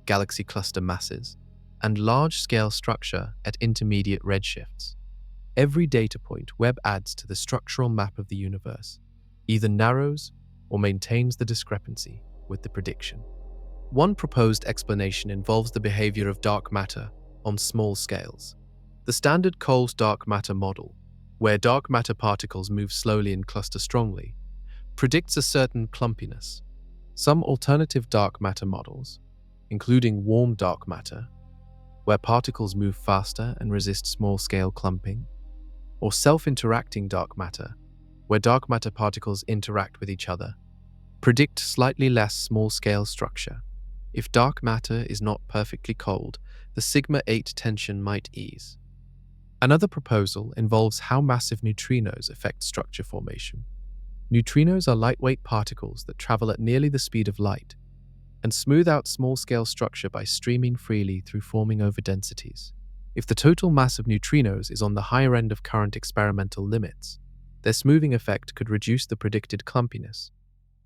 Speaker 1: galaxy cluster masses, and large-scale structure at intermediate redshifts. Every data point Webb adds to the structural map of the universe either narrows or maintains the discrepancy with the prediction. One proposed explanation involves the behavior of dark matter on small scales. The standard Cole's dark matter model, where dark matter particles move slowly and cluster strongly, predicts a certain clumpiness. Some alternative dark matter models, including warm dark matter, where particles move faster and resist small-scale clumping, or self-interacting dark matter, where dark matter particles interact with each other, predict slightly less small-scale structure. If dark matter is not perfectly cold, the sigma-8 tension might ease. Another proposal involves how massive neutrinos affect structure formation. Neutrinos are lightweight particles that travel at nearly the speed of light and smooth out small-scale structure by streaming freely through forming overdensities. If the total mass of neutrinos is on the higher end of current experimental limits, their smoothing effect could reduce the predicted clumpiness,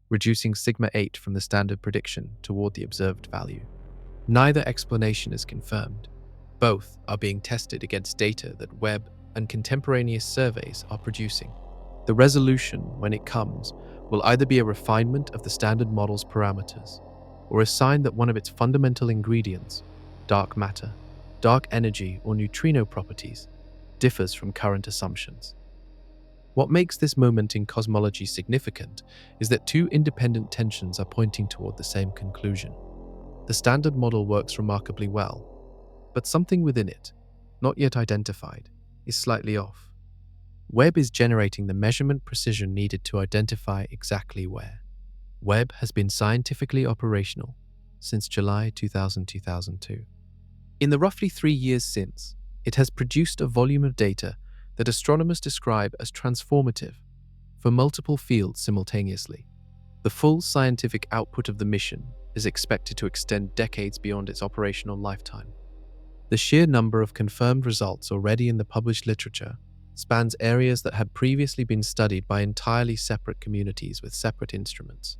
Speaker 1: reducing sigma-8 from the standard prediction toward the observed value. Neither explanation is confirmed. Both are being tested against data that Webb and contemporaneous surveys are producing. The resolution, when it comes, will either be a refinement of the standard model's parameters or a sign that one of its fundamental ingredients, dark matter, dark energy, or neutrino properties, differs from current assumptions. What makes this moment in cosmology significant is that two independent tensions are pointing toward the same conclusion. The standard model works remarkably well, but something within it, not yet identified, is slightly off. Webb is generating the measurement precision needed to identify exactly where. Webb has been scientifically operational since July 2002. In the roughly 3 years since, it has produced a volume of data that astronomers describe as transformative for multiple fields simultaneously. The full scientific output of the mission is expected to extend decades beyond its operational lifetime. The sheer number of confirmed results already in the published literature spans areas that had previously been studied by entirely separate communities with separate instruments.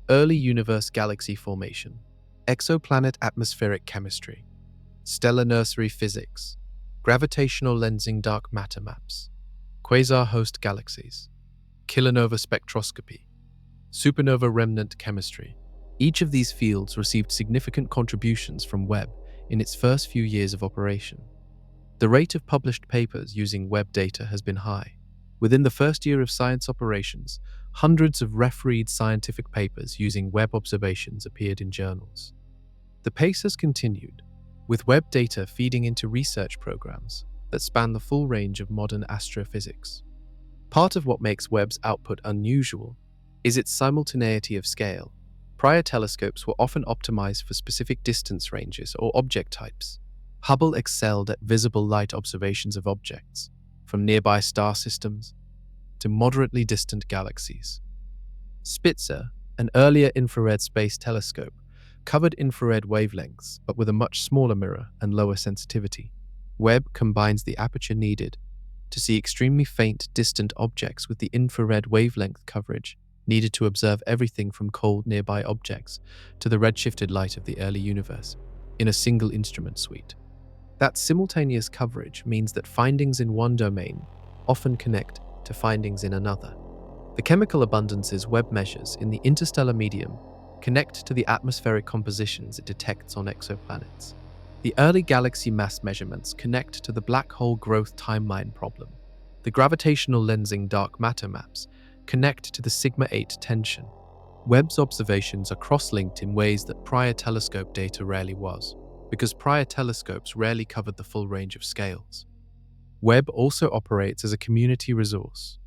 Speaker 1: Early universe galaxy formation, exoplanet atmospheric chemistry, stellar nursery physics, gravitational lensing dark matter maps, quasar host galaxies, kilonova spectroscopy, supernova remnant chemistry. Each of these fields received significant contributions from Webb in its first few years of operation. The rate of published papers using Webb data has been high. Within the first year of science operations, hundreds of refereed scientific papers using Webb observations appeared in journals. The pace has continued, with Webb data feeding into research programs that span the full range of modern astrophysics. Part of what makes Webb's output unusual is its simultaneity of scale. Prior telescopes were often optimized for specific distance ranges or object types. Hubble excelled at visible light observations of objects, from nearby star systems to moderately distant galaxies. Spitzer, an earlier infrared space telescope, covered infrared wavelengths but with a much smaller mirror and lower sensitivity. Webb combines the aperture needed to see extremely faint, distant objects with the infrared wavelength coverage needed to observe everything from cold nearby objects to the redshifted light of the early universe in a single instrument suite. That simultaneous coverage means that findings in one domain often connect to findings in another. The chemical abundances Webb measures in the interstellar medium connect to the atmospheric compositions it detects on exoplanets. The early galaxy mass measurements connect to the black hole growth timeline problem. The gravitational lensing dark matter maps connect to the sigma-8 tension. Webb's observations are cross-linked in ways that prior telescope data rarely was, because prior telescopes rarely covered the full range of scales. Webb also operates as a community resource.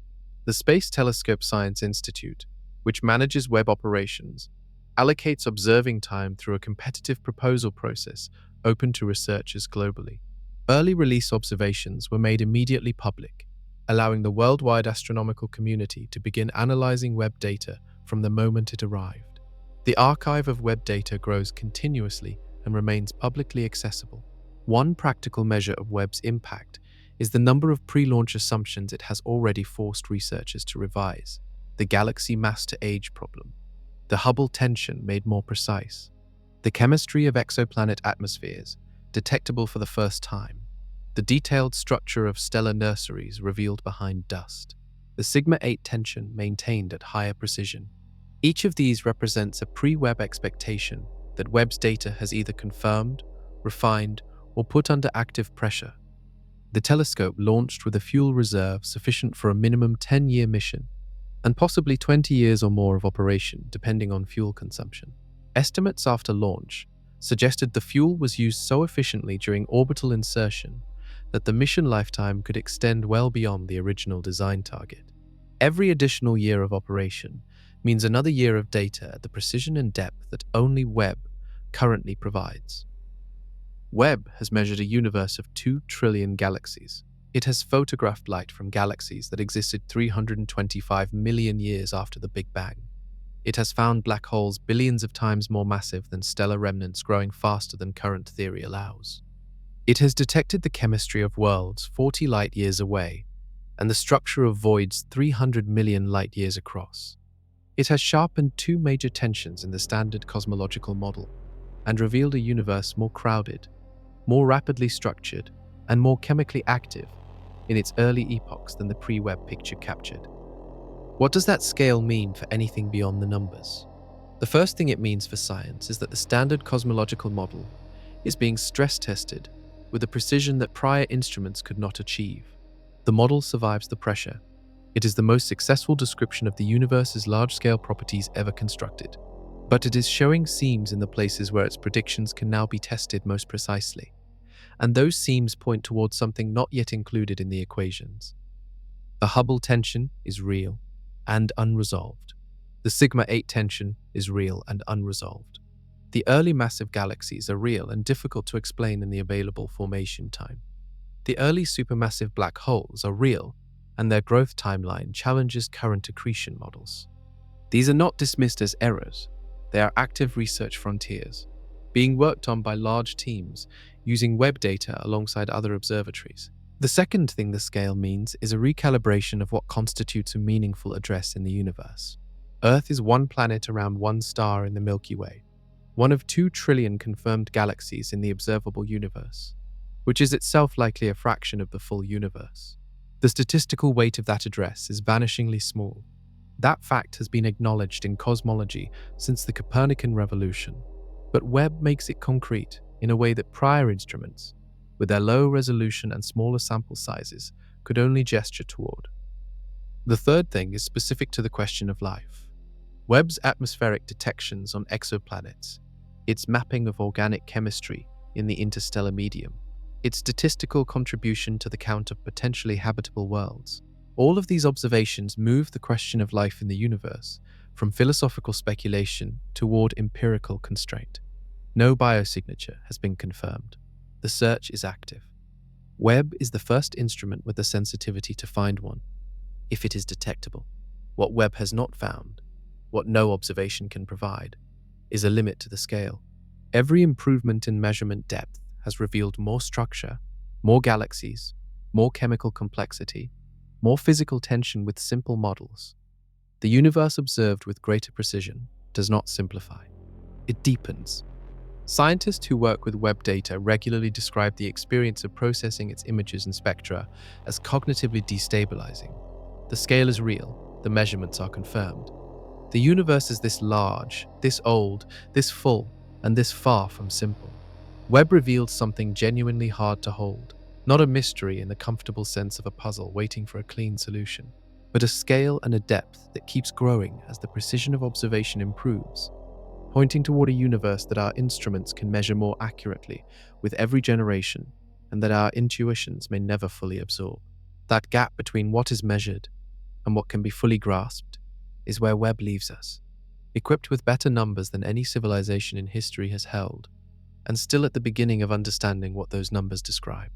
Speaker 1: The Space Telescope Science Institute, which manages Webb operations, allocates observing time through a competitive proposal process open to researchers globally. Early release observations were made immediately public, allowing the worldwide astronomical community to begin analyzing Webb data from the moment it arrived. The archive of Webb data grows continuously and remains publicly accessible. One practical measure of Webb's impact is the number of pre-launch assumptions it has already forced researchers to revise. The galaxy mass-to-age problem, the Hubble tension made more precise, the chemistry of exoplanet atmospheres, detectable for the first time, the detailed structure of stellar nurseries revealed behind dust, the sigma-8 tension maintained at higher precision. Each of these represents a pre-Webb expectation that Webb's data has either confirmed, refined, or put under active pressure. The telescope launched with a fuel reserve sufficient for a minimum 10-year mission, and possibly 20 years or more of operation depending on fuel consumption. Estimates after launch suggested the fuel was used so efficiently during orbital insertion that the mission lifetime could extend well beyond the original design target. Every additional year of operation means another year of data at the precision and depth that only Webb currently provides. Webb has measured a universe of 2 trillion galaxies. It has photographed light from galaxies that existed 325 million years after the Big Bang. It has found black holes billions of times more massive than stellar remnants growing faster than current theory allows. It has detected the chemistry of worlds 40 light-years away and the structure of voids 300 million light-years across. It has sharpened 2 major tensions in the standard cosmological model and revealed a universe more crowded, more rapidly structured, and more chemically active in its early epochs than the pre-Webb picture captured. What does that scale mean for anything beyond the numbers? The first thing it means for science is that the standard cosmological model is being stress-tested with a precision that prior instruments could not achieve. The model survives the pressure. It is the most successful description of the universe's large-scale properties ever constructed. But it is showing seams in the places where its predictions can now be tested most precisely. And those seams point towards something not yet included in the equations. The Hubble tension is real and unresolved. The sigma-8 tension is real and unresolved. The early massive galaxies are real and difficult to explain in the available formation time. The early supermassive black holes are real, and their growth timeline challenges current accretion models. These are not dismissed as errors. They are active research frontiers, being worked on by large teams using Webb data alongside other observatories. The second thing the scale means is a recalibration of what constitutes a meaningful address in the universe. Earth is one planet around one star in the Milky Way, one of 2 trillion confirmed galaxies in the observable universe, which is itself likely a fraction of the full universe. The statistical weight of that address is vanishingly small. That fact has been acknowledged in cosmology since the Copernican revolution, but Webb makes it concrete in a way that prior instruments, with their low resolution and smaller sample sizes, could only gesture toward. The third thing is specific to the question of life. Webb's atmospheric detections on exoplanets, its mapping of organic chemistry in the interstellar medium, its statistical contribution to the count of potentially habitable worlds. All of these observations move the question of life in the universe from philosophical speculation toward empirical constraint. No biosignature has been confirmed. The search is active. Webb is the first instrument with the sensitivity to find one, if it is detectable. What Webb has not found, what no observation can provide, is a limit to the scale. Every improvement in measurement depth has revealed more structure, more galaxies, more chemical complexity, more physical tension with simple models. The universe observed with greater precision does not simplify. It deepens. Scientists who work with Webb data regularly describe the experience of processing its images and spectra as cognitively destabilizing. The scale is real, the measurements are confirmed. The universe is this large, this old, this full, and this far from simple. Webb revealed something genuinely hard to hold, not a mystery in the comfortable sense of a puzzle waiting for a clean solution, but a scale and a depth that keeps growing as the precision of observation improves, pointing toward a universe that our instruments can measure more accurately with every generation and that our intuitions may never fully absorb. That gap between what is measured and what can be fully grasped is where Webb leaves us. equipped with better numbers than any civilization in history has held, and still at the beginning of understanding what those numbers describe.